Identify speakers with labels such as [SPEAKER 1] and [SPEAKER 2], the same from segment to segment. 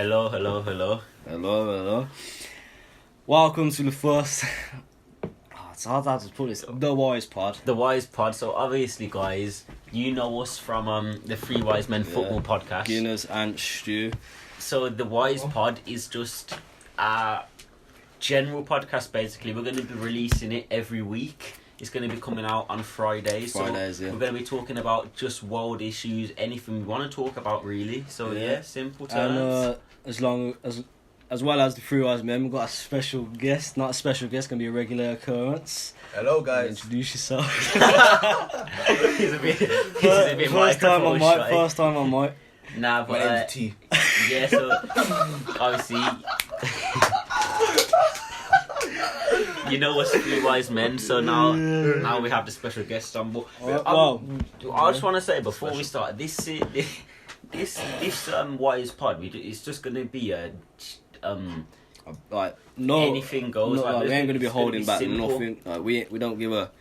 [SPEAKER 1] Hello.
[SPEAKER 2] Hello. Welcome to the first... it's hard to put this. TheWisePod.
[SPEAKER 1] TheWisePod. So obviously, guys, you know us from the Three Wise Men football podcast.
[SPEAKER 2] Guinness and Stew.
[SPEAKER 1] So TheWisePod is just a general podcast, basically. We're going to be releasing it every week. It's going to be coming out on Fridays.
[SPEAKER 2] Yeah.
[SPEAKER 1] We're going to be talking about just world issues, anything we want to talk about, really. So, simple terms.
[SPEAKER 2] And as well as the Three Wise Men, we've got a special guest. Not a special guest, going to be a regular occurrence.
[SPEAKER 3] Hello, guys.
[SPEAKER 2] Introduce yourself.
[SPEAKER 1] He's a bit
[SPEAKER 2] First time on mic.
[SPEAKER 1] Nah, but...
[SPEAKER 3] My name's T.
[SPEAKER 1] Yeah, so... obviously... You know us Three Wise Men, so now we have the special guest on. But I just want to say before we start, this Wise Pod, it's just gonna be a anything goes.
[SPEAKER 2] We ain't gonna be holding back
[SPEAKER 1] simple.
[SPEAKER 2] nothing. We don't give a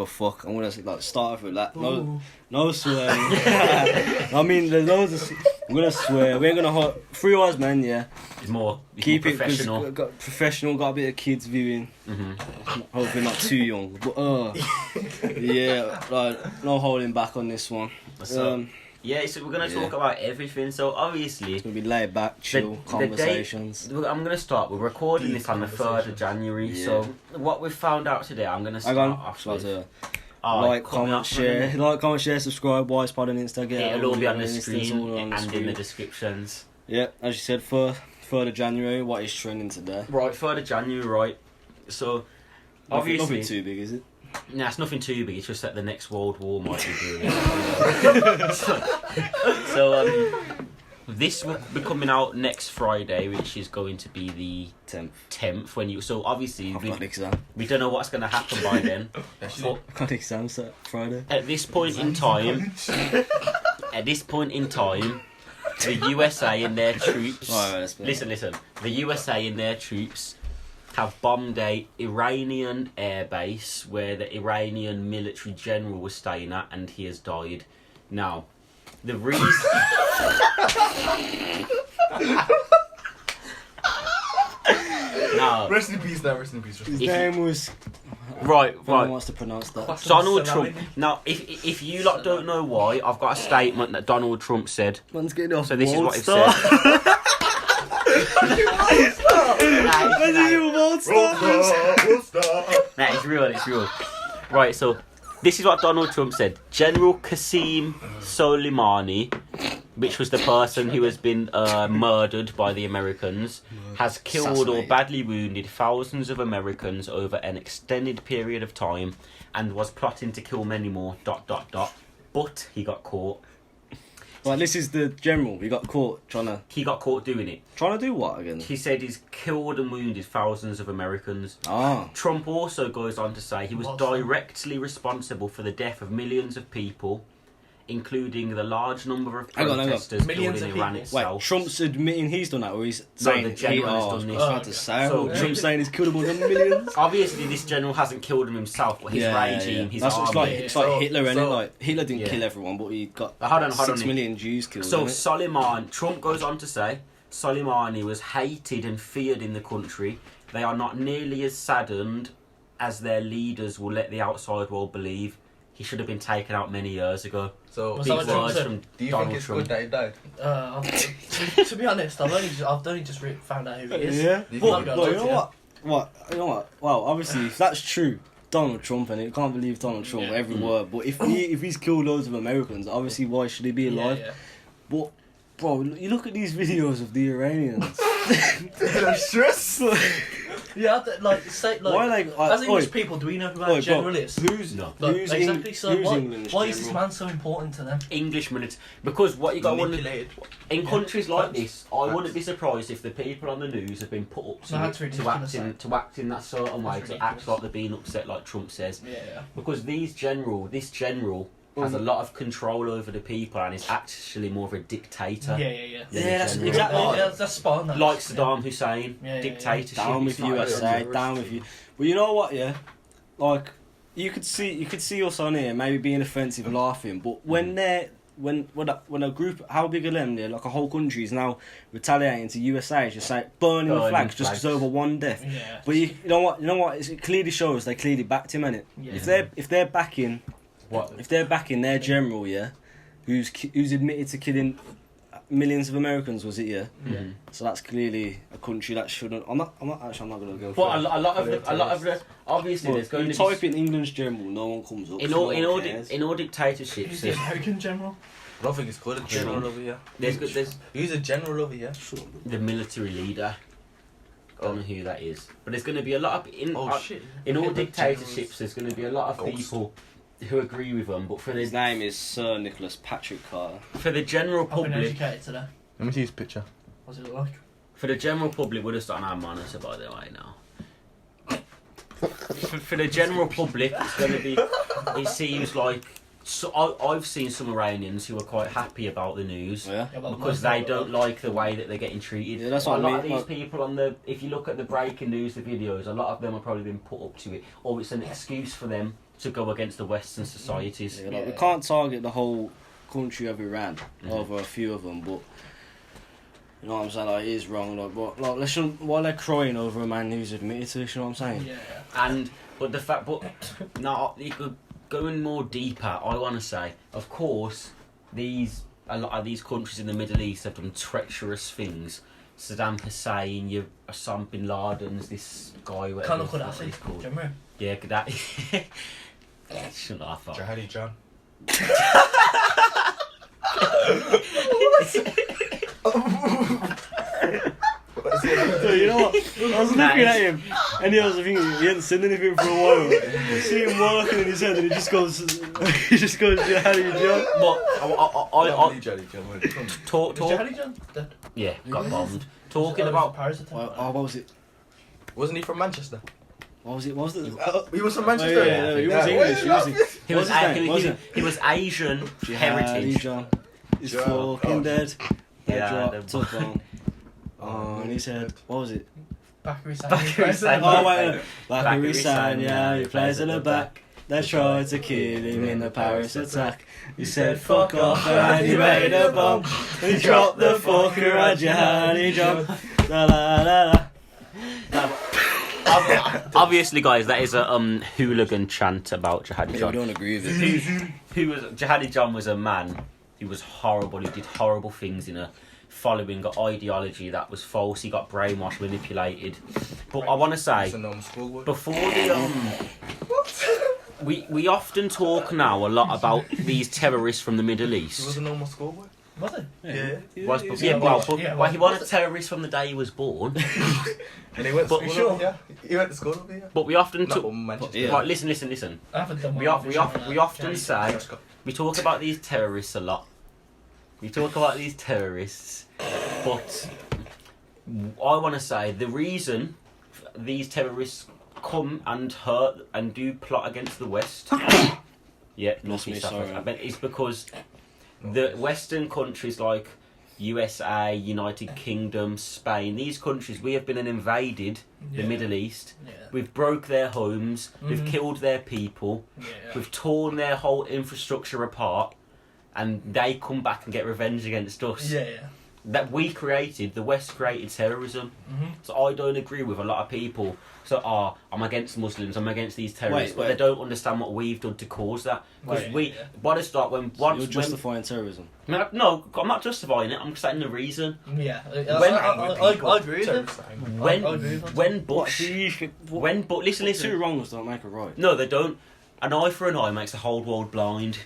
[SPEAKER 2] fuck. I'm gonna start off with that. No swearing. I mean, there's loads of. I'm gonna swear. We ain't gonna hold. Three Wise Men, yeah.
[SPEAKER 1] It's more
[SPEAKER 2] Professional. Got a bit of kids viewing.
[SPEAKER 1] Mm-hmm.
[SPEAKER 2] Hopefully not too young, but no holding back on this one.
[SPEAKER 1] So we're gonna talk about everything. So obviously
[SPEAKER 2] it's gonna be laid back, chill conversations.
[SPEAKER 1] I'm gonna start. We're recording this on the 3rd of January. Yeah. So what we've found out today, I'm gonna start off with.
[SPEAKER 2] Like, comment, share, subscribe, WisePod on Instagram.
[SPEAKER 1] It'll all be on the screen and in the descriptions.
[SPEAKER 2] Yeah, as you said, 3rd of January, what is trending today?
[SPEAKER 1] Right, 3rd of January, right. So, obviously...
[SPEAKER 2] Nothing too big, is it?
[SPEAKER 1] Nah, it's nothing too big, it's just that the next World War might be brewing. This will be coming out next Friday, which is going to be the 10th. So obviously we don't know what's going to happen by then.
[SPEAKER 2] I've got exams that Friday.
[SPEAKER 1] At this point in time, the USA and their troops. Listen. The USA and their troops have bombed a Iranian airbase where the Iranian military general was staying at, and he has died. Now, the reason. No.
[SPEAKER 3] Rest in peace.
[SPEAKER 2] His name was...
[SPEAKER 1] Right.
[SPEAKER 2] No one wants to pronounce that.
[SPEAKER 1] Donald Trump. Now, if you lot don't know why, I've got a statement that Donald Trump said.
[SPEAKER 2] Man's getting off.
[SPEAKER 1] So this is what he said. Nah, it's real. Right, so this is what Donald Trump said. General Qasem Soleimani, which was the person who has been murdered by the Americans, has killed or badly wounded thousands of Americans over an extended period of time and was plotting to kill many more, ... But he got caught.
[SPEAKER 2] Well, this is the general. He got caught
[SPEAKER 1] He got caught doing it.
[SPEAKER 2] Trying to do what again?
[SPEAKER 1] He said he's killed and wounded thousands of Americans.
[SPEAKER 2] Ah.
[SPEAKER 1] Trump also goes on to say he was directly responsible for the death of millions of people, including the large number of protesters killed in Iran itself.
[SPEAKER 2] Wait, Trump's admitting he's done that, or he's saying
[SPEAKER 1] the general has done this.
[SPEAKER 2] Trump's saying he's killed more than millions.
[SPEAKER 1] Obviously, this general hasn't killed them himself, but his regime, his army.
[SPEAKER 2] It's like Hitler, innit? Like Hitler didn't kill everyone, but he got 6 million Jews killed.
[SPEAKER 1] So Trump goes on to say, Soleimani was hated and feared in the country. They are not nearly as saddened as their leaders will let the outside world believe. He should have been taken out many years ago.
[SPEAKER 3] So,
[SPEAKER 1] big words from
[SPEAKER 3] do you
[SPEAKER 1] Donald
[SPEAKER 3] think it's
[SPEAKER 1] Trump.
[SPEAKER 3] good that he died?
[SPEAKER 4] To be honest, I've only just found out who he is.
[SPEAKER 2] Yeah.
[SPEAKER 4] You
[SPEAKER 2] know what? Well, obviously, if that's true, Donald Trump, and it can't believe Donald Trump every word. But if he's killed loads of Americans, obviously, why should he be alive?
[SPEAKER 4] Yeah.
[SPEAKER 2] But bro, you look at these videos of the Iranians.
[SPEAKER 3] They're stressed.
[SPEAKER 4] Yeah,
[SPEAKER 2] why,
[SPEAKER 4] as English people, do we know who our general is?
[SPEAKER 2] Who's
[SPEAKER 4] exactly? So why is this
[SPEAKER 2] general?
[SPEAKER 4] man so important to them?
[SPEAKER 1] English military, because what you got in countries like this, I wouldn't be surprised if the people on the news have been put up to act in that certain way, to act like they're being upset, like Trump says.
[SPEAKER 4] Yeah.
[SPEAKER 1] Because this general has a lot of control over the people and is actually more of a dictator.
[SPEAKER 4] Yeah,
[SPEAKER 2] that's exactly.
[SPEAKER 4] That's spot on.
[SPEAKER 1] Like Saddam Hussein, dictatorship.
[SPEAKER 2] Down with USA, down with you. Well, you know what? Yeah, like you could see us on here maybe being offensive, laughing, but when they're when a group, how big of them? Like a whole country is now retaliating to USA, just like burning the flags just because over one death.
[SPEAKER 4] Yeah.
[SPEAKER 2] But you know what? It clearly shows they clearly backed him, innit?
[SPEAKER 4] Yeah.
[SPEAKER 2] If they're backing their general, yeah, who's admitted to killing millions of Americans, was it? Yeah.
[SPEAKER 1] Mm-hmm.
[SPEAKER 2] So that's clearly a country that shouldn't. I'm not gonna go.
[SPEAKER 1] But a lot of the obviously
[SPEAKER 2] Well,
[SPEAKER 1] there's going
[SPEAKER 2] you
[SPEAKER 1] to
[SPEAKER 2] type in England's general, no one comes up.
[SPEAKER 1] in
[SPEAKER 2] so
[SPEAKER 1] all
[SPEAKER 2] no one cares.
[SPEAKER 1] dictatorships.
[SPEAKER 4] Who's the American general?
[SPEAKER 3] I don't think it's called a general over here.
[SPEAKER 1] There's
[SPEAKER 3] Who's a general over here?
[SPEAKER 1] the military leader. Don't know who that is, but there's going to be a lot of in all dictatorships. There's going to be a lot of people who agree with them, but for
[SPEAKER 2] His name is Sir Nicholas Patrick Carter.
[SPEAKER 1] for the general
[SPEAKER 4] I've been
[SPEAKER 1] public,
[SPEAKER 4] educated today.
[SPEAKER 3] Let me see his picture.
[SPEAKER 4] What's it look like?
[SPEAKER 1] for the general public, we'll just on our monitor by the way now. For the general public, it's going to be. It seems like I've seen some Iranians who are quite happy about the news.
[SPEAKER 2] Oh, yeah.
[SPEAKER 4] Yeah, well,
[SPEAKER 1] Because they don't like the way that they're getting treated.
[SPEAKER 2] Yeah, that's
[SPEAKER 1] a
[SPEAKER 2] what I
[SPEAKER 1] lot of
[SPEAKER 2] mean.
[SPEAKER 1] these people on the, if you look at the breaking news, the videos, a lot of them have probably been put up to it, or it's an excuse for them to go against the Western societies.
[SPEAKER 2] Yeah, like, we can't target the whole country of Iran over a few of them, but you know what I'm saying? Like, it is wrong. Like, but like, let's while they're crying over a man who's admitted to this, you know what I'm saying?
[SPEAKER 4] Yeah.
[SPEAKER 1] But the fact, no, going more deeper, I want to say, of course, a lot of these countries in the Middle East have done treacherous things. Saddam Hussein, Osama bin Laden's, this guy,
[SPEAKER 4] Kind of
[SPEAKER 1] whatever
[SPEAKER 4] Gaddafi.
[SPEAKER 1] he's called.
[SPEAKER 4] Do you remember?
[SPEAKER 1] Yeah, that. Shouldn't laugh at.
[SPEAKER 3] Jihadi John.
[SPEAKER 2] So, you know what? I was looking at him, and he hadn't said anything for a while. You see him working in his head, and he just goes, Jihadi John.
[SPEAKER 1] But
[SPEAKER 3] Jihadi John.
[SPEAKER 1] talk.
[SPEAKER 4] Jihadi John? Dead.
[SPEAKER 1] Yeah, got bombed.
[SPEAKER 4] Was
[SPEAKER 1] Talking
[SPEAKER 4] it
[SPEAKER 1] about.
[SPEAKER 4] Paris attack?
[SPEAKER 2] What was it?
[SPEAKER 3] Wasn't he from Manchester?
[SPEAKER 2] What was it?
[SPEAKER 3] He was from
[SPEAKER 2] Oh,
[SPEAKER 3] Manchester.
[SPEAKER 2] yeah, he was English.
[SPEAKER 1] He was,
[SPEAKER 2] What's his name? What's it?
[SPEAKER 1] he was Asian
[SPEAKER 2] Jihadi
[SPEAKER 1] heritage.
[SPEAKER 2] John. He's
[SPEAKER 3] John.
[SPEAKER 2] fucking dead. They
[SPEAKER 1] Yeah,
[SPEAKER 2] dropped took on. Oh, and he said, what was it?
[SPEAKER 4] Bakary
[SPEAKER 1] Bakary
[SPEAKER 4] Sani.
[SPEAKER 1] Sani.
[SPEAKER 2] Oh, wait.
[SPEAKER 1] Bakary
[SPEAKER 2] Bakary
[SPEAKER 1] Sani,
[SPEAKER 2] Sani, he plays in the back. They tried to kill him in the Paris attack. He said, fuck off, and he made a bomb. He dropped the fucker at Jihadi John. La la la la.
[SPEAKER 1] Obviously, guys, that is a hooligan chant about Jihadi John.
[SPEAKER 2] don't agree with it.
[SPEAKER 1] Jihadi John was a man who was horrible. He did horrible things in a following an ideology that was false. He got brainwashed, manipulated. But I want to say, before the we often talk now a lot about these terrorists from the Middle
[SPEAKER 3] He
[SPEAKER 1] East.
[SPEAKER 3] was a normal schoolboy.
[SPEAKER 4] Was it?
[SPEAKER 3] Yeah.
[SPEAKER 1] He
[SPEAKER 4] he
[SPEAKER 1] wasn't a terrorist from the day he was born.
[SPEAKER 3] And he went to
[SPEAKER 1] But-
[SPEAKER 3] school over here. He went to school over here.
[SPEAKER 1] But we often
[SPEAKER 3] Not
[SPEAKER 1] talk.
[SPEAKER 3] from Manchester.
[SPEAKER 2] Yeah.
[SPEAKER 1] Right, listen.
[SPEAKER 4] I haven't done
[SPEAKER 1] We often say we talk about these terrorists a lot. We talk about these terrorists, but I want to say the reason these terrorists come and hurt and do plot against the West. Yeah,
[SPEAKER 2] Lost me, sorry.
[SPEAKER 1] I bet it's because the Western countries like USA, United Kingdom, Spain, these countries, we have been invaded the Middle East.
[SPEAKER 4] Yeah.
[SPEAKER 1] We've broke their homes. We've
[SPEAKER 4] Mhm.
[SPEAKER 1] killed their people.
[SPEAKER 4] Yeah.
[SPEAKER 1] We've torn their whole infrastructure apart, and they come back and get revenge against us.
[SPEAKER 4] Yeah.
[SPEAKER 1] That we created, the West created terrorism.
[SPEAKER 4] Mm-hmm.
[SPEAKER 1] So I don't agree with a lot of people. So, I'm against Muslims, I'm against these terrorists, but
[SPEAKER 2] Wait.
[SPEAKER 1] they don't understand what we've done to cause that. Because
[SPEAKER 4] Wait,
[SPEAKER 1] by the start, when
[SPEAKER 2] So
[SPEAKER 1] once
[SPEAKER 2] you're justifying terrorism.
[SPEAKER 1] no, I'm not justifying it. I'm saying the reason.
[SPEAKER 4] Yeah. I agree with him.
[SPEAKER 1] When
[SPEAKER 4] I agree with
[SPEAKER 1] when
[SPEAKER 2] What?
[SPEAKER 1] Bush, listen.
[SPEAKER 2] Two wrongs don't make a right.
[SPEAKER 1] No, they don't. An eye for an eye makes the whole world blind,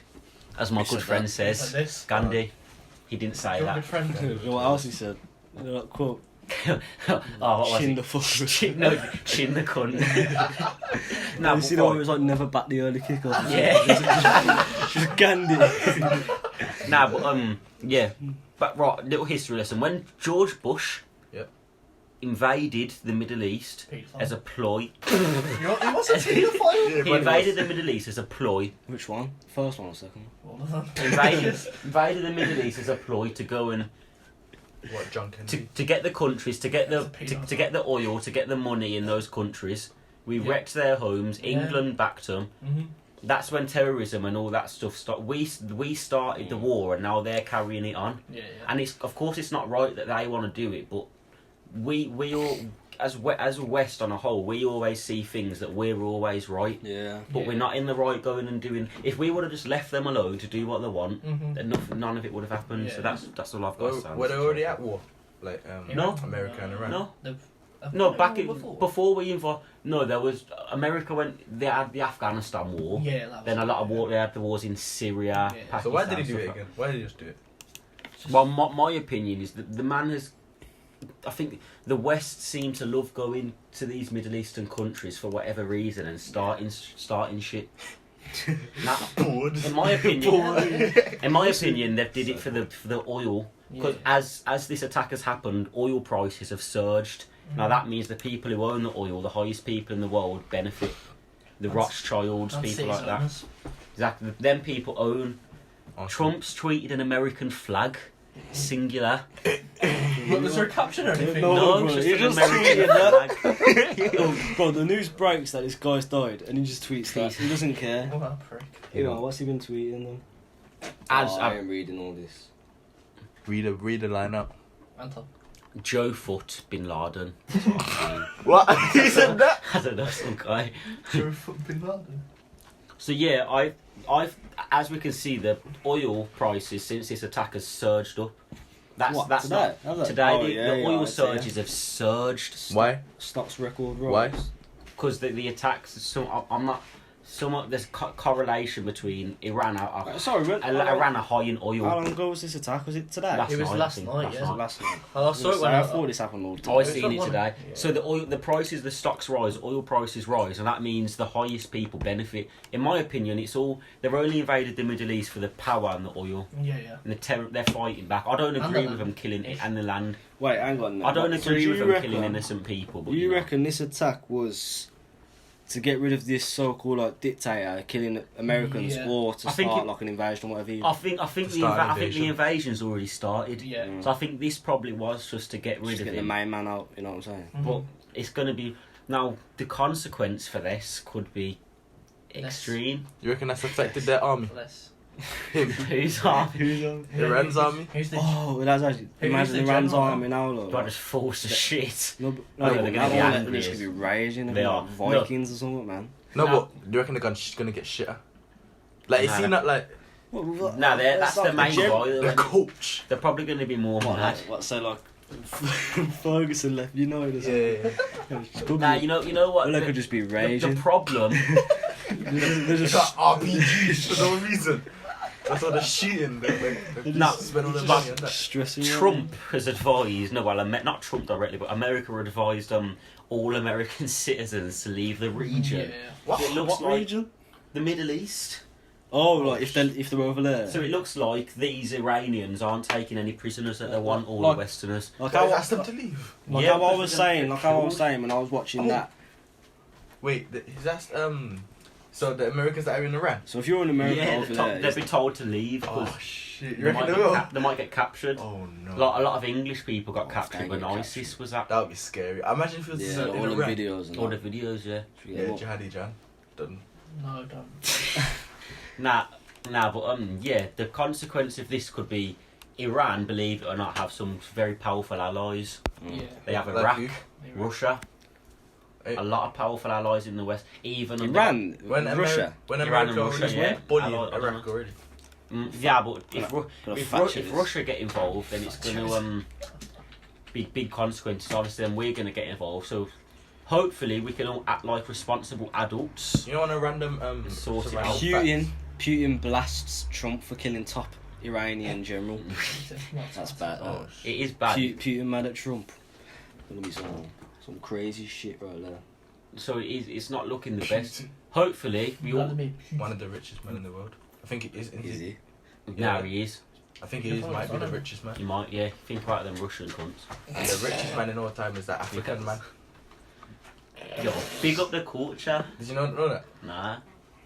[SPEAKER 1] as my
[SPEAKER 2] Who
[SPEAKER 1] good
[SPEAKER 2] said
[SPEAKER 1] friend
[SPEAKER 2] that?
[SPEAKER 1] says.
[SPEAKER 4] Like this.
[SPEAKER 1] Gandhi. He didn't say
[SPEAKER 4] Your
[SPEAKER 1] that.
[SPEAKER 4] good friend.
[SPEAKER 2] What else he said? Quote.
[SPEAKER 1] Oh, what was
[SPEAKER 2] Chin
[SPEAKER 1] it?
[SPEAKER 2] the fuck.
[SPEAKER 1] Chin the cunt.
[SPEAKER 2] No, you
[SPEAKER 1] but
[SPEAKER 2] see the one
[SPEAKER 1] right.
[SPEAKER 2] who was like never back the early kickoff.
[SPEAKER 1] Yeah.
[SPEAKER 2] Just Gandhi.
[SPEAKER 1] Yeah. But right, little history lesson. When George Bush invaded the Middle East as a ploy,
[SPEAKER 4] He wasn't a paedophile.
[SPEAKER 1] he invaded the Middle East as a ploy.
[SPEAKER 2] Which one? First one or second one?
[SPEAKER 1] Invaded the Middle East as a ploy to go and
[SPEAKER 3] What, John Kennedy?
[SPEAKER 1] to get the countries, to get
[SPEAKER 4] That's
[SPEAKER 1] the
[SPEAKER 4] a peanut.
[SPEAKER 1] to get the oil, to get the money in those countries. We wrecked their homes.
[SPEAKER 4] Yeah.
[SPEAKER 1] England backed them.
[SPEAKER 4] Mm-hmm.
[SPEAKER 1] that's when terrorism and all that stuff started. We started the war, and now they're carrying it on.
[SPEAKER 4] Yeah.
[SPEAKER 1] And it's of course it's not right that they want to do it, but we all as a West on a whole, we always see things that we're always right.
[SPEAKER 2] Yeah.
[SPEAKER 1] But we're not in the right going and doing. If we would have just left them alone to do what they want, then none of it would have happened.
[SPEAKER 4] Yeah.
[SPEAKER 1] So that's all I've got to say.
[SPEAKER 3] Were they already at war? Like
[SPEAKER 1] No.
[SPEAKER 3] America and Iran.
[SPEAKER 1] No, before we involved. No, there was America went. They had the Afghanistan war.
[SPEAKER 4] Yeah, that was
[SPEAKER 1] Then a lot of war. They had the wars in Syria.
[SPEAKER 4] Yeah.
[SPEAKER 1] Pakistan,
[SPEAKER 3] So why did he do
[SPEAKER 1] stuff
[SPEAKER 3] it
[SPEAKER 1] like-
[SPEAKER 3] again? Why did he just do it?
[SPEAKER 1] Well, my opinion is that the man has. I think the West seem to love going to these Middle Eastern countries for whatever reason and starting shit. Now,
[SPEAKER 3] Bored.
[SPEAKER 1] in my opinion, they did it for the oil. Because as this attack has happened, oil prices have surged. Now that means the people who own the oil, the highest people in the world, benefit. The Rothschilds, people like that. Exactly. Them people own. Trump's tweeted an American flag, singular.
[SPEAKER 4] What, was there a caption or anything?
[SPEAKER 1] No,
[SPEAKER 2] bro,
[SPEAKER 1] it's
[SPEAKER 2] he
[SPEAKER 1] just
[SPEAKER 2] just
[SPEAKER 1] an American flag.
[SPEAKER 2] Oh, bro, the news breaks that this guy's died, and he just tweets that. He doesn't care.
[SPEAKER 4] What a prick.
[SPEAKER 2] You know, what's he been tweeting then?
[SPEAKER 1] I
[SPEAKER 2] am reading all this.
[SPEAKER 3] Read a line out.
[SPEAKER 4] Anton.
[SPEAKER 1] Joe Foot Bin Laden.
[SPEAKER 3] What? He said that?
[SPEAKER 1] I don't know, some guy.
[SPEAKER 4] Joe Bin Laden.
[SPEAKER 1] So yeah, I've as we can see, the oil prices since this attack has surged up. That's
[SPEAKER 2] today?
[SPEAKER 1] not today.
[SPEAKER 2] Oh,
[SPEAKER 1] the oil
[SPEAKER 2] I'd say,
[SPEAKER 1] surges have surged.
[SPEAKER 3] Why?
[SPEAKER 2] Stocks record
[SPEAKER 3] Why?
[SPEAKER 2] rise.
[SPEAKER 1] Because the attacks. So I'm not. Somewhat there's correlation between Iran. Iran are high in oil.
[SPEAKER 2] How long ago was this attack? Was it today?
[SPEAKER 4] It was last
[SPEAKER 1] I think.
[SPEAKER 4] night, yeah.
[SPEAKER 2] Last night.
[SPEAKER 4] I saw it when
[SPEAKER 2] I thought this happened all the time.
[SPEAKER 1] I seen it
[SPEAKER 4] one.
[SPEAKER 1] today.
[SPEAKER 4] Yeah.
[SPEAKER 1] So the prices, the stocks rise, oil prices rise, and that means the highest people benefit. In my opinion, it's all they've only invaded the Middle East for the power and the oil,
[SPEAKER 4] Yeah.
[SPEAKER 1] and they're fighting back. I don't agree with them killing it and the land.
[SPEAKER 2] Wait, hang on.
[SPEAKER 1] I don't
[SPEAKER 2] So
[SPEAKER 1] agree
[SPEAKER 2] do
[SPEAKER 1] with
[SPEAKER 2] you
[SPEAKER 1] them
[SPEAKER 2] reckon-
[SPEAKER 1] killing innocent people. But
[SPEAKER 2] You reckon this attack was to get rid of this so-called like dictator killing Americans,
[SPEAKER 4] Yeah.
[SPEAKER 2] or to
[SPEAKER 1] I think
[SPEAKER 2] start
[SPEAKER 1] it-
[SPEAKER 2] like an invasion or whatever?
[SPEAKER 1] I think the invasion's already started.
[SPEAKER 4] Yeah.
[SPEAKER 1] So I think this probably was just to get rid
[SPEAKER 2] Just
[SPEAKER 1] of
[SPEAKER 2] get the
[SPEAKER 1] him.
[SPEAKER 2] main man out. You know what I'm saying?
[SPEAKER 1] But it's going to be now. The consequence for this could be extreme.
[SPEAKER 3] You reckon that's affected their army?
[SPEAKER 4] Less.
[SPEAKER 3] Him.
[SPEAKER 1] Who's half?
[SPEAKER 3] Iran's army?
[SPEAKER 4] Who's the...
[SPEAKER 2] Oh, that's actually
[SPEAKER 4] Who's
[SPEAKER 2] imagine
[SPEAKER 4] the
[SPEAKER 2] Iran's
[SPEAKER 4] general?
[SPEAKER 2] army now, look.
[SPEAKER 1] Do I just force the shit?
[SPEAKER 2] No,
[SPEAKER 1] No, they're gonna be angry
[SPEAKER 2] They're just
[SPEAKER 1] as-
[SPEAKER 2] gonna be raging.
[SPEAKER 1] They are.
[SPEAKER 2] Like Vikings or something, man.
[SPEAKER 3] No,
[SPEAKER 1] Nah.
[SPEAKER 3] but do you reckon they're gonna get shitter? Like, it's
[SPEAKER 1] Nah.
[SPEAKER 3] seen that, like,
[SPEAKER 1] No, that's the main guy.
[SPEAKER 3] the coach.
[SPEAKER 1] They're probably going to be more mad.
[SPEAKER 2] What, so like Ferguson left United or something?
[SPEAKER 3] Yeah.
[SPEAKER 1] Nah, you know what?
[SPEAKER 2] Well, they could just be raging.
[SPEAKER 1] The problem.
[SPEAKER 2] They're
[SPEAKER 3] They
[SPEAKER 2] just
[SPEAKER 3] got RPGs for no reason. That's all the shooting. They
[SPEAKER 1] Nah,
[SPEAKER 3] spend all the
[SPEAKER 1] but
[SPEAKER 3] money on that.
[SPEAKER 2] stressing.
[SPEAKER 1] Trump has advised. No, well, not Trump directly, but America advised all American citizens to leave the region.
[SPEAKER 4] Yeah.
[SPEAKER 3] What?
[SPEAKER 1] It looks
[SPEAKER 2] What
[SPEAKER 1] like
[SPEAKER 2] region?
[SPEAKER 1] the Middle East.
[SPEAKER 2] Oh, like if they're over there.
[SPEAKER 1] So it looks like these Iranians aren't taking any prisoners that they want, all
[SPEAKER 2] Like-
[SPEAKER 1] the Westerners.
[SPEAKER 2] Like
[SPEAKER 3] Why
[SPEAKER 2] how,
[SPEAKER 3] asked them to leave?
[SPEAKER 2] like
[SPEAKER 1] Yeah,
[SPEAKER 2] how I
[SPEAKER 1] because
[SPEAKER 2] was
[SPEAKER 1] they're gonna
[SPEAKER 2] saying,
[SPEAKER 1] get
[SPEAKER 2] like how I was
[SPEAKER 1] killed.
[SPEAKER 2] saying when I was watching
[SPEAKER 3] Oh.
[SPEAKER 2] that.
[SPEAKER 3] Wait, he's asked, so the Americans that are in Iran?
[SPEAKER 2] So if you're in America
[SPEAKER 1] Yeah,
[SPEAKER 2] over there,
[SPEAKER 1] they've been told to leave because
[SPEAKER 3] Oh, shit. You
[SPEAKER 1] they,
[SPEAKER 3] reckon they will?
[SPEAKER 1] they might get captured.
[SPEAKER 3] Oh, no.
[SPEAKER 1] A lot of English people got
[SPEAKER 2] Oh,
[SPEAKER 1] captured
[SPEAKER 2] they
[SPEAKER 1] when
[SPEAKER 2] get
[SPEAKER 1] ISIS was at.
[SPEAKER 3] That would be scary. Imagine if it was
[SPEAKER 2] yeah,
[SPEAKER 3] in
[SPEAKER 2] all the
[SPEAKER 3] Iran.
[SPEAKER 2] videos and
[SPEAKER 1] All the
[SPEAKER 2] that.
[SPEAKER 1] videos, yeah.
[SPEAKER 3] Yeah, Jihadi Jan. Done.
[SPEAKER 4] No, don't.
[SPEAKER 1] Nah, but yeah, the consequence of this could be Iran, believe it or not, have some very powerful allies.
[SPEAKER 4] Yeah.
[SPEAKER 1] They have
[SPEAKER 3] Like
[SPEAKER 1] Iraq,
[SPEAKER 3] who?
[SPEAKER 1] Russia,
[SPEAKER 3] Hey.
[SPEAKER 1] a lot of powerful allies in the West. Even under-
[SPEAKER 2] Iran,
[SPEAKER 3] When
[SPEAKER 2] Russia.
[SPEAKER 3] When
[SPEAKER 1] Iran
[SPEAKER 3] America
[SPEAKER 1] and
[SPEAKER 3] was
[SPEAKER 1] Russia, yeah.
[SPEAKER 3] bullying
[SPEAKER 1] I don't
[SPEAKER 3] Iraq
[SPEAKER 1] know.
[SPEAKER 3] already.
[SPEAKER 1] Yeah, but if
[SPEAKER 2] Gonna
[SPEAKER 1] if,
[SPEAKER 2] fact check
[SPEAKER 1] if
[SPEAKER 2] this.
[SPEAKER 1] Russia get involved, then it's going to be big consequences. Obviously, then we're going to get involved. So hopefully, we can all act like responsible adults.
[SPEAKER 3] You know, on a random
[SPEAKER 1] Sort it
[SPEAKER 3] surrounding
[SPEAKER 1] out.
[SPEAKER 2] Putin blasts Trump for killing top Iranian general. That's bad.
[SPEAKER 3] Oh,
[SPEAKER 1] It is bad.
[SPEAKER 2] Putin mad at Trump. Gonna be some crazy shit right there.
[SPEAKER 1] So it's not looking the best. Hopefully, we all.
[SPEAKER 3] one of the richest men in the world. I think it is.
[SPEAKER 2] Is he?
[SPEAKER 1] Now he is.
[SPEAKER 3] I think he is, might be the richest man.
[SPEAKER 1] You might, yeah. Think about them Russian cunts.
[SPEAKER 3] And the richest man in all time is that African man.
[SPEAKER 1] Yo, big up the culture.
[SPEAKER 3] Did you know that?
[SPEAKER 1] Nah.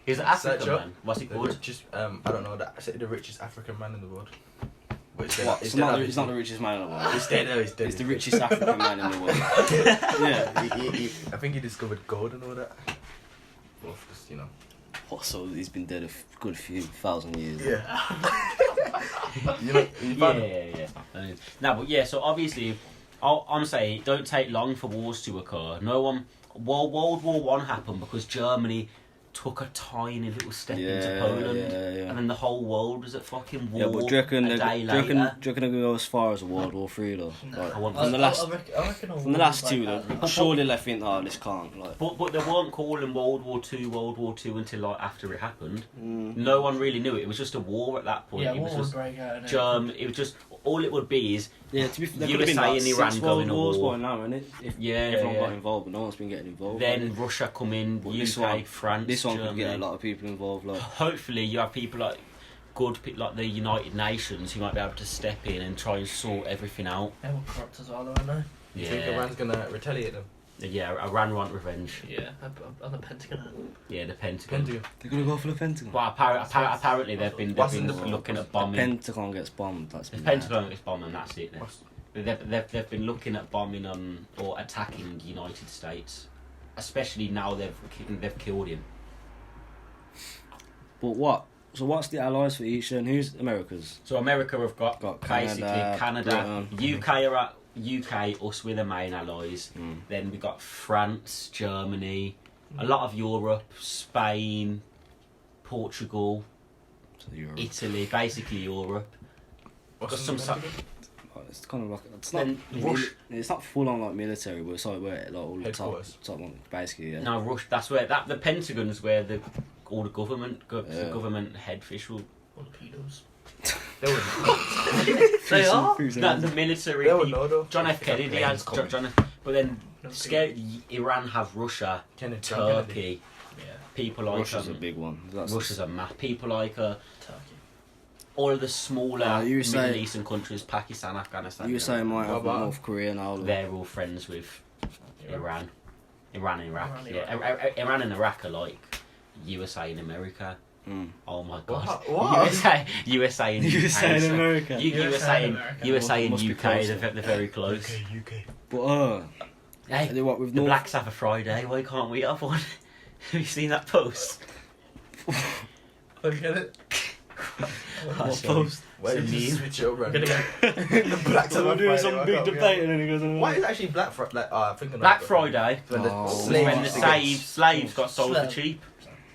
[SPEAKER 1] He's an
[SPEAKER 3] Search
[SPEAKER 1] African
[SPEAKER 3] up.
[SPEAKER 1] man. What's he
[SPEAKER 3] The
[SPEAKER 1] called?
[SPEAKER 3] richest, I don't know, the richest African man in the world. But it's dead.
[SPEAKER 2] What?
[SPEAKER 3] It's
[SPEAKER 2] It's not,
[SPEAKER 3] dead,
[SPEAKER 2] it's not the richest man in the world.
[SPEAKER 3] He's dead, though, he's dead.
[SPEAKER 2] It's the richest African man in the world. Yeah.
[SPEAKER 3] I think he discovered gold and all that. Well, just,
[SPEAKER 2] What, so he's been dead a good few thousand years.
[SPEAKER 3] Yeah. You know, you found him?
[SPEAKER 1] Yeah. No, but yeah. So obviously, I'm saying it don't take long for wars to occur. World War One happened because Germany took a tiny little step into Poland, and then the whole world was at fucking war.
[SPEAKER 2] Yeah, but do you reckon
[SPEAKER 1] a day
[SPEAKER 2] do you reckon
[SPEAKER 1] later.
[SPEAKER 2] they go as far as World War Three though? Like,
[SPEAKER 1] I want-
[SPEAKER 2] from the last,
[SPEAKER 4] I reckon
[SPEAKER 2] from the last two,
[SPEAKER 4] like
[SPEAKER 2] though, surely they think, oh, this can't. Like,
[SPEAKER 1] But they weren't calling World War Two until like after it happened.
[SPEAKER 2] mm.
[SPEAKER 1] No one really knew it. It was just a war at that point.
[SPEAKER 4] Yeah,
[SPEAKER 1] it was
[SPEAKER 4] war would
[SPEAKER 1] just
[SPEAKER 4] break out. And
[SPEAKER 1] German. It was just all it would be is
[SPEAKER 2] Yeah, to be fair, there
[SPEAKER 1] USA
[SPEAKER 2] could have been like
[SPEAKER 1] and
[SPEAKER 2] 6
[SPEAKER 1] Iran
[SPEAKER 2] World
[SPEAKER 1] going to
[SPEAKER 2] Wars
[SPEAKER 1] war.
[SPEAKER 2] by now, innit? If
[SPEAKER 1] Yeah,
[SPEAKER 2] everyone
[SPEAKER 1] yeah.
[SPEAKER 2] got involved, but no one's been getting involved.
[SPEAKER 1] then
[SPEAKER 2] like,
[SPEAKER 1] Russia come in,
[SPEAKER 2] but
[SPEAKER 1] UK, France.
[SPEAKER 2] this one
[SPEAKER 1] Germany.
[SPEAKER 2] could get a lot of people involved. Like,
[SPEAKER 1] Hopefully, you have people like like the United Nations who might be able to step in and try and sort everything out.
[SPEAKER 4] They were corrupt as well, aren't they?
[SPEAKER 3] You think Iran's gonna retaliate them?
[SPEAKER 1] Yeah, Iran want revenge.
[SPEAKER 4] Yeah, on the Pentagon.
[SPEAKER 1] Yeah, the Pentagon.
[SPEAKER 2] they're gonna go for the Pentagon.
[SPEAKER 1] Well, apparently they've been looking at
[SPEAKER 2] The
[SPEAKER 1] bombing.
[SPEAKER 2] Pentagon gets bombed. That's
[SPEAKER 1] The
[SPEAKER 2] mad.
[SPEAKER 1] Pentagon is bombing. That's it. They've been looking at bombing or attacking the United States, especially now they've killed him.
[SPEAKER 2] But what? So what's the allies for each then? Who's America's?
[SPEAKER 1] So America have got
[SPEAKER 2] Canada,
[SPEAKER 1] basically Canada,
[SPEAKER 2] Britain.
[SPEAKER 1] UK, us with the main allies.
[SPEAKER 2] Mm.
[SPEAKER 1] Then we got France, Germany, a lot of Europe, Spain, Portugal,
[SPEAKER 2] So Europe.
[SPEAKER 1] Italy, basically Europe.
[SPEAKER 3] What's
[SPEAKER 1] Got some
[SPEAKER 2] It's kind of like it's not.
[SPEAKER 1] Then Rush.
[SPEAKER 2] It's not full on like military, but it's like where like all the top
[SPEAKER 3] Headquarters.
[SPEAKER 2] one, basically. Yeah.
[SPEAKER 1] No, Rush. That's where the Pentagon's where all the government the
[SPEAKER 2] Yeah.
[SPEAKER 1] government head official.
[SPEAKER 4] All the pedos.
[SPEAKER 3] They would.
[SPEAKER 4] They are?
[SPEAKER 1] The military.
[SPEAKER 3] They would
[SPEAKER 1] people.
[SPEAKER 3] know though.
[SPEAKER 1] John F. Kennedy
[SPEAKER 3] Planes
[SPEAKER 1] has
[SPEAKER 3] coming.
[SPEAKER 1] but then
[SPEAKER 4] No
[SPEAKER 1] scared Iran have Russia,
[SPEAKER 3] Kennedy.
[SPEAKER 1] Turkey,
[SPEAKER 4] Yeah,
[SPEAKER 1] people like
[SPEAKER 2] Russia's a big one. That's
[SPEAKER 1] Russia's a map. People like
[SPEAKER 4] Turkey.
[SPEAKER 1] all of the smaller
[SPEAKER 2] USA
[SPEAKER 1] Middle Eastern countries, Pakistan, Afghanistan.
[SPEAKER 2] USA might have
[SPEAKER 3] What about-
[SPEAKER 2] North Korea now.
[SPEAKER 1] They're all friends with Iran. Iran and Iraq.
[SPEAKER 4] Iran,
[SPEAKER 1] Yeah, Iran and Iraq are like USA and America.
[SPEAKER 2] Mm.
[SPEAKER 1] Oh my god.
[SPEAKER 3] What?
[SPEAKER 1] USA and
[SPEAKER 2] USA
[SPEAKER 1] UK.
[SPEAKER 2] and
[SPEAKER 1] so-
[SPEAKER 2] America.
[SPEAKER 1] USA and
[SPEAKER 4] America.
[SPEAKER 1] USA and
[SPEAKER 2] Must be
[SPEAKER 1] UK.
[SPEAKER 2] close,
[SPEAKER 1] They're very close.
[SPEAKER 3] UK.
[SPEAKER 2] But
[SPEAKER 1] Hey,
[SPEAKER 2] what with
[SPEAKER 1] the
[SPEAKER 2] North?
[SPEAKER 1] blacks have a Friday. Why can't we have one? Have you seen that post?
[SPEAKER 4] Look at it.
[SPEAKER 2] What
[SPEAKER 1] sorry.
[SPEAKER 2] post?
[SPEAKER 3] Why did
[SPEAKER 1] It's a
[SPEAKER 3] you
[SPEAKER 1] meme.
[SPEAKER 3] switch it over?
[SPEAKER 4] I'm gonna
[SPEAKER 3] The blacks
[SPEAKER 2] So
[SPEAKER 3] are
[SPEAKER 2] we're
[SPEAKER 3] on
[SPEAKER 2] doing
[SPEAKER 3] Friday,
[SPEAKER 2] some
[SPEAKER 3] why
[SPEAKER 2] big
[SPEAKER 3] can't we
[SPEAKER 2] debate,
[SPEAKER 3] have-
[SPEAKER 2] and then he goes.
[SPEAKER 3] Why is actually Black Friday? Like, I'm thinking
[SPEAKER 1] Black
[SPEAKER 3] about
[SPEAKER 1] Friday.
[SPEAKER 3] When the
[SPEAKER 2] Oh.
[SPEAKER 3] slaves
[SPEAKER 1] When the
[SPEAKER 3] against-
[SPEAKER 1] slaves got sold for
[SPEAKER 4] Slave.
[SPEAKER 1] cheap,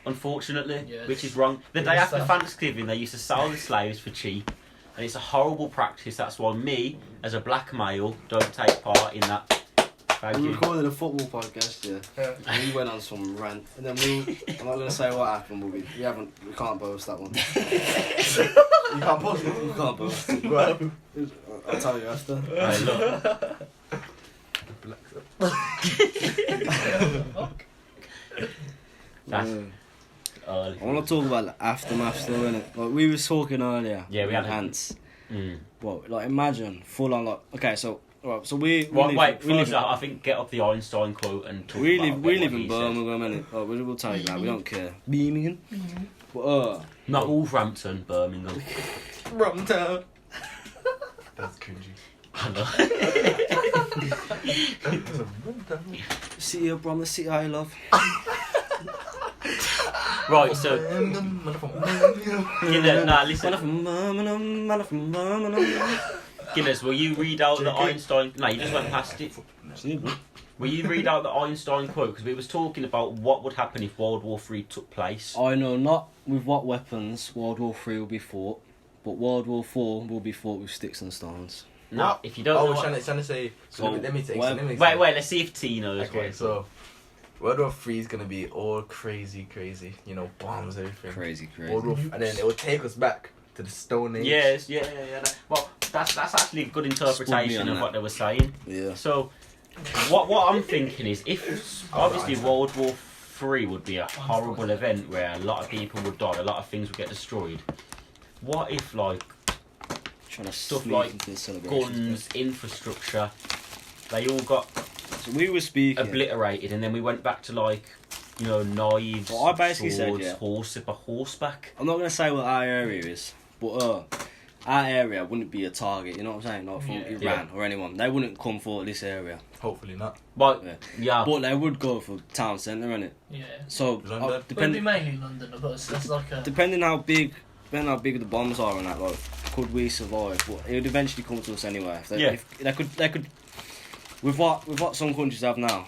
[SPEAKER 1] unfortunately,
[SPEAKER 4] Yes.
[SPEAKER 1] which is wrong. The day
[SPEAKER 4] Yes,
[SPEAKER 1] after
[SPEAKER 4] sir.
[SPEAKER 1] Thanksgiving, they used to sell the slaves for cheap, and it's a horrible practice. That's why me, as a black male, don't take part in that. Thank
[SPEAKER 2] We
[SPEAKER 1] you.
[SPEAKER 2] recorded a football podcast, yeah. And we went on some rant, and then I'm not gonna say what happened, but we can't boast that one.
[SPEAKER 3] You can't post it.
[SPEAKER 2] You can't boast. it.
[SPEAKER 3] Go ahead.
[SPEAKER 2] I'll tell you after.
[SPEAKER 1] Hey, look. That's
[SPEAKER 2] Yeah.
[SPEAKER 1] early.
[SPEAKER 2] I want to talk about the aftermath though, innit? Like we was talking earlier.
[SPEAKER 1] Yeah, we had
[SPEAKER 2] with
[SPEAKER 1] a-
[SPEAKER 2] ants.
[SPEAKER 1] Mm.
[SPEAKER 2] Well, like imagine full on like okay, so right, so we
[SPEAKER 1] Right,
[SPEAKER 2] live,
[SPEAKER 1] wait,
[SPEAKER 2] we live,
[SPEAKER 1] first I think get up the Einstein quote and talk
[SPEAKER 2] we
[SPEAKER 1] about
[SPEAKER 2] live we
[SPEAKER 1] what
[SPEAKER 2] live
[SPEAKER 1] he
[SPEAKER 2] in
[SPEAKER 1] said.
[SPEAKER 2] Birmingham, innit? Like, we'll tell you that we don't care. Birmingham. But
[SPEAKER 1] Not Wolverhampton, Birmingham.
[SPEAKER 3] Rum town. That's cringy.
[SPEAKER 1] I know.
[SPEAKER 2] city of Brom, the city I love.
[SPEAKER 1] Right, so Gilles, nah, listen.
[SPEAKER 2] Man from Birmingham, man from Birmingham.
[SPEAKER 1] Gilles, will you read out the Einstein? No, you just went past it. Will you read out the Einstein quote? Because we was talking about what would happen if World War III took place.
[SPEAKER 2] I know not with what weapons World War III will be fought, but World War IV will be fought with sticks and stones.
[SPEAKER 1] No, if you don't
[SPEAKER 3] Oh,
[SPEAKER 1] know.
[SPEAKER 3] we're
[SPEAKER 1] What,
[SPEAKER 3] trying to say. So
[SPEAKER 2] Oh,
[SPEAKER 3] let me take.
[SPEAKER 2] well,
[SPEAKER 3] Let me
[SPEAKER 1] wait, let's see if T knows.
[SPEAKER 3] Okay,
[SPEAKER 1] what
[SPEAKER 3] so World War III is gonna be all crazy. You know, bombs, everything.
[SPEAKER 2] Crazy.
[SPEAKER 3] World War, and then it will take us back to the Stone Age.
[SPEAKER 1] Yes, yeah. Well, that's actually a good interpretation
[SPEAKER 2] on
[SPEAKER 1] of
[SPEAKER 2] that.
[SPEAKER 1] what they were saying.
[SPEAKER 2] Yeah.
[SPEAKER 1] So, what I'm thinking is, if obviously World War III would be a horrible event where a lot of people would die, a lot of things would get destroyed. What if like
[SPEAKER 2] Trying to
[SPEAKER 1] stuff
[SPEAKER 2] sneak
[SPEAKER 1] like
[SPEAKER 2] into the celebrations.
[SPEAKER 1] guns, infrastructure, they all got
[SPEAKER 2] So we were speaking.
[SPEAKER 1] obliterated, and then we went back to like, you know, knives,
[SPEAKER 2] Well, I basically said,
[SPEAKER 1] swords,
[SPEAKER 2] yeah.
[SPEAKER 1] horseback.
[SPEAKER 2] I'm not gonna say what our area is, but our area wouldn't be a target. You know what I'm saying? Like from Iran
[SPEAKER 1] Yeah.
[SPEAKER 2] or anyone, they wouldn't come for this area.
[SPEAKER 3] Hopefully not.
[SPEAKER 1] But
[SPEAKER 2] Yeah. But they would go for town centre, innit?
[SPEAKER 4] Yeah.
[SPEAKER 2] So
[SPEAKER 3] London?
[SPEAKER 4] But it'd be mainly London, but that's like a...
[SPEAKER 2] depending how big the bombs are and that, like, could we survive? But it would eventually come to us anyway. If they could, with what some countries have now,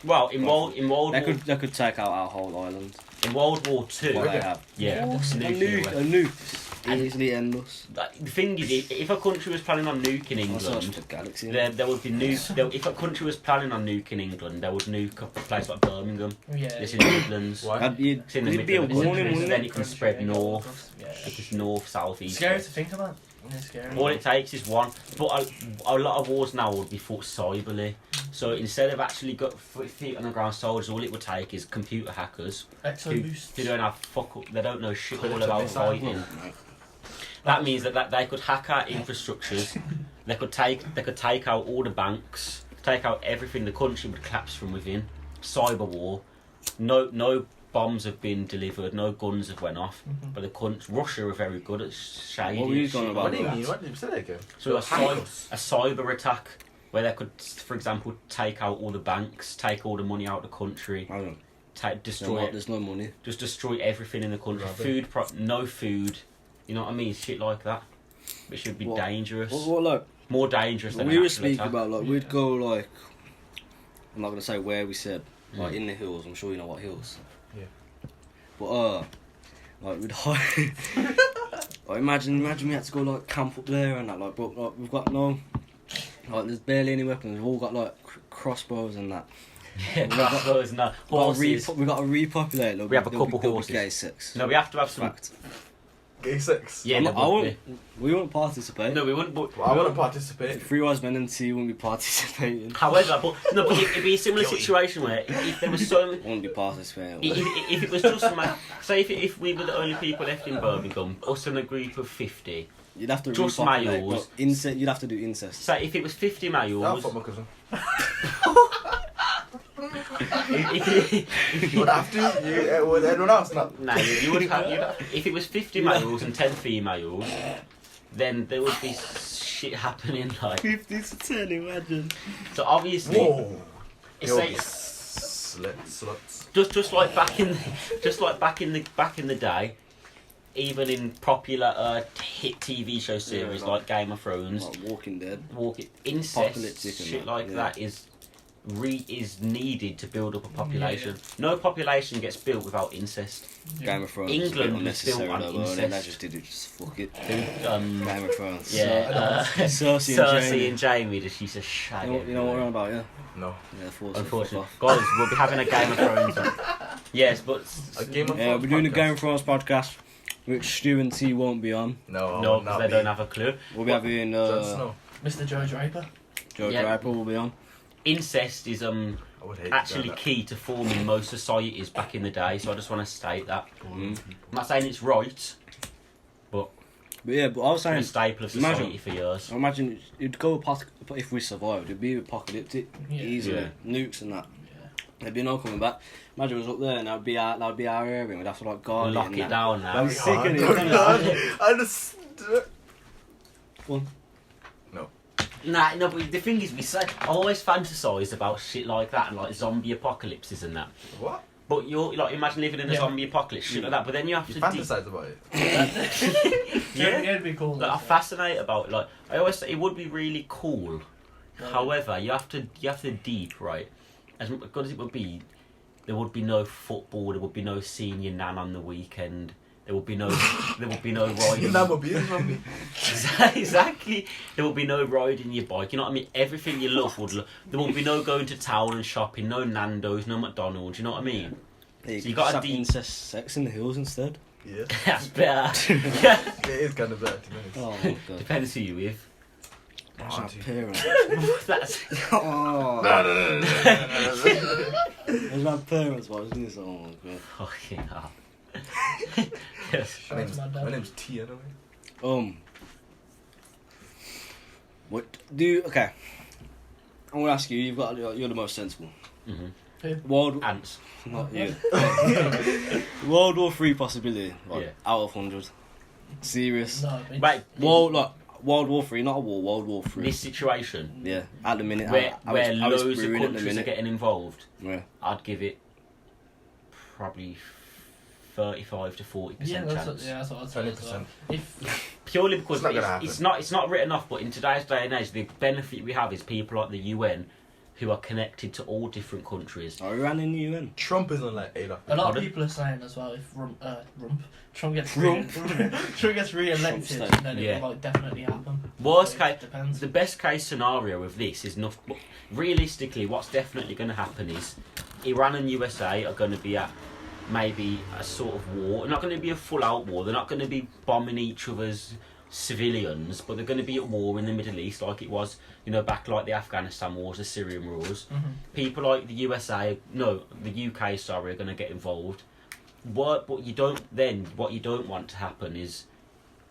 [SPEAKER 1] well, in World
[SPEAKER 2] they could take out our whole island.
[SPEAKER 1] in World War Two,
[SPEAKER 2] What they have.
[SPEAKER 1] yeah,
[SPEAKER 2] A
[SPEAKER 1] nuclear weapons.
[SPEAKER 2] nuke easily end us.
[SPEAKER 1] The thing is, if a country was planning on nuking
[SPEAKER 2] I searched
[SPEAKER 1] England,
[SPEAKER 2] the galaxy.
[SPEAKER 1] there would be if a country was planning on nuking England, they would nuke a place like Birmingham.
[SPEAKER 4] Yeah.
[SPEAKER 1] It's in the Midlands.
[SPEAKER 3] Why?
[SPEAKER 1] It's in the
[SPEAKER 2] It'd be a
[SPEAKER 1] middle of the
[SPEAKER 2] warning,
[SPEAKER 1] country, so
[SPEAKER 2] wouldn't
[SPEAKER 1] then
[SPEAKER 2] it?
[SPEAKER 1] it can spread north.
[SPEAKER 4] Yeah.
[SPEAKER 1] It is north, south, east.
[SPEAKER 4] Scary
[SPEAKER 1] west.
[SPEAKER 4] to think about. Yeah, scary.
[SPEAKER 1] All it takes is one. But a lot of wars now would be fought cyberly. So instead of actually got feet on the ground soldiers, all it would take is computer hackers
[SPEAKER 4] Exo
[SPEAKER 1] who
[SPEAKER 4] boosts.
[SPEAKER 1] don't have they don't know shit all
[SPEAKER 3] It's a
[SPEAKER 1] about
[SPEAKER 3] missile.
[SPEAKER 1] fighting. That means that they could hack our infrastructures. They could take out all the banks, take out everything. The country would collapse from within. Cyber war. No bombs have been delivered. No guns have went off. But Russia are very good at shading.
[SPEAKER 2] What were you
[SPEAKER 1] shit
[SPEAKER 2] going about?
[SPEAKER 3] What do you
[SPEAKER 1] like
[SPEAKER 3] mean?
[SPEAKER 1] that.
[SPEAKER 3] What did you say that again?
[SPEAKER 1] So a cyber attack where they could, for example, take out all the banks, take all the money out of the country,
[SPEAKER 2] I don't know.
[SPEAKER 1] destroy
[SPEAKER 2] There's no money.
[SPEAKER 1] just destroy everything in the country.
[SPEAKER 3] Rather.
[SPEAKER 1] No food. You know what I mean? Shit like that. It should be
[SPEAKER 2] What?
[SPEAKER 1] dangerous.
[SPEAKER 2] What like
[SPEAKER 1] More dangerous than
[SPEAKER 2] we
[SPEAKER 1] an
[SPEAKER 2] were
[SPEAKER 1] actual
[SPEAKER 2] speaking
[SPEAKER 1] attack.
[SPEAKER 2] about, like we'd go like, I'm not gonna say where we said, like
[SPEAKER 1] Mm.
[SPEAKER 2] in the hills. I'm sure you know what hills.
[SPEAKER 3] Yeah.
[SPEAKER 2] But like we'd hide. Like imagine we had to go like camp up there and that, like, but like we've got no, like there's barely any weapons. We've all got like crossbows and that.
[SPEAKER 1] Yeah, crossbows and that. Horses.
[SPEAKER 2] We've got to repopulate. Like,
[SPEAKER 1] We have a
[SPEAKER 2] there'll
[SPEAKER 1] couple
[SPEAKER 2] be
[SPEAKER 1] horses.
[SPEAKER 2] Gay sex.
[SPEAKER 1] No, we have to have some.
[SPEAKER 2] Fact.
[SPEAKER 3] Gay sex.
[SPEAKER 1] Yeah,
[SPEAKER 2] I'm
[SPEAKER 1] there
[SPEAKER 2] not- I
[SPEAKER 1] would
[SPEAKER 2] won't. We won't participate.
[SPEAKER 1] be. No, we wouldn't. But,
[SPEAKER 3] Well, I want to participate.
[SPEAKER 2] 3 Wise Men and T won't be participating.
[SPEAKER 1] however, but it'd be a similar situation where if there was so.
[SPEAKER 2] Won't be participating.
[SPEAKER 1] If it was just say if we were the only people left in Birmingham, us and a group of 50.
[SPEAKER 2] You'd have to
[SPEAKER 1] Just
[SPEAKER 2] repopulate.
[SPEAKER 1] males.
[SPEAKER 2] But incest. You'd have to do incest.
[SPEAKER 1] Say if it was 50
[SPEAKER 3] Oh,
[SPEAKER 1] males.
[SPEAKER 3] fuck my cousin.
[SPEAKER 1] if
[SPEAKER 3] You would have to. You, would everyone else not?
[SPEAKER 1] No, you would have. If it was 50 males and 10 females, then there would be shit happening. Like
[SPEAKER 2] 50 to 10, imagine.
[SPEAKER 1] so, obviously,
[SPEAKER 3] Whoa.
[SPEAKER 1] it's
[SPEAKER 3] Yo,
[SPEAKER 1] like
[SPEAKER 3] sluts.
[SPEAKER 1] just like back in the day, even in popular hit TV show series
[SPEAKER 2] Yeah,
[SPEAKER 1] like Game of Thrones,
[SPEAKER 2] Like Walking Dead.
[SPEAKER 1] incest
[SPEAKER 2] Apocalyptic and
[SPEAKER 1] shit
[SPEAKER 2] that,
[SPEAKER 1] like
[SPEAKER 2] yeah.
[SPEAKER 1] that is needed to build up a population. No population gets built without incest.
[SPEAKER 2] Game of Thrones.
[SPEAKER 1] England
[SPEAKER 2] was
[SPEAKER 1] was
[SPEAKER 2] a bit
[SPEAKER 1] built on
[SPEAKER 2] unnecessary though, weren't it? They
[SPEAKER 1] incest.
[SPEAKER 2] just did it, just fuck it.
[SPEAKER 1] Who,
[SPEAKER 2] Game of Thrones.
[SPEAKER 1] yeah,
[SPEAKER 2] Cersei and Jaime.
[SPEAKER 1] Jamie just used to shag
[SPEAKER 2] You know what we're on about, yeah?
[SPEAKER 3] No.
[SPEAKER 2] Yeah, force it,
[SPEAKER 1] Unfortunately,
[SPEAKER 2] fuck off.
[SPEAKER 1] guys, we'll be having a Game of Thrones. Yes, but
[SPEAKER 3] A Game of
[SPEAKER 2] Yeah,
[SPEAKER 3] Thrones
[SPEAKER 2] we're doing a
[SPEAKER 3] podcast.
[SPEAKER 2] Game of Thrones podcast, which Stu and T won't be on.
[SPEAKER 3] No,
[SPEAKER 1] no,
[SPEAKER 3] not
[SPEAKER 1] because they
[SPEAKER 3] me.
[SPEAKER 1] don't have a clue.
[SPEAKER 2] We'll be having
[SPEAKER 3] Jon Snow.
[SPEAKER 4] Mr. Joe Draper.
[SPEAKER 2] Joe
[SPEAKER 1] Yeah.
[SPEAKER 2] Draper will be on.
[SPEAKER 1] Incest is
[SPEAKER 3] I would hate
[SPEAKER 1] actually
[SPEAKER 3] to do
[SPEAKER 1] key to forming most societies back in the day. So I just want to state that.
[SPEAKER 2] Mm.
[SPEAKER 1] I'm not saying it's right,
[SPEAKER 2] But yeah, but I was
[SPEAKER 1] it's been a
[SPEAKER 2] saying,
[SPEAKER 1] staple of
[SPEAKER 2] Imagine-
[SPEAKER 1] society for years.
[SPEAKER 2] imagine it'd go if we survived, it'd be apocalyptic,
[SPEAKER 4] Yeah.
[SPEAKER 2] easily,
[SPEAKER 1] Yeah.
[SPEAKER 2] nukes and that.
[SPEAKER 4] Yeah.
[SPEAKER 2] There'd be no coming back. Imagine it was up there and that'd be our area. We'd have to like guard
[SPEAKER 1] Lock
[SPEAKER 2] and
[SPEAKER 1] it
[SPEAKER 2] that.
[SPEAKER 1] down now.
[SPEAKER 2] That'd be sick,
[SPEAKER 3] Hard.
[SPEAKER 2] innit?
[SPEAKER 3] I just.
[SPEAKER 1] No, but the thing is, I always fantasise about shit like that and like zombie apocalypses and that.
[SPEAKER 3] What?
[SPEAKER 1] But you're like, imagine living in a
[SPEAKER 4] Yeah.
[SPEAKER 1] zombie apocalypse, shit like that. But then you have
[SPEAKER 3] You
[SPEAKER 1] to.
[SPEAKER 3] fantasize about it.
[SPEAKER 1] Yeah.
[SPEAKER 4] It'd be cool.
[SPEAKER 1] Like, I'm fascinated about it. Like I always say, it would be really cool. However, you have to deep right. As good as it would be, there would be no football. There would be no seeing your nan on the weekend. There would be no riding.
[SPEAKER 3] You'll never be a zombie.
[SPEAKER 1] Exactly. There would be no riding your bike. You know what I mean? Everything you love would. There would be no going to town and shopping. No Nando's. No McDonald's. You know what I mean?
[SPEAKER 2] Yeah,
[SPEAKER 1] So you gotta
[SPEAKER 2] have
[SPEAKER 1] deep-
[SPEAKER 2] incest sex in the hills instead.
[SPEAKER 3] Yeah.
[SPEAKER 1] That's better.
[SPEAKER 3] It is kind of better, to be honest.
[SPEAKER 2] Oh my god.
[SPEAKER 1] Depends who you with.
[SPEAKER 2] That's our
[SPEAKER 3] Auntie.
[SPEAKER 2] parents.
[SPEAKER 1] That's.
[SPEAKER 2] Oh.
[SPEAKER 3] No.
[SPEAKER 2] There's my parents watching this. Oh my god.
[SPEAKER 1] Fucking hell. Yes.
[SPEAKER 3] My name's T, anyway.
[SPEAKER 2] What okay. I'm gonna ask you. You're the most sensible.
[SPEAKER 1] Mm-hmm.
[SPEAKER 2] World
[SPEAKER 1] Ants.
[SPEAKER 2] Not you. World War III possibility. Like,
[SPEAKER 1] Yeah.
[SPEAKER 2] out of 100. Serious.
[SPEAKER 4] No, it's,
[SPEAKER 1] Right,
[SPEAKER 2] World War 3, not a war. World War 3.
[SPEAKER 1] this situation
[SPEAKER 2] Yeah, at the minute.
[SPEAKER 1] where
[SPEAKER 2] I was
[SPEAKER 1] loads of
[SPEAKER 2] brewing at the
[SPEAKER 1] countries are
[SPEAKER 2] minute.
[SPEAKER 1] getting involved,
[SPEAKER 2] Yeah.
[SPEAKER 1] I'd give it probably 35 to 40% chance.
[SPEAKER 4] that's what I'd say. as well.
[SPEAKER 3] 20%.
[SPEAKER 4] If
[SPEAKER 1] Purely because
[SPEAKER 3] It's not gonna happen.
[SPEAKER 1] it's not written off, but in today's day and age, the benefit we have is people like the UN who are connected to all different countries.
[SPEAKER 2] Are Iran in the UN?
[SPEAKER 3] Trump isn't like Adolf.
[SPEAKER 4] a lot of
[SPEAKER 1] Pardon?
[SPEAKER 4] people are saying as well, if Trump gets
[SPEAKER 2] Rump.
[SPEAKER 4] Trump gets re-elected,
[SPEAKER 2] Trump
[SPEAKER 4] then it
[SPEAKER 1] Yeah.
[SPEAKER 4] will like definitely happen.
[SPEAKER 1] Worst
[SPEAKER 4] So it
[SPEAKER 1] case,
[SPEAKER 4] depends.
[SPEAKER 1] the best case scenario of this is enough. Realistically, what's definitely going to happen is Iran and USA are going to be at maybe a sort of war. Not going to be a full-out war. They're not going to be bombing each other's civilians, but they're going to be at war in the Middle East, like it was, back like the Afghanistan wars, the Syrian wars. People like the the UK, sorry, are going to get involved. What you don't want to happen is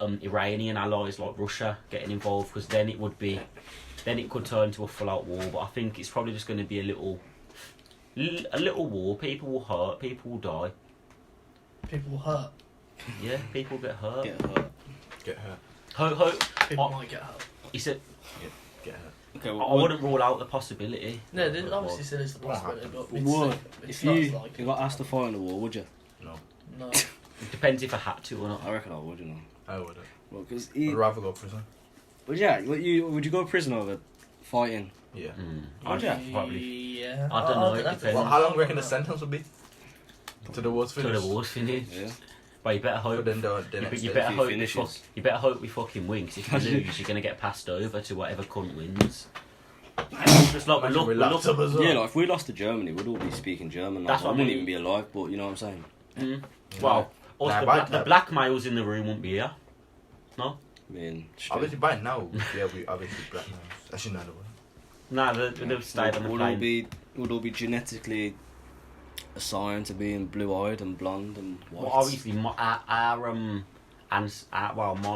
[SPEAKER 1] Iranian allies like Russia getting involved, because then it could turn to a full-out war. But I think it's probably just going to be a little war. People will hurt. People will die.
[SPEAKER 4] People will hurt.
[SPEAKER 1] Yeah, people get hurt.
[SPEAKER 3] Get hurt.
[SPEAKER 4] People might get hurt.
[SPEAKER 1] He said,
[SPEAKER 3] Get hurt.
[SPEAKER 2] Okay,
[SPEAKER 1] I wouldn't rule out the possibility.
[SPEAKER 4] No, there obviously still is the
[SPEAKER 3] What
[SPEAKER 4] possibility,
[SPEAKER 3] happened?
[SPEAKER 4] but
[SPEAKER 2] What?
[SPEAKER 4] it's
[SPEAKER 2] If
[SPEAKER 4] not
[SPEAKER 2] you
[SPEAKER 4] like
[SPEAKER 2] got asked to fight in a war, would you?
[SPEAKER 4] no.
[SPEAKER 1] It depends if I had to or not.
[SPEAKER 2] I reckon I would,
[SPEAKER 3] I wouldn't.
[SPEAKER 2] Well, because
[SPEAKER 3] I'd rather go to prison.
[SPEAKER 2] would you go to prison over fighting?
[SPEAKER 3] Yeah.
[SPEAKER 1] I'd
[SPEAKER 2] yeah.
[SPEAKER 1] probably.
[SPEAKER 4] Yeah.
[SPEAKER 1] I don't know, it
[SPEAKER 4] that's-
[SPEAKER 1] depends.
[SPEAKER 3] Well, how long do you reckon the sentence would be? To the war's
[SPEAKER 1] Till
[SPEAKER 3] finished.
[SPEAKER 1] the war's finished.
[SPEAKER 2] Yeah.
[SPEAKER 1] But you better
[SPEAKER 3] But
[SPEAKER 1] hope.
[SPEAKER 3] then the next
[SPEAKER 1] You
[SPEAKER 3] day.
[SPEAKER 1] better
[SPEAKER 2] If he
[SPEAKER 1] hope.
[SPEAKER 2] finishes.
[SPEAKER 1] You better hope we fucking win. 'Cause if you lose, you're gonna get passed over to whatever cunt wins. Just like
[SPEAKER 3] Imagine we're locked up as well.
[SPEAKER 2] Yeah, like if we lost to Germany, we'd all be speaking German.
[SPEAKER 1] That's
[SPEAKER 2] I
[SPEAKER 1] what I
[SPEAKER 2] wouldn't
[SPEAKER 1] mean.
[SPEAKER 2] even be alive, but you know what I'm saying?
[SPEAKER 1] Well,
[SPEAKER 3] Nah,
[SPEAKER 1] us,
[SPEAKER 3] by
[SPEAKER 1] the
[SPEAKER 3] that-
[SPEAKER 1] black males in the room won't be here.
[SPEAKER 2] I mean,
[SPEAKER 3] Obviously by now, yeah, we obviously black now. Actually, no,
[SPEAKER 1] Nah, they've stayed on the plane.
[SPEAKER 2] Would all be genetically assigned to being blue-eyed and blonde and white.
[SPEAKER 1] Well, obviously, my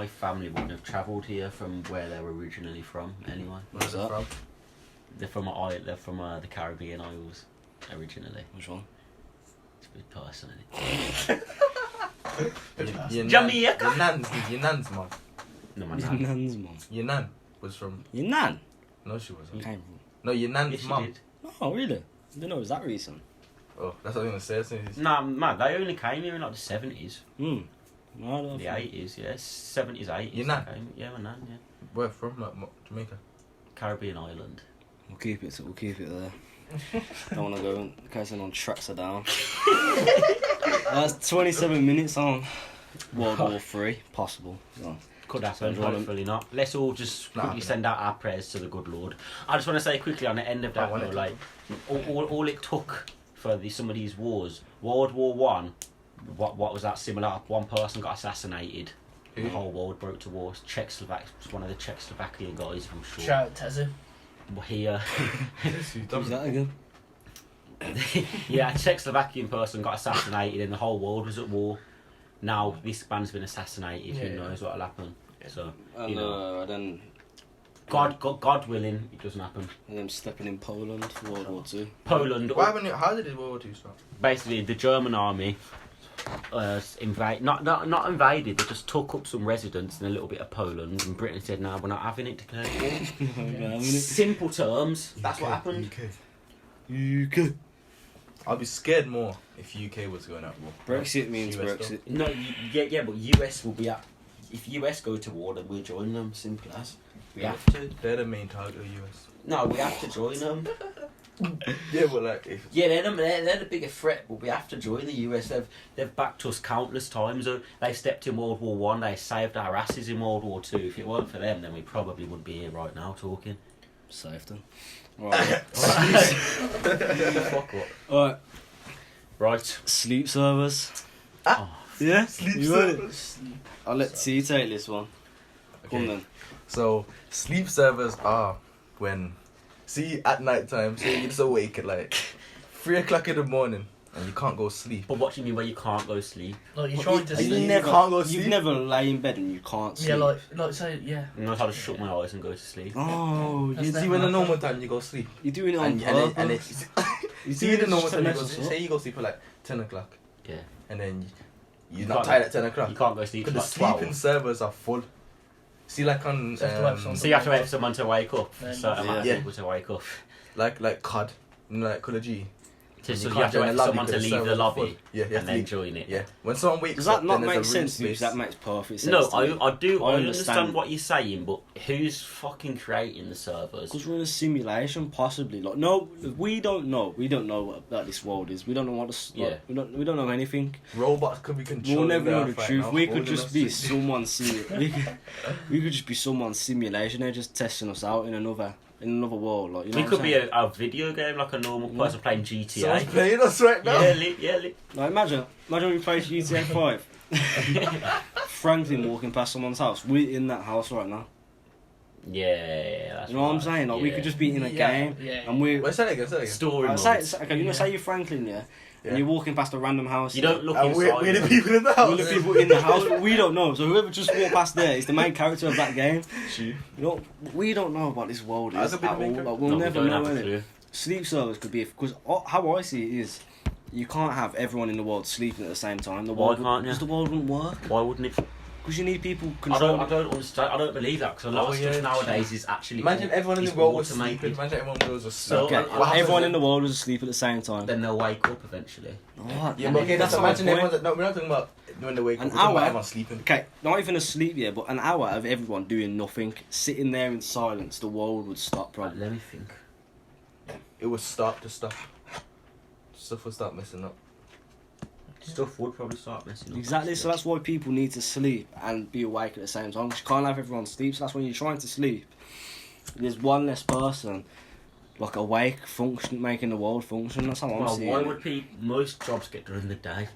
[SPEAKER 1] family wouldn't have travelled here from where they were originally from. Anyway,
[SPEAKER 3] Where's
[SPEAKER 2] that?
[SPEAKER 3] it from?
[SPEAKER 1] they're from the Caribbean Isles originally.
[SPEAKER 2] Which one?
[SPEAKER 1] It's a bit personal. Isn't it?
[SPEAKER 3] Your
[SPEAKER 1] Jamaica.
[SPEAKER 3] Your nan's mom.
[SPEAKER 1] No, my
[SPEAKER 2] Your
[SPEAKER 1] nan.
[SPEAKER 2] nan's mum.
[SPEAKER 3] Your nan was from.
[SPEAKER 2] Your nan?
[SPEAKER 3] No, she wasn't.
[SPEAKER 2] Came
[SPEAKER 3] No, your nan's
[SPEAKER 1] Yes, she
[SPEAKER 3] mom.
[SPEAKER 1] did.
[SPEAKER 2] from. Oh, really? I didn't know it was that recent.
[SPEAKER 3] Oh, that's what I was gonna say.
[SPEAKER 1] Nah, man, they only came here in like the 70s.
[SPEAKER 2] No,
[SPEAKER 1] The 80s, yeah. 70s, 80s.
[SPEAKER 3] Your nan?
[SPEAKER 1] they came- Yeah, my nan, yeah.
[SPEAKER 3] Where from? Like, Jamaica.
[SPEAKER 1] Caribbean island.
[SPEAKER 2] We'll keep it there. Don't want to go in case anyone tracks her down. That's 27 minutes on World War 3. Possible. So,
[SPEAKER 1] Could happen,
[SPEAKER 2] So, Jordan-
[SPEAKER 1] hopefully not. Let's all just
[SPEAKER 3] Not
[SPEAKER 1] quickly
[SPEAKER 3] happening.
[SPEAKER 1] send out our prayers to the good Lord. I just want to say quickly on the end of that,
[SPEAKER 3] want
[SPEAKER 1] though,
[SPEAKER 3] it.
[SPEAKER 1] like, all it took for some of these wars, World War One, what was that similar? One person got assassinated.
[SPEAKER 3] Who?
[SPEAKER 1] The whole world broke to war. One of the Czechoslovakian guys, I'm sure.
[SPEAKER 4] Shout out Tezzy.
[SPEAKER 1] Here,
[SPEAKER 2] who's that again?
[SPEAKER 1] yeah, a Czechoslovakian person got assassinated, and the whole world was at war. Now this man's been assassinated. Who
[SPEAKER 4] Yeah.
[SPEAKER 1] knows what'll happen? So
[SPEAKER 2] And
[SPEAKER 1] you know,
[SPEAKER 2] then
[SPEAKER 1] God willing, it doesn't happen.
[SPEAKER 2] and them stepping in Poland for World War 2.
[SPEAKER 1] Poland,
[SPEAKER 3] How did World War II start?
[SPEAKER 1] basically the German army not invaded, they just took up some residents in a little bit of Poland, and Britain said, no, we're not having it, declared war. Simple terms, that's what happened.
[SPEAKER 2] UK.
[SPEAKER 3] I'll be scared more if UK was going at war.
[SPEAKER 2] Brexit means
[SPEAKER 3] US
[SPEAKER 2] Brexit.
[SPEAKER 1] No, yeah, but US will be at, if US go to war, then we'll join them, simple as. We have to.
[SPEAKER 3] They're the main target of US.
[SPEAKER 1] No, we have to join them.
[SPEAKER 3] Yeah, but like if
[SPEAKER 1] Yeah, they're the bigger threat, but we have to join the US. They've backed us countless times. They stepped in World War One. They saved our asses in World War Two. If it weren't for them, then we probably wouldn't be here right now talking.
[SPEAKER 2] Saved them. Right.
[SPEAKER 1] Fuck what?
[SPEAKER 2] Alright.
[SPEAKER 1] Right.
[SPEAKER 2] Sleep servers.
[SPEAKER 1] Oh,
[SPEAKER 2] Yeah?
[SPEAKER 3] sleep
[SPEAKER 2] You heard it?
[SPEAKER 3] servers.
[SPEAKER 2] I'll let T take this one. Come
[SPEAKER 3] Okay.
[SPEAKER 2] then.
[SPEAKER 3] So sleep servers are when at night time, so you're just awake at like 3 o'clock in the morning and you can't go sleep.
[SPEAKER 1] but what do you mean where you can't go sleep?
[SPEAKER 4] Like you're trying to
[SPEAKER 3] you
[SPEAKER 4] sleep.
[SPEAKER 3] never can't go
[SPEAKER 2] You've
[SPEAKER 3] sleep?
[SPEAKER 2] never lay in bed and you can't sleep.
[SPEAKER 4] Yeah, like say yeah.
[SPEAKER 1] I know how to shut my eyes and go to sleep.
[SPEAKER 2] Oh,
[SPEAKER 4] That's
[SPEAKER 2] you're,
[SPEAKER 4] never
[SPEAKER 3] See when the normal time you go sleep.
[SPEAKER 2] you're doing it on
[SPEAKER 3] And
[SPEAKER 2] purpose.
[SPEAKER 3] you
[SPEAKER 2] You're
[SPEAKER 3] see
[SPEAKER 2] doing
[SPEAKER 3] the
[SPEAKER 2] it
[SPEAKER 3] normal
[SPEAKER 2] just to
[SPEAKER 3] time you
[SPEAKER 2] mess
[SPEAKER 3] go
[SPEAKER 2] us
[SPEAKER 3] sleep.
[SPEAKER 2] up.
[SPEAKER 3] Say you go sleep at like 10 o'clock
[SPEAKER 1] Yeah.
[SPEAKER 3] and then You're not tired at 10 o'clock.
[SPEAKER 1] You can't go sleep
[SPEAKER 3] Because
[SPEAKER 1] till
[SPEAKER 3] the
[SPEAKER 1] like 12.
[SPEAKER 3] sleeping servers are full. See, like on
[SPEAKER 4] So you have to have some-
[SPEAKER 1] So you have to wait for someone to wake up.
[SPEAKER 4] Then-
[SPEAKER 1] Certain amount of
[SPEAKER 3] Yeah.
[SPEAKER 1] people to wake up.
[SPEAKER 3] like COD, like Call of Duty.
[SPEAKER 1] So you
[SPEAKER 3] can't
[SPEAKER 1] have to
[SPEAKER 3] join
[SPEAKER 1] wait
[SPEAKER 3] the
[SPEAKER 1] for
[SPEAKER 3] lobby
[SPEAKER 1] someone to
[SPEAKER 3] because the
[SPEAKER 1] leave the
[SPEAKER 3] servers are full.
[SPEAKER 1] lobby
[SPEAKER 3] Yeah, you have
[SPEAKER 1] and
[SPEAKER 3] to
[SPEAKER 1] then
[SPEAKER 3] leave.
[SPEAKER 1] join it.
[SPEAKER 3] Yeah, when someone wakes
[SPEAKER 2] Does that
[SPEAKER 3] up,
[SPEAKER 2] not
[SPEAKER 3] then
[SPEAKER 2] make
[SPEAKER 3] there's a room
[SPEAKER 2] sense to you?
[SPEAKER 3] space.
[SPEAKER 2] That makes perfect sense.
[SPEAKER 1] No,
[SPEAKER 2] to me.
[SPEAKER 1] I understand
[SPEAKER 2] understand.
[SPEAKER 1] what you're saying, but who's fucking creating the servers?
[SPEAKER 2] Because we're in a simulation, possibly. Like, no, we don't know. We don't know what this world is. We don't know what.
[SPEAKER 1] Yeah.
[SPEAKER 2] We don't know anything.
[SPEAKER 3] Robots could be controlling.
[SPEAKER 2] We'll never know the
[SPEAKER 3] Earth right
[SPEAKER 2] truth.
[SPEAKER 3] now,
[SPEAKER 2] We could
[SPEAKER 3] holding
[SPEAKER 2] just
[SPEAKER 3] us
[SPEAKER 2] be
[SPEAKER 3] to-
[SPEAKER 2] someone's we could just be someone's simulation. They're just testing us out in another world. Like, you know
[SPEAKER 1] We
[SPEAKER 2] what
[SPEAKER 1] could
[SPEAKER 2] I'm
[SPEAKER 1] be
[SPEAKER 2] saying?
[SPEAKER 1] a video game like a normal person playing GTA.
[SPEAKER 3] Someone's playing us right now.
[SPEAKER 1] Yeah, lit.
[SPEAKER 2] Like, imagine we play GTA 5. Franklin walking past someone's house. We're in that house right now.
[SPEAKER 1] Yeah, that's
[SPEAKER 2] You know what I'm
[SPEAKER 1] right.
[SPEAKER 2] saying? Like, we could just be in a
[SPEAKER 4] Yeah,
[SPEAKER 2] game,
[SPEAKER 4] yeah.
[SPEAKER 2] and we're.
[SPEAKER 3] Wait, say that again.
[SPEAKER 1] Story mode.
[SPEAKER 2] Okay, you know, say you're Franklin, yeah, and you're walking past a random house.
[SPEAKER 1] You don't look
[SPEAKER 3] And
[SPEAKER 1] inside.
[SPEAKER 3] we're the people in the house.
[SPEAKER 2] We're the people in the house, but we don't know. So whoever just walked past there is the main character of that game. You know, we don't know what this world
[SPEAKER 3] I
[SPEAKER 2] is
[SPEAKER 3] could
[SPEAKER 2] at
[SPEAKER 3] be the
[SPEAKER 2] all.
[SPEAKER 3] main
[SPEAKER 2] Like,
[SPEAKER 1] No,
[SPEAKER 2] we'll
[SPEAKER 1] we
[SPEAKER 2] never
[SPEAKER 1] don't
[SPEAKER 2] know
[SPEAKER 1] have a
[SPEAKER 2] innit?
[SPEAKER 1] clue.
[SPEAKER 2] Sleep servers could be because how I see it is, you can't have everyone in the world sleeping at the same time.
[SPEAKER 1] Why can't you?
[SPEAKER 2] Because the world wouldn't work.
[SPEAKER 1] Why wouldn't it?
[SPEAKER 2] Because you need people
[SPEAKER 1] I
[SPEAKER 2] controlling.
[SPEAKER 1] don't understand. I don't believe that because a lot of
[SPEAKER 3] yeah.
[SPEAKER 1] stuff nowadays is actually.
[SPEAKER 3] Imagine everyone in
[SPEAKER 1] is
[SPEAKER 3] the world was
[SPEAKER 1] automated.
[SPEAKER 3] sleeping. Imagine everyone was
[SPEAKER 1] So,
[SPEAKER 3] asleep.
[SPEAKER 2] Okay,
[SPEAKER 3] What happens
[SPEAKER 2] everyone
[SPEAKER 3] then?
[SPEAKER 2] in the world was asleep at the same time.
[SPEAKER 1] Then they'll wake up eventually.
[SPEAKER 2] What?
[SPEAKER 3] Yeah, but okay, that's
[SPEAKER 2] not the
[SPEAKER 3] imagine
[SPEAKER 2] point.
[SPEAKER 3] everyone's. No, we're not talking about when they wake up.
[SPEAKER 2] An
[SPEAKER 3] We're talking about
[SPEAKER 2] hour?
[SPEAKER 3] everyone sleeping.
[SPEAKER 2] Okay, not even asleep yet, but an hour of everyone doing nothing, sitting there in silence, the world would stop
[SPEAKER 1] Right,
[SPEAKER 2] probably.
[SPEAKER 1] let me think.
[SPEAKER 3] It would start to stop. Stuff would start messing up.
[SPEAKER 1] Stuff would probably start messing up.
[SPEAKER 2] Exactly, so that's why people need to sleep and be awake at the same time. 'Cause you can't have everyone sleep, so that's when you're trying to sleep. There's one less person, like awake, making the world function. That's how I'm
[SPEAKER 1] Well,
[SPEAKER 2] seeing
[SPEAKER 1] why
[SPEAKER 2] it.
[SPEAKER 1] would most jobs get done in the day?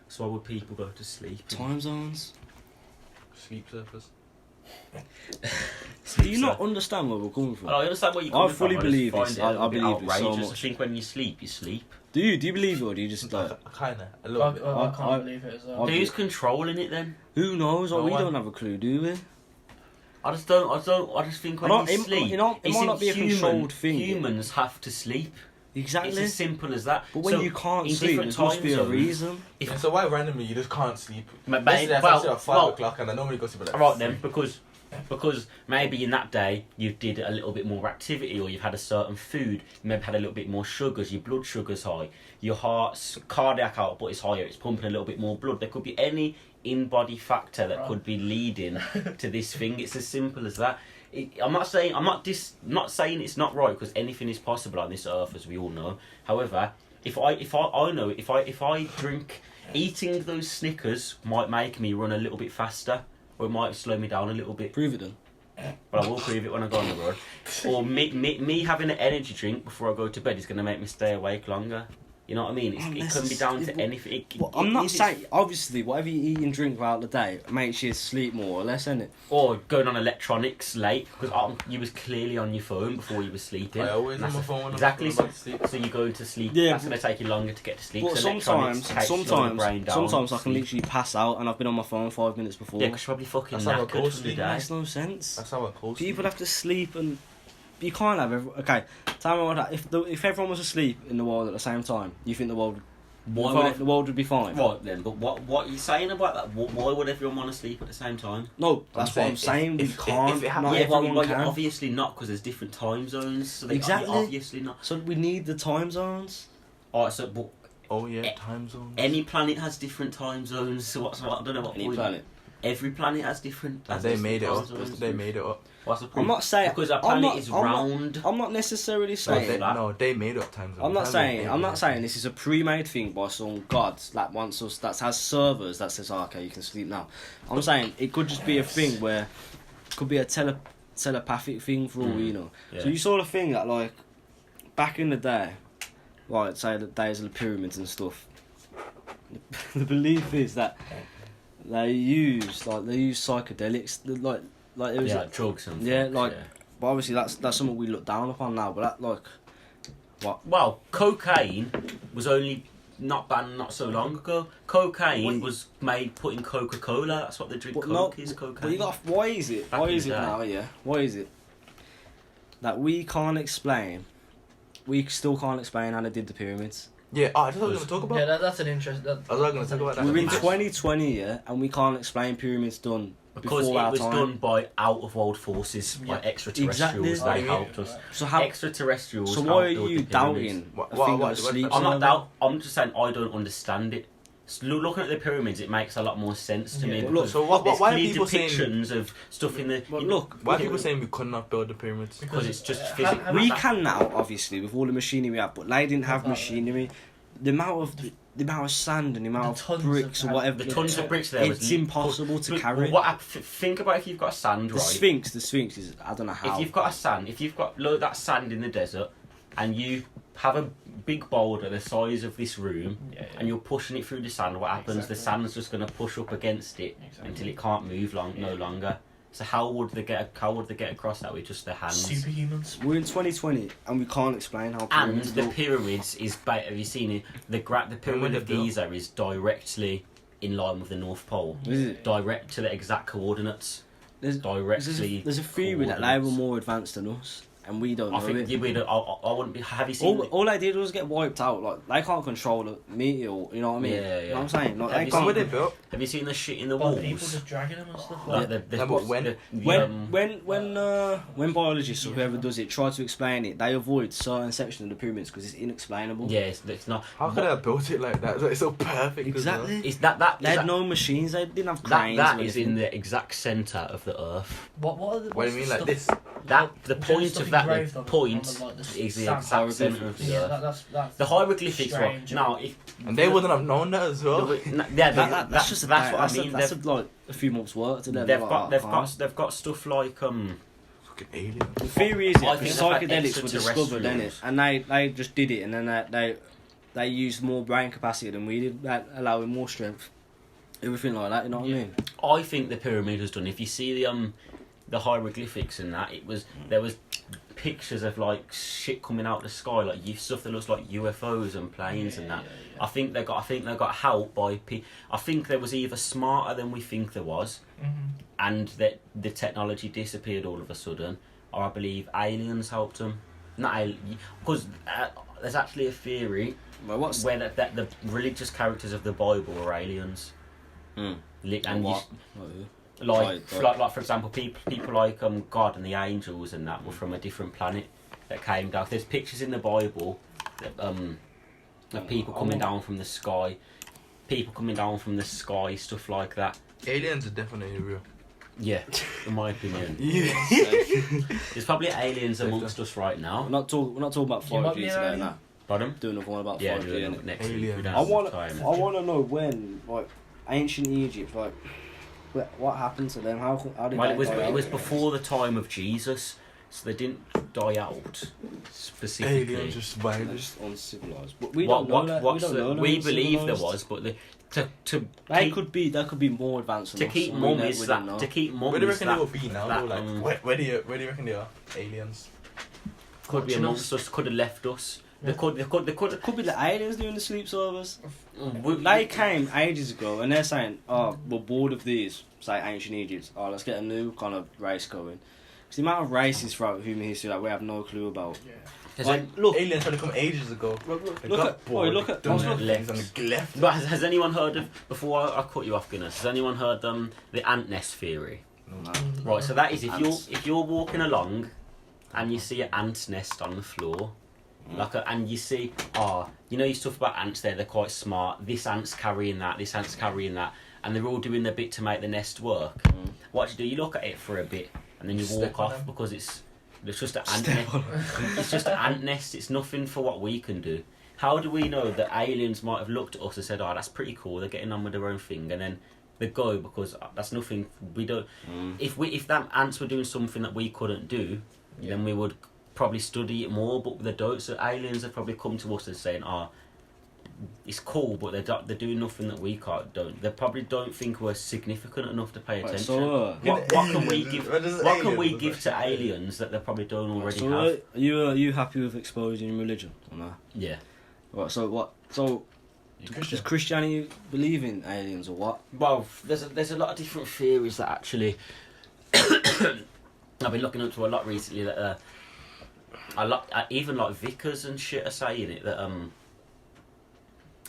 [SPEAKER 1] So why would people go to sleep?
[SPEAKER 2] Time zones.
[SPEAKER 3] Sleep surface.
[SPEAKER 2] Do you not understand where we're coming from?
[SPEAKER 1] I understand what you're
[SPEAKER 2] I
[SPEAKER 1] coming from.
[SPEAKER 2] fully
[SPEAKER 1] just
[SPEAKER 2] believe
[SPEAKER 1] find
[SPEAKER 2] this.
[SPEAKER 1] it a
[SPEAKER 2] I
[SPEAKER 1] little bit
[SPEAKER 2] believe it so
[SPEAKER 1] outrageous.
[SPEAKER 2] much.
[SPEAKER 1] I think when you sleep, you sleep.
[SPEAKER 2] Do you believe it or do you just like?
[SPEAKER 3] Kinda. A
[SPEAKER 4] I,
[SPEAKER 3] little bit.
[SPEAKER 4] I can't
[SPEAKER 2] I-
[SPEAKER 4] believe it as well.
[SPEAKER 2] I-
[SPEAKER 1] Who's controlling it then?
[SPEAKER 2] Who knows? Like,
[SPEAKER 3] No
[SPEAKER 2] we
[SPEAKER 3] one.
[SPEAKER 2] don't have a clue, do we?
[SPEAKER 1] I just don't. I just think when
[SPEAKER 2] Not-
[SPEAKER 1] you
[SPEAKER 2] it-
[SPEAKER 1] sleep,
[SPEAKER 2] you know, it might not be a controlled thing.
[SPEAKER 1] Humans have to sleep.
[SPEAKER 2] Exactly.
[SPEAKER 1] It's as simple as that.
[SPEAKER 2] But when
[SPEAKER 1] So,
[SPEAKER 2] you can't
[SPEAKER 1] in
[SPEAKER 2] sleep,
[SPEAKER 1] different
[SPEAKER 2] there must
[SPEAKER 1] time
[SPEAKER 2] be a
[SPEAKER 1] zones,
[SPEAKER 2] reason.
[SPEAKER 1] If,
[SPEAKER 3] Yeah, so why randomly you just can't sleep?
[SPEAKER 1] Ma-
[SPEAKER 3] Yesterday I
[SPEAKER 1] well,
[SPEAKER 3] slept at 5
[SPEAKER 1] well,
[SPEAKER 3] o'clock and I normally go to bed at
[SPEAKER 1] Right
[SPEAKER 3] 3.
[SPEAKER 1] then, because maybe in that day you did a little bit more activity, or you've had a certain food, you maybe had a little bit more sugars, your blood sugar's high, your heart's cardiac output is higher, it's pumping a little bit more blood. There could be any in-body factor that could be leading to this thing. It's as simple as that. I'm not saying it's not right, because anything is possible on this earth, as we all know. However, if I drink, eating those Snickers might make me run a little bit faster, or it might slow me down a little bit.
[SPEAKER 2] Prove it then.
[SPEAKER 1] But I will prove it when I go on the road. Or me having an energy drink before I go to bed is going to make me stay awake longer. You know what I mean? It can be down to anything.
[SPEAKER 2] Well, I'm not saying, obviously, whatever you eat and drink throughout the day makes you sleep more or less, innit?
[SPEAKER 1] Or going on electronics late, because you was clearly on your phone before you were sleeping.
[SPEAKER 3] I always
[SPEAKER 1] And
[SPEAKER 3] on my
[SPEAKER 1] that's
[SPEAKER 3] phone when
[SPEAKER 1] exactly.
[SPEAKER 3] I'm about to sleep.
[SPEAKER 1] So you go to sleep.
[SPEAKER 2] Yeah,
[SPEAKER 1] That's going to take you longer to get to sleep.
[SPEAKER 2] But
[SPEAKER 1] so electronics takes slow your brain down,
[SPEAKER 2] sometimes I can
[SPEAKER 1] sleep.
[SPEAKER 2] literally pass out and I've been on my phone 5 minutes before.
[SPEAKER 1] Yeah, because you're probably fucking
[SPEAKER 3] That's how I
[SPEAKER 1] knackered
[SPEAKER 3] go
[SPEAKER 1] from the
[SPEAKER 3] sleep.
[SPEAKER 2] It
[SPEAKER 1] day.
[SPEAKER 2] makes no sense.
[SPEAKER 3] That's how I close.
[SPEAKER 2] People have to sleep and you can't have okay. Tell me what that. If everyone was asleep in the world at the same time, you think the world would be fine?
[SPEAKER 1] Right then, but what are you saying about that? Why would everyone want to sleep at the same time?
[SPEAKER 2] No, that's what I'm saying. We can't. Not everyone can.
[SPEAKER 1] Obviously not, because there's different time zones. So
[SPEAKER 2] Exactly.
[SPEAKER 1] Obviously not.
[SPEAKER 2] So we need the time zones.
[SPEAKER 1] Alright, so but
[SPEAKER 3] Oh yeah, time zones.
[SPEAKER 1] any planet has different time zones. So I don't know what
[SPEAKER 2] Any
[SPEAKER 1] point.
[SPEAKER 2] planet.
[SPEAKER 1] Every planet has different.
[SPEAKER 3] And
[SPEAKER 1] has
[SPEAKER 3] they
[SPEAKER 1] different
[SPEAKER 3] made it
[SPEAKER 1] time
[SPEAKER 3] up.
[SPEAKER 1] zones.
[SPEAKER 3] They made it up.
[SPEAKER 1] What's the
[SPEAKER 2] I'm
[SPEAKER 1] point?
[SPEAKER 2] not saying
[SPEAKER 1] Because our
[SPEAKER 2] I'm
[SPEAKER 1] planet
[SPEAKER 2] not-
[SPEAKER 1] is
[SPEAKER 2] I'm not-
[SPEAKER 1] round.
[SPEAKER 2] I'm not necessarily
[SPEAKER 3] No,
[SPEAKER 2] saying.
[SPEAKER 3] they made up time zones.
[SPEAKER 2] I'm not
[SPEAKER 3] Time
[SPEAKER 2] saying.
[SPEAKER 3] zones
[SPEAKER 2] I'm
[SPEAKER 3] made
[SPEAKER 2] not
[SPEAKER 3] it.
[SPEAKER 2] saying this is a pre-made thing by some god that wants us. That has servers that says, oh, "Okay, you can sleep now." I'm saying it could just be a thing where it could be a telepathic thing for all we know.
[SPEAKER 1] Yeah.
[SPEAKER 2] So you saw the thing that like back in the day, like say the days of the pyramids and stuff. The belief is that they use psychedelics, like it was
[SPEAKER 1] Yeah, like drugs and
[SPEAKER 2] yeah,
[SPEAKER 1] fuck,
[SPEAKER 2] like-
[SPEAKER 1] yeah.
[SPEAKER 2] but obviously that's something we look down upon now. But that like what?
[SPEAKER 1] Well, cocaine was only not banned not so long ago. Cocaine was made put in Coca-Cola. That's what they drink.
[SPEAKER 2] But
[SPEAKER 1] Coke
[SPEAKER 2] no,
[SPEAKER 1] is cocaine.
[SPEAKER 2] But you got why is it?
[SPEAKER 1] Back
[SPEAKER 2] Why
[SPEAKER 1] in
[SPEAKER 2] is
[SPEAKER 1] the
[SPEAKER 2] it
[SPEAKER 1] day.
[SPEAKER 2] now? Yeah, why is it that we can't explain? We still can't explain how they did the pyramids.
[SPEAKER 3] Yeah, that's what I was going to talk about.
[SPEAKER 4] Yeah, that's an interest.
[SPEAKER 3] I was going to talk about that.
[SPEAKER 2] We're in
[SPEAKER 3] Maths.
[SPEAKER 2] 2020, yeah, and we can't explain pyramids done
[SPEAKER 1] Because
[SPEAKER 2] before
[SPEAKER 1] it
[SPEAKER 2] our
[SPEAKER 1] was
[SPEAKER 2] time.
[SPEAKER 1] done by out-of-world forces, by extraterrestrials.
[SPEAKER 2] Exactly.
[SPEAKER 1] They helped us.
[SPEAKER 2] So how?
[SPEAKER 1] Extraterrestrials.
[SPEAKER 2] So why are
[SPEAKER 1] outbuilt
[SPEAKER 2] you
[SPEAKER 1] the pyramids.
[SPEAKER 2] doubting
[SPEAKER 3] What-
[SPEAKER 2] a thing
[SPEAKER 3] what-
[SPEAKER 2] of a
[SPEAKER 3] what-
[SPEAKER 2] sleep
[SPEAKER 1] I'm not
[SPEAKER 2] server?
[SPEAKER 1] doubt. I'm just saying I don't understand it. So looking at the pyramids, it makes a lot more sense to me.
[SPEAKER 4] Yeah.
[SPEAKER 2] Look,
[SPEAKER 1] Because
[SPEAKER 3] so what-
[SPEAKER 1] there's
[SPEAKER 3] why are
[SPEAKER 1] clear
[SPEAKER 3] people saying-
[SPEAKER 1] depictions of stuff in the.
[SPEAKER 2] But look,
[SPEAKER 3] Why are people saying we could not build the pyramids?
[SPEAKER 1] Because it's just
[SPEAKER 4] how-
[SPEAKER 1] physical.
[SPEAKER 4] how-
[SPEAKER 2] we can now, obviously, with all the machinery we have, but they didn't have
[SPEAKER 4] That's not
[SPEAKER 2] machinery. The amount of sand and the amount
[SPEAKER 4] The
[SPEAKER 2] of
[SPEAKER 4] tons
[SPEAKER 2] bricks
[SPEAKER 4] of-
[SPEAKER 2] or whatever.
[SPEAKER 1] The tons of bricks there was.
[SPEAKER 2] It's impossible to
[SPEAKER 1] But
[SPEAKER 2] carry.
[SPEAKER 1] think about if you've got sand,
[SPEAKER 2] The
[SPEAKER 1] right?
[SPEAKER 2] Sphinx is, I don't know how.
[SPEAKER 1] If you've got if you've got that sand in the desert, and you have a big boulder the size of this room, and you're pushing it through the sand, what happens?
[SPEAKER 4] Exactly.
[SPEAKER 1] The sand's just going to push up against it until it can't move no longer. So how would they get across that with just their hands?
[SPEAKER 4] Superhumans.
[SPEAKER 2] We're in 2020 and we can't explain how
[SPEAKER 1] And
[SPEAKER 2] pyramids
[SPEAKER 1] the
[SPEAKER 2] look.
[SPEAKER 1] pyramids is have you seen it? The pyramid of
[SPEAKER 3] built?
[SPEAKER 1] Giza is directly in line with the North Pole.
[SPEAKER 2] Is it?
[SPEAKER 1] Direct to the exact coordinates.
[SPEAKER 2] There's
[SPEAKER 1] Directly.
[SPEAKER 2] there's a theory that they were more advanced than us, and we don't know
[SPEAKER 1] I think
[SPEAKER 2] it.
[SPEAKER 1] you would. I wouldn't be. Have you seen?
[SPEAKER 2] All I did was get wiped out. Like they can't control the meteor. You know what I mean?
[SPEAKER 1] Yeah,
[SPEAKER 2] You know what I'm saying? Like,
[SPEAKER 1] Have
[SPEAKER 2] they
[SPEAKER 1] you
[SPEAKER 2] can't.
[SPEAKER 3] What were they built?
[SPEAKER 1] Have you seen the shit in the
[SPEAKER 4] Well,
[SPEAKER 1] walls?
[SPEAKER 4] people just dragging them and stuff
[SPEAKER 1] Like
[SPEAKER 4] like
[SPEAKER 1] the,
[SPEAKER 3] No, but when-
[SPEAKER 2] When biologists or whoever does it try to explain it, they avoid certain sections of the pyramids because it's inexplainable.
[SPEAKER 1] yeah, it's not.
[SPEAKER 3] How could I have built it like that? It's so perfect. as well.
[SPEAKER 2] Exactly.
[SPEAKER 1] Is that
[SPEAKER 2] They had no machines. They didn't have
[SPEAKER 1] that
[SPEAKER 2] cranes.
[SPEAKER 1] that
[SPEAKER 2] or
[SPEAKER 1] is
[SPEAKER 2] anything.
[SPEAKER 1] in the exact centre of the earth.
[SPEAKER 4] What are the?
[SPEAKER 3] What do you mean, like this?
[SPEAKER 1] That the
[SPEAKER 4] Just
[SPEAKER 1] point
[SPEAKER 4] stuff
[SPEAKER 1] of that
[SPEAKER 4] engraved
[SPEAKER 1] the
[SPEAKER 4] on
[SPEAKER 1] point
[SPEAKER 4] the, like, the
[SPEAKER 1] is the
[SPEAKER 4] sand
[SPEAKER 1] exact centre of the
[SPEAKER 4] Yeah,
[SPEAKER 1] earth.
[SPEAKER 4] that's
[SPEAKER 1] The hieroglyphics were
[SPEAKER 4] strange.
[SPEAKER 1] now. If
[SPEAKER 3] And they wouldn't have known that as well.
[SPEAKER 1] yeah,
[SPEAKER 2] That's just
[SPEAKER 1] that's what I mean.
[SPEAKER 2] That's like a few months' work to them.
[SPEAKER 1] They've
[SPEAKER 2] Like,
[SPEAKER 1] got
[SPEAKER 2] oh,
[SPEAKER 1] they've
[SPEAKER 2] can't.
[SPEAKER 1] got they've got stuff like
[SPEAKER 3] Fucking alien.
[SPEAKER 2] The theory is
[SPEAKER 1] I
[SPEAKER 2] that the
[SPEAKER 1] think they've had
[SPEAKER 2] psychedelics were discovered, innit?
[SPEAKER 1] extraterrestrials.
[SPEAKER 2] And they just did it, and then they used more brain capacity than we did, that allowing more strength, everything like that. You know what I mean?
[SPEAKER 1] I think the pyramid was done. If you see the hieroglyphics and that, there was pictures of like shit coming out of the sky, like stuff that looks like UFOs and planes and that.
[SPEAKER 4] Yeah.
[SPEAKER 1] I think they got help by I think there was either smarter than we think there was, and that the technology disappeared all of a sudden, or I believe aliens helped them. Not because there's actually a theory
[SPEAKER 2] Well, what's
[SPEAKER 1] where that the religious characters of the Bible are aliens.
[SPEAKER 2] Mm.
[SPEAKER 1] And
[SPEAKER 2] what?
[SPEAKER 1] like
[SPEAKER 2] Right.
[SPEAKER 1] for example, people like God and the angels and that were from a different planet that came down. There's pictures in the Bible that, of people coming down from the sky, stuff like that.
[SPEAKER 3] Aliens are definitely real.
[SPEAKER 1] Yeah, in my opinion,
[SPEAKER 3] Yeah.
[SPEAKER 1] there's probably aliens amongst us right now.
[SPEAKER 2] We're not talking about
[SPEAKER 4] You might
[SPEAKER 2] 5G
[SPEAKER 4] be
[SPEAKER 2] today.
[SPEAKER 4] alien.
[SPEAKER 2] Nah.
[SPEAKER 1] Pardon?
[SPEAKER 2] Doing another one about
[SPEAKER 1] Yeah,
[SPEAKER 2] 5G.
[SPEAKER 1] do it
[SPEAKER 2] innit?
[SPEAKER 1] next week.
[SPEAKER 3] Aliens.
[SPEAKER 1] We don't
[SPEAKER 2] I
[SPEAKER 1] have
[SPEAKER 2] want
[SPEAKER 1] time.
[SPEAKER 2] to know when, like, ancient Egypt, like, what happened to them? How did
[SPEAKER 1] Well,
[SPEAKER 2] they die
[SPEAKER 1] it was
[SPEAKER 2] out?
[SPEAKER 1] before the time of Jesus, so they didn't die out specifically.
[SPEAKER 3] Aliens just survived.
[SPEAKER 2] Just uncivilized. But we
[SPEAKER 1] What-
[SPEAKER 2] don't know that.
[SPEAKER 1] what's
[SPEAKER 2] we don't know they're
[SPEAKER 1] we believe there
[SPEAKER 2] uncivilized.
[SPEAKER 1] was, but to
[SPEAKER 2] They
[SPEAKER 1] keep,
[SPEAKER 2] could be more advanced than
[SPEAKER 1] to
[SPEAKER 2] us,
[SPEAKER 1] keep
[SPEAKER 2] and we don't-
[SPEAKER 1] mummies
[SPEAKER 2] we don't know.
[SPEAKER 1] that to keep mummies
[SPEAKER 3] Where do you reckon
[SPEAKER 1] that,
[SPEAKER 3] they will be now?
[SPEAKER 1] that,
[SPEAKER 3] Though? Like, where do you reckon they are? Aliens.
[SPEAKER 1] could be
[SPEAKER 4] watching
[SPEAKER 1] amongst us, could have left us. They could.
[SPEAKER 2] It could be the aliens doing the sleep servers.
[SPEAKER 1] we-
[SPEAKER 2] They came ages ago and they're saying, "Oh, we're bored of these." Say ancient Egypt. Oh, let's get a new kind of race going. Because the amount of races throughout human history that we have no clue about.
[SPEAKER 1] Has
[SPEAKER 2] Like,
[SPEAKER 1] it-
[SPEAKER 2] look,
[SPEAKER 3] Aliens tried to come ages ago.
[SPEAKER 2] look
[SPEAKER 3] They
[SPEAKER 2] at,
[SPEAKER 3] got bored,
[SPEAKER 2] look at,
[SPEAKER 3] done
[SPEAKER 2] look,
[SPEAKER 3] their things and left.
[SPEAKER 1] but has anyone heard of, before I cut you off, Guinness, has anyone heard the ant nest theory? Right, so that is
[SPEAKER 2] Ants.
[SPEAKER 1] if you're walking along and you see an ant's nest on the floor, and you see, you know your stuff about ants there, they're quite smart, this ant's carrying that, and they're all doing their bit to make the nest work. What you do, you look at it for a bit and then you
[SPEAKER 4] Step
[SPEAKER 1] walk
[SPEAKER 4] on
[SPEAKER 1] off
[SPEAKER 4] them.
[SPEAKER 1] because it's just an ant nest. It's just an ant nest, it's nothing for what we can do. How do we know that aliens might have looked at us and said, that's pretty cool, they're getting on with their own thing, and then they go because that's nothing we don't. If them ants were doing something that we couldn't do, then we would probably study it more, but they don't. So aliens have probably come to us and saying, it's cool, but they're doing nothing that we don't. They probably don't think we're significant enough to pay
[SPEAKER 2] Right,
[SPEAKER 1] attention.
[SPEAKER 2] so,
[SPEAKER 1] What can we give?
[SPEAKER 3] What does
[SPEAKER 1] What can we
[SPEAKER 3] aliens
[SPEAKER 1] give to
[SPEAKER 3] actually-
[SPEAKER 1] aliens that they probably don't already
[SPEAKER 2] so
[SPEAKER 1] have?
[SPEAKER 2] are you happy with exposing religion or not?
[SPEAKER 1] Yeah.
[SPEAKER 2] Right, so what? So does Christianity believe in aliens or what?
[SPEAKER 1] Well, there's a lot of different theories that actually I've been looking into a lot recently that even like vicars and shit are saying it that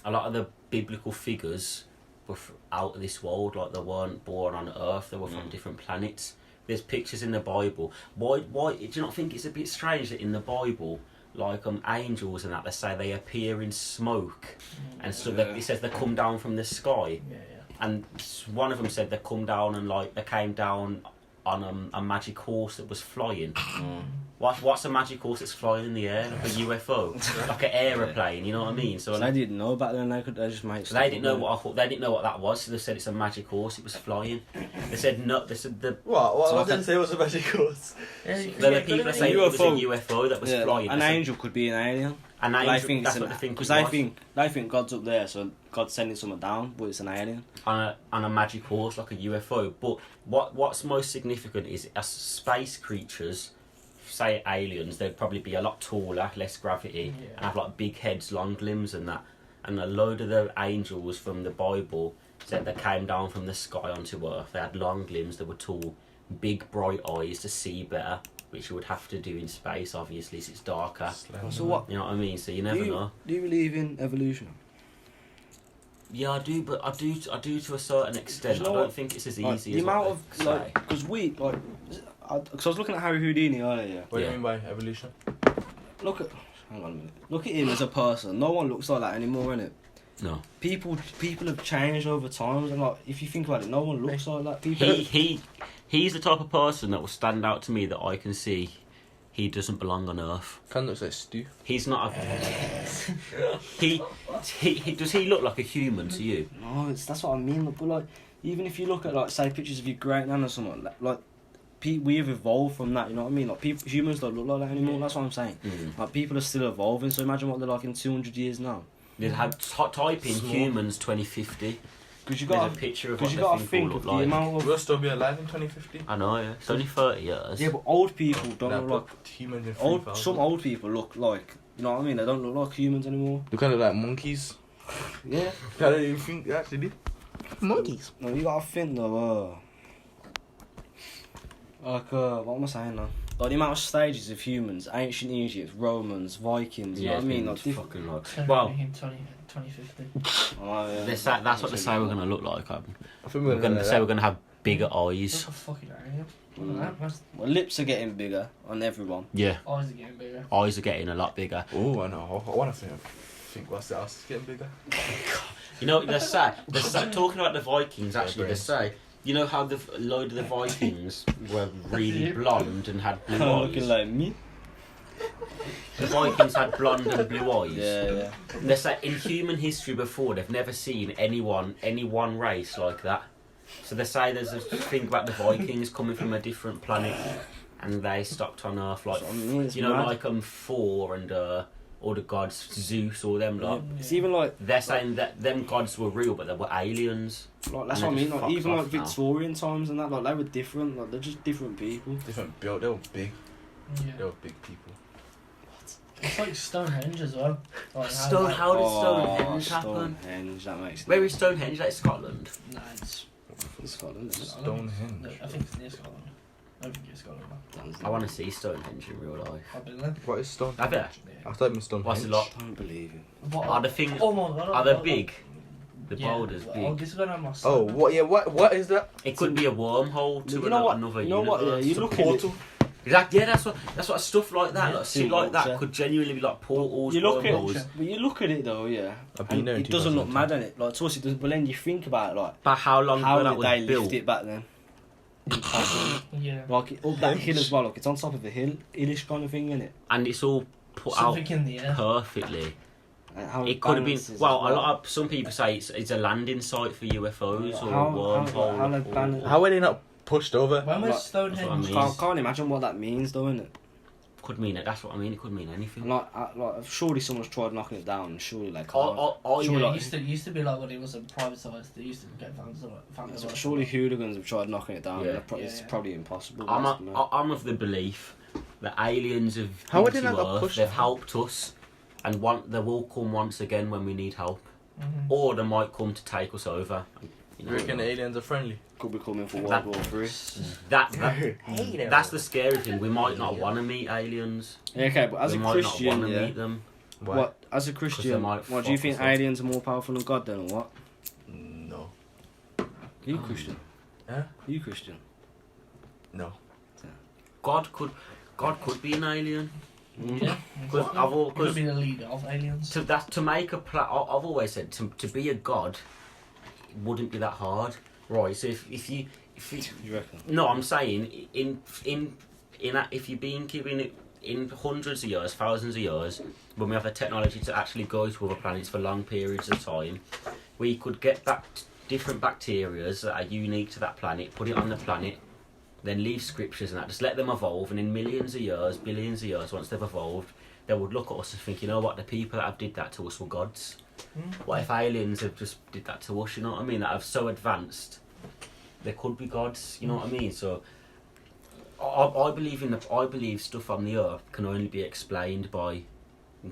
[SPEAKER 1] a lot of the biblical figures were out of this world. Like they weren't born on Earth; they were from different planets. There's pictures in the Bible. Why? Do you not think it's a bit strange that in the Bible, like angels and that, they say they appear in smoke and stuff? It says they come down from the sky.
[SPEAKER 4] Yeah.
[SPEAKER 1] And one of them said they come down and like they came down on a magic horse that was flying. What's a magic horse that's flying in the air? Like a UFO, like an aeroplane. You know what I mean? So
[SPEAKER 2] they didn't know back then. They just make.
[SPEAKER 1] They didn't know what I thought. They didn't know what that was. So they said it's a magic horse. It was flying. They said no. They said the.
[SPEAKER 3] What?
[SPEAKER 1] So
[SPEAKER 3] I didn't say it was a magic horse.
[SPEAKER 1] The people are saying it was a UFO that was flying.
[SPEAKER 2] An angel could be an alien.
[SPEAKER 1] An angel. That's what they think.
[SPEAKER 2] Because they think God's up there, so God's sending someone down, but it's an alien.
[SPEAKER 1] On a magic horse, like a UFO. But what's most significant is as space creatures, say aliens, they'd probably be a lot taller, less gravity, and have like big heads, long limbs, and that. And a load of the angels from the Bible said they came down from the sky onto Earth. They had long limbs, they were tall, big bright eyes to see better, which you would have to do in space, obviously, so it's darker.
[SPEAKER 2] So what?
[SPEAKER 1] You know what I mean? So you never know.
[SPEAKER 2] Do you believe in evolution?
[SPEAKER 1] Yeah, I do, but I do to a certain extent.
[SPEAKER 2] You know
[SPEAKER 1] I don't
[SPEAKER 2] what?
[SPEAKER 1] think it's as
[SPEAKER 2] Like,
[SPEAKER 1] easy
[SPEAKER 2] the
[SPEAKER 1] as
[SPEAKER 2] amount
[SPEAKER 1] what
[SPEAKER 2] of
[SPEAKER 1] they
[SPEAKER 2] like,
[SPEAKER 1] say.
[SPEAKER 2] because because I was looking at Harry Houdini earlier.
[SPEAKER 3] What do you mean by evolution?
[SPEAKER 2] Look at, hang on a minute. Look at him as a person. No one looks like that anymore, innit?
[SPEAKER 1] No.
[SPEAKER 2] People have changed over time, and like if you think about it, no one looks like that. People.
[SPEAKER 1] He's the type of person that will stand out to me that I can see. He doesn't belong on Earth.
[SPEAKER 3] Kind of looks like Stu.
[SPEAKER 1] He's not a. he does he look like a human to you?
[SPEAKER 2] No, that's what I mean. But like, even if you look at like say pictures of your great nan or something, like we have evolved from that. You know what I mean? Like humans don't look like that anymore. That's what I'm saying. Like people are still evolving. So imagine what they're like in 200 years now.
[SPEAKER 1] They had type in humans 2050.
[SPEAKER 2] Because you
[SPEAKER 1] There's
[SPEAKER 2] got
[SPEAKER 1] a picture of what
[SPEAKER 2] you
[SPEAKER 1] they
[SPEAKER 2] got to
[SPEAKER 1] think
[SPEAKER 2] think
[SPEAKER 1] will
[SPEAKER 2] of
[SPEAKER 1] look
[SPEAKER 2] the
[SPEAKER 1] like.
[SPEAKER 2] amount of.
[SPEAKER 3] We'll still be alive in 2050.
[SPEAKER 1] I know, yeah. It's only 30 years.
[SPEAKER 2] Yeah, but old people don't
[SPEAKER 3] Nah,
[SPEAKER 2] look
[SPEAKER 3] put humans in
[SPEAKER 2] like old.
[SPEAKER 3] 3000.
[SPEAKER 2] Some old people look like, you know what I mean? They don't look like humans anymore.
[SPEAKER 3] They're kind of like monkeys.
[SPEAKER 2] Yeah.
[SPEAKER 3] I don't even think they actually do. Monkeys.
[SPEAKER 2] No, you gotta think though. What am I saying now? Like the amount of stages of humans, ancient Egypt, Romans, Vikings. You know what I mean? Like
[SPEAKER 1] fucking like.
[SPEAKER 4] Well,
[SPEAKER 1] Well,
[SPEAKER 4] 2050.
[SPEAKER 2] Oh, yeah.
[SPEAKER 1] that's what they say we're gonna look like.
[SPEAKER 3] I think
[SPEAKER 1] We're gonna say we're gonna have bigger eyes.
[SPEAKER 4] That's a fucking alien. Look at that.
[SPEAKER 2] Well, lips are getting bigger on everyone.
[SPEAKER 1] Yeah,
[SPEAKER 4] Eyes are getting bigger.
[SPEAKER 1] eyes are getting a lot bigger.
[SPEAKER 3] Oh, I know. I want to think what's else is getting bigger.
[SPEAKER 1] You know, they say talking about the Vikings. Actually, they
[SPEAKER 3] brains.
[SPEAKER 1] say, you know how the load of the Vikings were really blonde and had blue
[SPEAKER 2] Looking
[SPEAKER 1] eyes.
[SPEAKER 2] like me.
[SPEAKER 1] The Vikings had blonde and blue eyes.
[SPEAKER 2] Yeah.
[SPEAKER 1] They say in human history before they've never seen any one race like that. So they say there's a thing about the Vikings coming from a different planet, and they stopped on Earth like
[SPEAKER 2] So, I mean, it's
[SPEAKER 1] you know
[SPEAKER 2] mad.
[SPEAKER 1] like Thor and all the gods, Zeus, all them lot.
[SPEAKER 2] It's even like
[SPEAKER 1] They're saying that them gods were real, but they were aliens.
[SPEAKER 2] that's
[SPEAKER 1] And
[SPEAKER 2] what I
[SPEAKER 1] they
[SPEAKER 2] mean.
[SPEAKER 1] just
[SPEAKER 2] Like
[SPEAKER 1] fucked
[SPEAKER 2] even like
[SPEAKER 1] off now.
[SPEAKER 2] Victorian times and that, like they were different. Like they're just different people.
[SPEAKER 3] Different build. They were big. They
[SPEAKER 4] Yeah.
[SPEAKER 3] were big people.
[SPEAKER 4] It's like Stonehenge as well. Like,
[SPEAKER 1] How did Stonehenge happen?
[SPEAKER 2] Stonehenge, that makes sense.
[SPEAKER 1] Where is Stonehenge? Like Scotland.
[SPEAKER 4] Nah, it's.
[SPEAKER 2] Scotland? Isn't it?
[SPEAKER 3] Stonehenge.
[SPEAKER 4] I think it's near Scotland. I don't think it's Scotland.
[SPEAKER 1] I want to see Stonehenge in real life.
[SPEAKER 4] I've been there.
[SPEAKER 3] What is Stone?
[SPEAKER 1] I bet.
[SPEAKER 3] I thought it was Stonehenge.
[SPEAKER 1] What's the lot?
[SPEAKER 2] I don't believe it.
[SPEAKER 1] Are the things?
[SPEAKER 4] Oh my god.
[SPEAKER 1] Are they big? The boulders
[SPEAKER 4] Oh,
[SPEAKER 1] big.
[SPEAKER 4] this is when I'm my
[SPEAKER 3] Oh, what? Yeah, what is that?
[SPEAKER 1] It could be a wormhole to
[SPEAKER 2] You know what?
[SPEAKER 1] another
[SPEAKER 2] You know what?
[SPEAKER 1] universe.
[SPEAKER 2] Yeah, you
[SPEAKER 1] Some
[SPEAKER 2] look at
[SPEAKER 1] portal. Exactly. Yeah, that's what stuff like that.
[SPEAKER 4] Yeah,
[SPEAKER 1] Like shit like that
[SPEAKER 2] yeah.
[SPEAKER 1] could genuinely be like portals.
[SPEAKER 2] You look
[SPEAKER 1] wormholes.
[SPEAKER 2] at, but you look at it though, yeah.
[SPEAKER 3] I've been
[SPEAKER 2] And
[SPEAKER 3] there in
[SPEAKER 2] it doesn't look
[SPEAKER 3] 2010.
[SPEAKER 2] mad, innit? Like to us, it doesn't. But then you think about it, like
[SPEAKER 1] But how long
[SPEAKER 2] how
[SPEAKER 1] ago that
[SPEAKER 2] did
[SPEAKER 1] was
[SPEAKER 2] they
[SPEAKER 1] built?
[SPEAKER 2] lift it back then? Impossible.
[SPEAKER 4] Yeah.
[SPEAKER 2] Like up that hill as well. Like it's on top of a hill, hillish kind of thing, innit?
[SPEAKER 1] And it's all put
[SPEAKER 4] Something
[SPEAKER 1] out
[SPEAKER 4] in the air.
[SPEAKER 1] perfectly.
[SPEAKER 2] And how
[SPEAKER 1] It could have been.
[SPEAKER 2] balances as
[SPEAKER 1] Well, a lot of some people say it's a landing site for UFOs or a wormhole.
[SPEAKER 2] how they
[SPEAKER 1] or-
[SPEAKER 2] balance-
[SPEAKER 3] How were they not pushed over?
[SPEAKER 4] When was
[SPEAKER 2] Like,
[SPEAKER 4] Stonehenge?
[SPEAKER 1] that's what I mean.
[SPEAKER 2] Can't imagine what that means, though, innit?
[SPEAKER 1] Could mean it. That's what I mean. It could mean anything.
[SPEAKER 2] Like surely someone's tried knocking it down. And surely they
[SPEAKER 1] I,
[SPEAKER 2] can't.
[SPEAKER 1] I, I,
[SPEAKER 2] Sure,
[SPEAKER 4] Yeah,
[SPEAKER 2] like-
[SPEAKER 4] it used to be like when it was a privatised. They used to get found.
[SPEAKER 2] So surely hooligans have tried knocking it down.
[SPEAKER 1] Yeah.
[SPEAKER 2] And it's
[SPEAKER 4] Yeah.
[SPEAKER 2] probably impossible.
[SPEAKER 1] I'm of the belief that aliens have
[SPEAKER 3] How
[SPEAKER 1] been
[SPEAKER 3] would they not
[SPEAKER 1] to
[SPEAKER 3] got
[SPEAKER 1] Earth,
[SPEAKER 3] pushed
[SPEAKER 1] they've
[SPEAKER 3] out?
[SPEAKER 1] helped us, and they will come once again when we need help,
[SPEAKER 4] Mm-hmm.
[SPEAKER 1] or they might come to take us over. You
[SPEAKER 3] You
[SPEAKER 1] know,
[SPEAKER 3] reckon aliens are friendly?
[SPEAKER 2] Could be coming for
[SPEAKER 1] That-
[SPEAKER 2] World War 3.
[SPEAKER 1] that's the scary thing. We might not want to meet aliens.
[SPEAKER 2] Yeah, okay, but as
[SPEAKER 1] we
[SPEAKER 2] a
[SPEAKER 1] might
[SPEAKER 2] Christian,
[SPEAKER 1] not want to
[SPEAKER 2] yeah,
[SPEAKER 1] meet them.
[SPEAKER 3] Why?
[SPEAKER 2] What, as a
[SPEAKER 1] 'Cause
[SPEAKER 2] Christian,
[SPEAKER 1] they might
[SPEAKER 2] what do you
[SPEAKER 1] fuck
[SPEAKER 2] think
[SPEAKER 1] us up.
[SPEAKER 2] aliens are more powerful than God then, or what?
[SPEAKER 3] No.
[SPEAKER 2] Are you Christian?
[SPEAKER 3] Huh?
[SPEAKER 2] Are you Christian?
[SPEAKER 3] No.
[SPEAKER 1] God could be an alien.
[SPEAKER 4] Yeah.
[SPEAKER 1] Because I've
[SPEAKER 4] He could
[SPEAKER 1] always
[SPEAKER 4] be the leader of aliens.
[SPEAKER 1] to make a I've always said to be a god wouldn't be that hard, right? So if you
[SPEAKER 2] You reckon?
[SPEAKER 1] no, I'm saying if you're being given it in hundreds of years, thousands of years, when we have the technology to actually go to other planets for long periods of time, we could get back different bacteria that are unique to that planet, put it on the planet, then leave scriptures and that, just let them evolve, and in millions of years, billions of years, once they've evolved, they would look at us and think, you know what, the people that have did that to us were gods. What if aliens have just did that to us, you know what I mean, that have so advanced, they could be gods, you know what I mean? So I believe stuff on the earth can only be explained by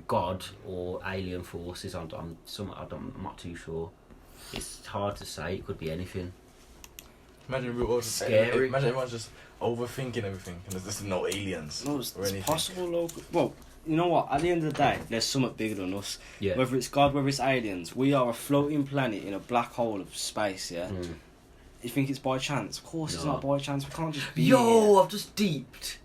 [SPEAKER 1] God or alien forces. I'm not too sure. It's hard to say. It could be anything.
[SPEAKER 3] Imagine we're all
[SPEAKER 1] Scary.
[SPEAKER 3] Imagine everyone's just overthinking everything, and there's just no aliens
[SPEAKER 2] No, it's
[SPEAKER 3] or anything.
[SPEAKER 2] possible, though. Well, you know what? At the end of the day, there's something bigger than us.
[SPEAKER 1] Yeah.
[SPEAKER 2] Whether it's God, whether it's aliens, we are a floating planet in a black hole of space. Yeah.
[SPEAKER 1] Mm.
[SPEAKER 2] You think it's by chance? Of course, it's
[SPEAKER 1] No.
[SPEAKER 2] not by chance. We can't just be.
[SPEAKER 1] Yo,
[SPEAKER 2] here.
[SPEAKER 1] I've just deeped.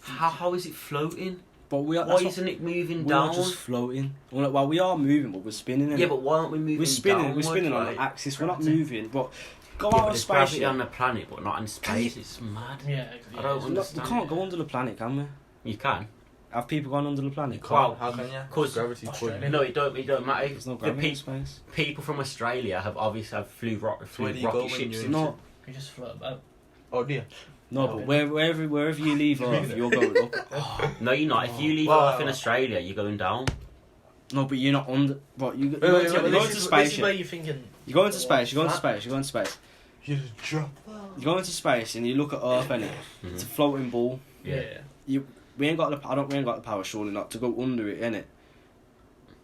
[SPEAKER 1] How is it floating?
[SPEAKER 2] But we are.
[SPEAKER 1] Why isn't it moving
[SPEAKER 2] We're
[SPEAKER 1] down?
[SPEAKER 2] not just floating. Well, we are moving, but we're spinning.
[SPEAKER 1] Yeah, but why aren't we moving?
[SPEAKER 2] we're spinning.
[SPEAKER 1] Downward,
[SPEAKER 2] We're spinning on
[SPEAKER 1] right?
[SPEAKER 2] an axis. We're not
[SPEAKER 4] Gravity.
[SPEAKER 2] moving. But go
[SPEAKER 1] Yeah,
[SPEAKER 2] out
[SPEAKER 1] but
[SPEAKER 2] of
[SPEAKER 1] there's
[SPEAKER 2] space.
[SPEAKER 1] gravity
[SPEAKER 2] Yeah.
[SPEAKER 1] on the planet, but not in space.
[SPEAKER 2] you-
[SPEAKER 1] It's mad.
[SPEAKER 4] Yeah.
[SPEAKER 1] I don't
[SPEAKER 2] We
[SPEAKER 1] understand.
[SPEAKER 2] can't go under the planet, can we?
[SPEAKER 1] You can.
[SPEAKER 2] Have people gone under the planet?
[SPEAKER 3] You can't.
[SPEAKER 1] Well,
[SPEAKER 3] How can you?
[SPEAKER 1] 'cause
[SPEAKER 3] Gravity
[SPEAKER 4] Australia.
[SPEAKER 3] couldn't.
[SPEAKER 1] No, it don't matter.
[SPEAKER 2] There's no
[SPEAKER 1] The
[SPEAKER 2] gravity in space.
[SPEAKER 1] people from Australia have obviously flew
[SPEAKER 3] Where do you go
[SPEAKER 1] rocket
[SPEAKER 3] when
[SPEAKER 1] ships.
[SPEAKER 3] you're
[SPEAKER 1] into-
[SPEAKER 2] No,
[SPEAKER 4] You just float about.
[SPEAKER 3] Oh dear.
[SPEAKER 2] no, but wherever you leave Earth, you're going up.
[SPEAKER 1] No, you're not. If you leave
[SPEAKER 3] Wow.
[SPEAKER 1] Earth in Australia, you're going down.
[SPEAKER 2] No, but you're not under. But you
[SPEAKER 3] wait,
[SPEAKER 2] go
[SPEAKER 3] wait,
[SPEAKER 2] into
[SPEAKER 3] wait,
[SPEAKER 2] you go into
[SPEAKER 4] This is
[SPEAKER 2] space.
[SPEAKER 4] where
[SPEAKER 2] Yeah.
[SPEAKER 4] you're thinking.
[SPEAKER 2] You go into space. You go into
[SPEAKER 4] Flat.
[SPEAKER 2] space. You go into space.
[SPEAKER 3] You just drop.
[SPEAKER 2] You go into space and you look at Earth, and it's a floating ball.
[SPEAKER 4] Yeah.
[SPEAKER 2] We ain't got the. We ain't got the power, surely not, to go under it, innit?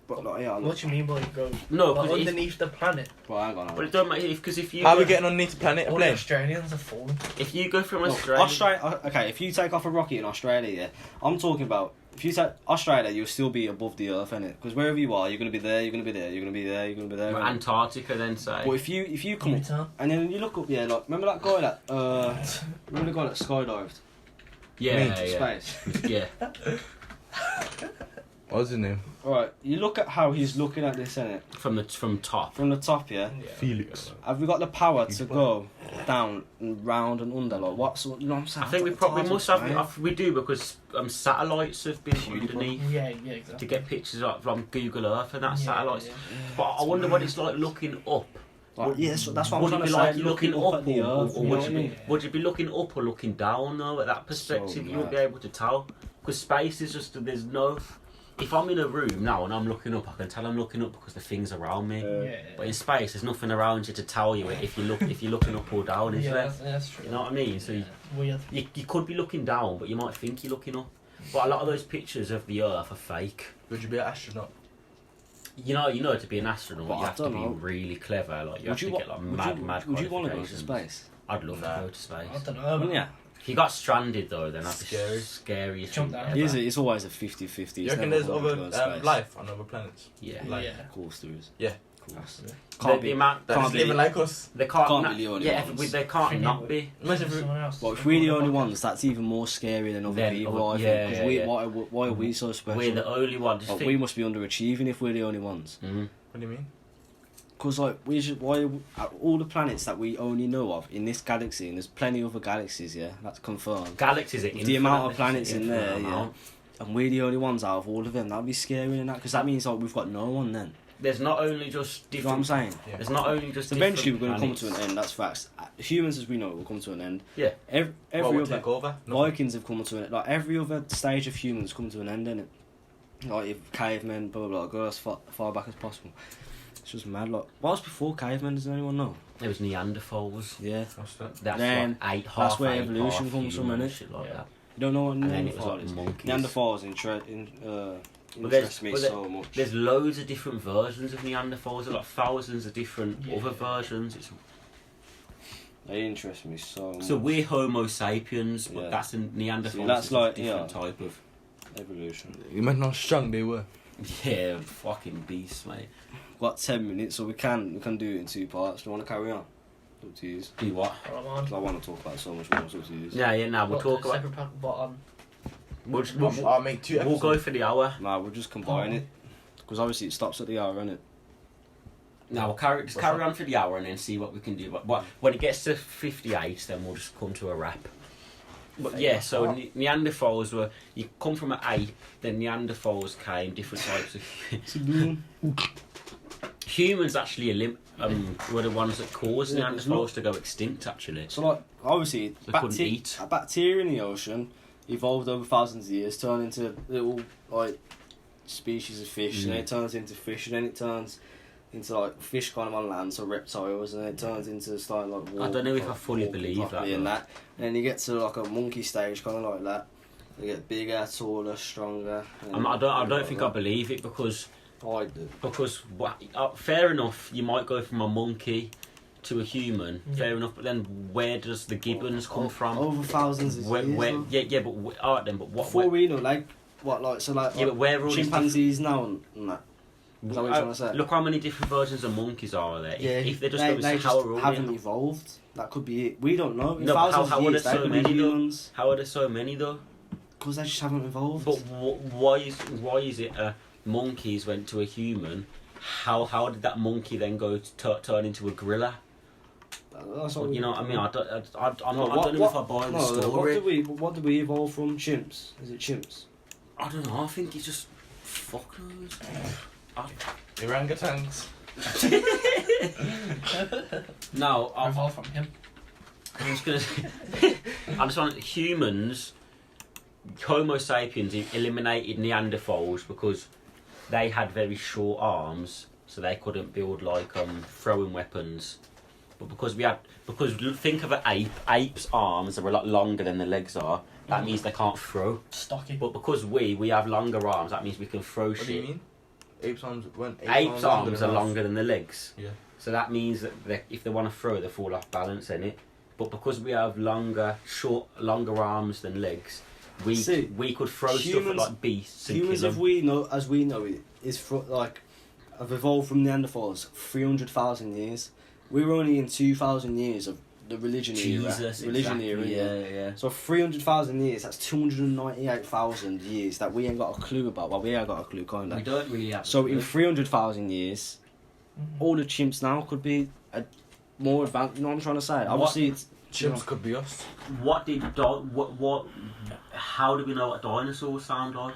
[SPEAKER 2] But like, yeah,
[SPEAKER 4] What
[SPEAKER 2] look.
[SPEAKER 4] do you mean by you go
[SPEAKER 1] No,
[SPEAKER 4] like,
[SPEAKER 1] because
[SPEAKER 4] underneath the planet?
[SPEAKER 2] Well, hang on.
[SPEAKER 1] but it don't matter because if you
[SPEAKER 3] How are
[SPEAKER 1] go,
[SPEAKER 3] we getting underneath the planet? A
[SPEAKER 4] All the
[SPEAKER 3] plane?
[SPEAKER 4] Australians are falling.
[SPEAKER 1] if you go from
[SPEAKER 2] Look,
[SPEAKER 1] Australia,
[SPEAKER 2] Okay, if you take off a rocket in Australia, yeah, I'm talking about. If you take Australia, you'll still be above the Earth, innit? Because wherever you are, you're gonna be there. You're gonna be there. You're gonna be there. You're gonna be there. innit?
[SPEAKER 1] Antarctica, then say.
[SPEAKER 2] But if you come up
[SPEAKER 4] Utah.
[SPEAKER 2] and then you look up, yeah, like remember that guy that remember the guy that skydived
[SPEAKER 1] yeah,
[SPEAKER 2] into
[SPEAKER 1] yeah,
[SPEAKER 2] space.
[SPEAKER 1] yeah.
[SPEAKER 3] What's his name?
[SPEAKER 2] Alright, you look at how he's looking at this, innit?
[SPEAKER 1] From top.
[SPEAKER 2] From the top, yeah.
[SPEAKER 3] Felix.
[SPEAKER 2] Have we got the power to go down and round and under? Like what sort? You know what I'm saying?
[SPEAKER 1] I think we
[SPEAKER 2] It's
[SPEAKER 1] probably
[SPEAKER 2] hard to
[SPEAKER 1] must have.
[SPEAKER 2] explain.
[SPEAKER 1] We do because satellites have been underneath
[SPEAKER 4] Yeah, exactly.
[SPEAKER 1] to get pictures of from Google Earth and that
[SPEAKER 4] Yeah,
[SPEAKER 1] satellites.
[SPEAKER 4] yeah.
[SPEAKER 1] But I wonder what it's like looking up.
[SPEAKER 2] Like, yeah, so that's what I'm
[SPEAKER 1] Would
[SPEAKER 2] trying
[SPEAKER 1] it
[SPEAKER 2] to
[SPEAKER 1] be
[SPEAKER 2] say.
[SPEAKER 1] like looking up,
[SPEAKER 2] at the
[SPEAKER 1] or
[SPEAKER 2] Earth, you know
[SPEAKER 1] would
[SPEAKER 2] what I
[SPEAKER 1] you be,
[SPEAKER 2] mean?
[SPEAKER 1] would you be looking up or looking down though? At that perspective, you wouldn't be
[SPEAKER 2] mad.
[SPEAKER 1] able to tell because space is just there's no. If I'm in a room now and I'm looking up, I can tell I'm looking up because the things around me.
[SPEAKER 4] Yeah.
[SPEAKER 1] But in space, there's nothing around you to tell you if you're looking up or down, is
[SPEAKER 4] Yeah,
[SPEAKER 1] there?
[SPEAKER 4] that's true.
[SPEAKER 1] You know what I mean? So
[SPEAKER 4] Weird.
[SPEAKER 1] you could be looking down, but you might think you're looking up. But a lot of those pictures of the Earth are fake.
[SPEAKER 3] Would you be an astronaut?
[SPEAKER 1] You know, to be an astronaut,
[SPEAKER 2] But
[SPEAKER 1] you
[SPEAKER 2] I
[SPEAKER 1] have to
[SPEAKER 2] don't
[SPEAKER 1] be
[SPEAKER 2] know.
[SPEAKER 1] really clever. Like you have to
[SPEAKER 2] wa-
[SPEAKER 1] get like mad
[SPEAKER 2] would you want to go to
[SPEAKER 1] qualifications.
[SPEAKER 2] space?
[SPEAKER 1] I'd love
[SPEAKER 3] Nah.
[SPEAKER 1] to go to space.
[SPEAKER 4] I don't know.
[SPEAKER 2] Yeah.
[SPEAKER 1] If you got stranded though, then that's
[SPEAKER 3] Scary.
[SPEAKER 1] the scariest
[SPEAKER 4] Jump
[SPEAKER 1] thing
[SPEAKER 4] down.
[SPEAKER 1] ever.
[SPEAKER 2] It's always a 50-50.
[SPEAKER 3] You reckon there's other life on other planets?
[SPEAKER 1] Yeah.
[SPEAKER 3] Like-
[SPEAKER 4] Yeah.
[SPEAKER 2] Of course there is.
[SPEAKER 3] Yeah.
[SPEAKER 2] Of course.
[SPEAKER 1] The,
[SPEAKER 2] Can't
[SPEAKER 1] the
[SPEAKER 2] be.
[SPEAKER 1] amount
[SPEAKER 3] That's
[SPEAKER 2] Can't be.
[SPEAKER 3] living like us.
[SPEAKER 1] they can't,
[SPEAKER 2] Can't
[SPEAKER 1] na-
[SPEAKER 2] be the only
[SPEAKER 1] yeah,
[SPEAKER 2] ones.
[SPEAKER 1] they can't
[SPEAKER 4] Think
[SPEAKER 1] not
[SPEAKER 4] it-
[SPEAKER 1] be.
[SPEAKER 3] Imagine if we-
[SPEAKER 4] someone else.
[SPEAKER 2] Well, if we're the only ones, that's even more scary than other
[SPEAKER 1] Then
[SPEAKER 2] people, I
[SPEAKER 1] other-
[SPEAKER 2] think.
[SPEAKER 1] yeah,
[SPEAKER 2] 'Cause
[SPEAKER 1] yeah,
[SPEAKER 2] we,
[SPEAKER 1] yeah.
[SPEAKER 2] why are we so special?
[SPEAKER 1] We're the only ones. Just
[SPEAKER 2] Like,
[SPEAKER 1] think-
[SPEAKER 2] we must be underachieving if we're the only ones.
[SPEAKER 1] Mhm.
[SPEAKER 3] What do you mean?
[SPEAKER 2] Because, like, all the planets that we only know of in this galaxy, and there's plenty of other galaxies, yeah, that's confirmed.
[SPEAKER 1] Galaxies are
[SPEAKER 2] The
[SPEAKER 1] infinite,
[SPEAKER 2] amount of
[SPEAKER 1] it's
[SPEAKER 2] planets in
[SPEAKER 1] infinite
[SPEAKER 2] there, yeah.
[SPEAKER 1] amount.
[SPEAKER 2] And we're the only ones out of all of them. That'd be scary, and that because that means like we've got no one then.
[SPEAKER 1] There's not only just
[SPEAKER 2] You know what I'm
[SPEAKER 1] different.
[SPEAKER 2] saying?
[SPEAKER 3] Yeah.
[SPEAKER 1] There's not only just.
[SPEAKER 2] Eventually, we're
[SPEAKER 1] different
[SPEAKER 2] going to come
[SPEAKER 1] planets.
[SPEAKER 2] to an end. That's facts. Humans, as we know, will come to an end.
[SPEAKER 1] Yeah.
[SPEAKER 2] Every
[SPEAKER 3] What would
[SPEAKER 2] other
[SPEAKER 3] take over? Nothing.
[SPEAKER 2] Vikings have come to an end. Like every other stage of humans come to an end, innit? Like if cavemen, blah blah blah, go as far back as possible. It's just mad. Like what was before cavemen? Does anyone know?
[SPEAKER 1] There was Neanderthals.
[SPEAKER 2] Yeah.
[SPEAKER 3] What's that?
[SPEAKER 1] That's
[SPEAKER 2] Then,
[SPEAKER 1] like
[SPEAKER 2] that's
[SPEAKER 1] half
[SPEAKER 2] where
[SPEAKER 1] ape,
[SPEAKER 2] evolution
[SPEAKER 1] half
[SPEAKER 2] comes from,
[SPEAKER 1] human,
[SPEAKER 2] innit?
[SPEAKER 1] Shit like
[SPEAKER 4] Yeah.
[SPEAKER 1] that.
[SPEAKER 2] You don't know what
[SPEAKER 1] And then it was
[SPEAKER 2] Neanderthal
[SPEAKER 1] like
[SPEAKER 2] is?
[SPEAKER 1] monkeys.
[SPEAKER 2] Neanderthals interest me
[SPEAKER 1] but
[SPEAKER 2] so much.
[SPEAKER 1] There's loads of different versions of Neanderthals. There's like thousands of different
[SPEAKER 4] Yeah.
[SPEAKER 1] other versions.
[SPEAKER 2] They interest me so much.
[SPEAKER 1] So we're Homo sapiens, but
[SPEAKER 2] Yeah.
[SPEAKER 1] that's a Neanderthal.
[SPEAKER 2] See, that's
[SPEAKER 1] is a
[SPEAKER 2] like,
[SPEAKER 1] different
[SPEAKER 2] yeah.
[SPEAKER 1] type of.
[SPEAKER 2] evolution.
[SPEAKER 3] You imagine how strong they were.
[SPEAKER 1] Yeah, fucking beast, mate.
[SPEAKER 2] Got 10 minutes, so we can do it in 2 parts. Do you want to carry on? Up to you.
[SPEAKER 1] Do what?
[SPEAKER 4] Hold on.
[SPEAKER 2] 'Cause I want to talk about it so much more. So up to you.
[SPEAKER 1] Yeah, now we'll talk about.
[SPEAKER 4] Separate pack bottom.
[SPEAKER 3] I'll make 2 episodes.
[SPEAKER 1] We'll go for the hour.
[SPEAKER 2] Nah, we'll just combine it. Because obviously it stops at the hour, innit?
[SPEAKER 1] Now we'll carry on for the hour and then see what we can do. But when it gets to 58, then we'll just come to a wrap. But yeah, so Neanderthals were, you come from an ape, then Neanderthals came, different types of humans actually were the ones that caused Neanderthals to go extinct actually.
[SPEAKER 2] So like, obviously,
[SPEAKER 1] They couldn't eat.
[SPEAKER 2] a bacteria in the ocean evolved over thousands of years, turned into little like species of fish, and then it turns into fish, and then it turns into like fish kind of on land, so reptiles, and then it turns into starting like
[SPEAKER 1] I don't know if I fully believe that.
[SPEAKER 2] And that, and then you get to like a monkey stage, kind of like that. They get bigger, taller, stronger.
[SPEAKER 1] I don't think I believe it because
[SPEAKER 2] I do.
[SPEAKER 1] Because fair enough, you might go from a monkey to a human, fair enough, but then where does the gibbons come from?
[SPEAKER 2] Over thousands of years.
[SPEAKER 1] Yeah, but alright then, but what?
[SPEAKER 2] Before we know, like what, like so, like
[SPEAKER 1] Yeah, but where are all these
[SPEAKER 2] chimpanzees now and that. Is that what you're trying to say?
[SPEAKER 1] Look how many different versions of monkeys are there.
[SPEAKER 2] Yeah,
[SPEAKER 1] If they just
[SPEAKER 2] they
[SPEAKER 1] how
[SPEAKER 2] just
[SPEAKER 1] are all
[SPEAKER 2] haven't
[SPEAKER 1] them?
[SPEAKER 2] evolved. That could be it. We don't know. In
[SPEAKER 1] No, but
[SPEAKER 2] thousands
[SPEAKER 1] how
[SPEAKER 2] of
[SPEAKER 1] are
[SPEAKER 2] years,
[SPEAKER 1] there
[SPEAKER 2] they
[SPEAKER 1] so
[SPEAKER 2] could be
[SPEAKER 1] many though?
[SPEAKER 2] humans.
[SPEAKER 1] How are there so many though?
[SPEAKER 2] Because they just haven't evolved.
[SPEAKER 1] But why is it monkeys went to a human? How did that monkey then go to turn into a gorilla?
[SPEAKER 2] That's what
[SPEAKER 1] You know what I mean? I don't know
[SPEAKER 2] what-
[SPEAKER 1] if I buy the story.
[SPEAKER 2] What did we evolve from? Chimps? Is it chimps?
[SPEAKER 1] I don't know. I think it's just fuck knows.
[SPEAKER 3] Orangutans.
[SPEAKER 1] No,
[SPEAKER 4] Evolved from him.
[SPEAKER 1] I'm just gonna. I just want humans. Homo sapiens eliminated Neanderthals because they had very short arms, so they couldn't build like throwing weapons. But because think of an ape. Apes' arms are a lot longer than their legs are. That means they can't throw.
[SPEAKER 4] Stocky.
[SPEAKER 1] But because we have longer arms, that means we can throw
[SPEAKER 3] What
[SPEAKER 1] shit.
[SPEAKER 3] do you mean? Apes' arms
[SPEAKER 1] Apes' arms are longer than the legs.
[SPEAKER 3] Yeah.
[SPEAKER 1] So that means that if they want to throw, they fall off balance in it. But because we have longer arms than legs, we could throw stuff at like beasts and
[SPEAKER 2] Humans,
[SPEAKER 1] kill them.
[SPEAKER 2] as we know it, have evolved from Neanderthals 300,000 years. We were only in 2,000 years of the religion era.
[SPEAKER 1] Yeah.
[SPEAKER 2] So 300,000 years, that's 298,000 years that we ain't got a clue about. Well, we ain't got a clue, kind
[SPEAKER 1] We
[SPEAKER 2] of.
[SPEAKER 1] don't really have.
[SPEAKER 2] So in 300,000 years, all the chimps now could be more advanced. You know what I'm trying to say? Obviously, it's
[SPEAKER 3] Chimps could be us.
[SPEAKER 1] How do we know what dinosaurs sound like?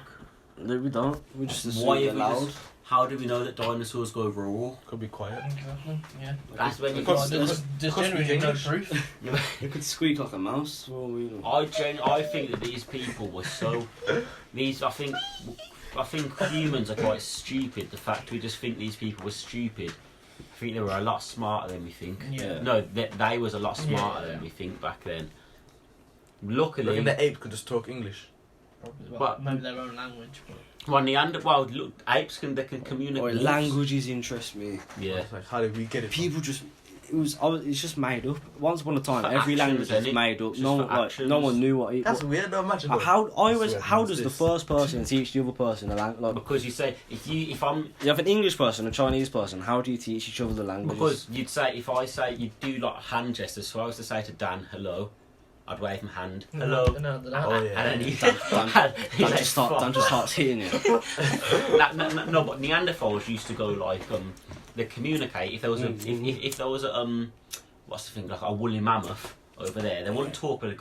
[SPEAKER 2] No, we don't. We just assume
[SPEAKER 1] Why
[SPEAKER 2] they're
[SPEAKER 1] have we
[SPEAKER 2] loud.
[SPEAKER 1] How do we know that dinosaurs go raw?
[SPEAKER 3] Could be quiet.
[SPEAKER 4] Exactly. Yeah.
[SPEAKER 1] That's when you
[SPEAKER 3] Because-
[SPEAKER 1] got.
[SPEAKER 4] There's
[SPEAKER 3] could
[SPEAKER 4] generally
[SPEAKER 3] speak
[SPEAKER 4] no
[SPEAKER 3] English.
[SPEAKER 4] proof.
[SPEAKER 2] They could squeak like a mouse. For all we know.
[SPEAKER 1] I think that these people were so. I think humans are quite stupid. The fact we just think these people were stupid. I think they were a lot smarter than we think.
[SPEAKER 4] Yeah.
[SPEAKER 1] No, they was a lot smarter than we think back then. Luckily,
[SPEAKER 3] Reckon the ape could just talk English.
[SPEAKER 4] Probably,
[SPEAKER 1] But-
[SPEAKER 4] maybe their own language. But
[SPEAKER 1] look, apes can communicate.
[SPEAKER 2] Languages interest me.
[SPEAKER 1] Yeah.
[SPEAKER 3] It's like, how did we get it?
[SPEAKER 2] People just. It's just made up. Once upon a time,
[SPEAKER 1] For
[SPEAKER 2] every
[SPEAKER 1] actions,
[SPEAKER 2] language was
[SPEAKER 1] innit?
[SPEAKER 2] made up.
[SPEAKER 1] Just
[SPEAKER 2] No
[SPEAKER 1] for
[SPEAKER 2] one,
[SPEAKER 1] actions.
[SPEAKER 2] no one knew what it
[SPEAKER 3] That's
[SPEAKER 2] was.
[SPEAKER 3] weird. No, imagine. though.
[SPEAKER 2] How
[SPEAKER 3] Swear,
[SPEAKER 2] does the
[SPEAKER 3] this.
[SPEAKER 2] first person teach the other person a language? Like,
[SPEAKER 1] Because you say if I'm
[SPEAKER 2] you have an English person, a Chinese person. How do you teach each other the languages?
[SPEAKER 1] because you'd say if I say you do like hand gestures. So I was to say to Dan hello, I'd wave my hand hello.
[SPEAKER 4] No.
[SPEAKER 3] Oh yeah.
[SPEAKER 1] And then he
[SPEAKER 2] Dan just starts hitting you.
[SPEAKER 1] No, but Neanderthals used to go like they communicate. If there was if there was a what's the thing, like a woolly mammoth over there, they wouldn't talk, but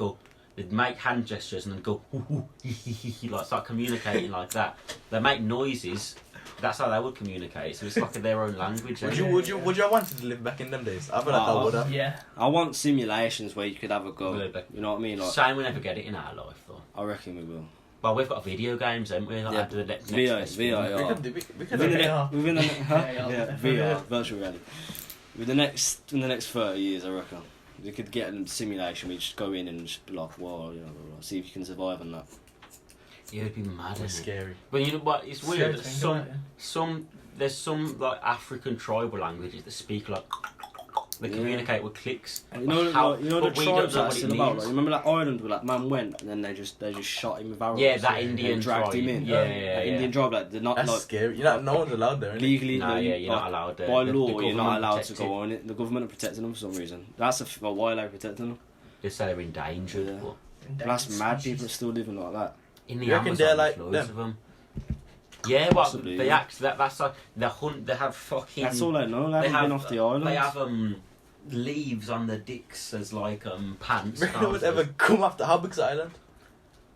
[SPEAKER 1] they'd make hand gestures and then go hoo, hoo, hee, hee, hee, like start communicating like that. They make noises. That's how they would communicate. So it's like their own language.
[SPEAKER 3] Would
[SPEAKER 1] innit?
[SPEAKER 3] you have wanted to live back in them days? I feel like I would have.
[SPEAKER 4] Yeah.
[SPEAKER 2] I want simulations where you could have a go.
[SPEAKER 1] Really?
[SPEAKER 2] You know what I mean? Like,
[SPEAKER 1] Shame we never get it in our life though.
[SPEAKER 2] I reckon we will.
[SPEAKER 1] Well, we've got video games, haven't we? Like
[SPEAKER 2] Yeah,
[SPEAKER 1] after the next
[SPEAKER 2] VR.
[SPEAKER 3] We could
[SPEAKER 2] Within the
[SPEAKER 4] VR.
[SPEAKER 2] within the
[SPEAKER 4] Yeah,
[SPEAKER 2] VR, virtual reality. In the next 30 years, I reckon we could get a simulation. We just go in and just be like, "Whoa," you know, see if you can survive on that.
[SPEAKER 1] Yeah, it'd be mad.
[SPEAKER 3] That's
[SPEAKER 1] Isn't it?
[SPEAKER 3] scary.
[SPEAKER 1] But you know what? It's weird. That
[SPEAKER 4] Scary thing,
[SPEAKER 1] there's some like African tribal languages that speak like They communicate with clicks.
[SPEAKER 2] You know,
[SPEAKER 1] How-
[SPEAKER 2] you know
[SPEAKER 1] but
[SPEAKER 2] the
[SPEAKER 1] we don't
[SPEAKER 2] tribes
[SPEAKER 1] know
[SPEAKER 2] that's
[SPEAKER 1] what it
[SPEAKER 2] still about.
[SPEAKER 1] means.
[SPEAKER 2] Like, remember that island where that man went and then they just shot him with arrows.
[SPEAKER 1] Yeah, that
[SPEAKER 2] and
[SPEAKER 1] Indian
[SPEAKER 2] dragged him
[SPEAKER 1] tribe.
[SPEAKER 2] in.
[SPEAKER 1] Yeah.
[SPEAKER 2] Indian tribe, like they're not
[SPEAKER 3] That's
[SPEAKER 2] like
[SPEAKER 3] scary. You know, no one's allowed there. Innit?
[SPEAKER 2] legally.
[SPEAKER 1] No,
[SPEAKER 2] like,
[SPEAKER 1] yeah, you're
[SPEAKER 2] like,
[SPEAKER 1] not allowed there.
[SPEAKER 2] By
[SPEAKER 1] The
[SPEAKER 2] law, you're not
[SPEAKER 1] government
[SPEAKER 2] allowed
[SPEAKER 1] protects
[SPEAKER 2] to go
[SPEAKER 1] it.
[SPEAKER 2] on it. The government are protecting them for some reason. That's why they're protecting them.
[SPEAKER 1] They say they're endangered.
[SPEAKER 2] Yeah.
[SPEAKER 1] But
[SPEAKER 2] But that's mad. People are still living like that.
[SPEAKER 1] in the
[SPEAKER 3] You reckon
[SPEAKER 1] Amazon,
[SPEAKER 3] they're like
[SPEAKER 1] there's loads
[SPEAKER 3] them?
[SPEAKER 1] of them. Yeah, well,
[SPEAKER 2] Possibly,
[SPEAKER 1] they
[SPEAKER 2] yeah.
[SPEAKER 1] act. That's like they hunt. They have fucking.
[SPEAKER 2] That's all I know. They haven't been off the island.
[SPEAKER 1] They have leaves on their dicks as like pants.
[SPEAKER 3] You reckon they would ever come after how big's the island?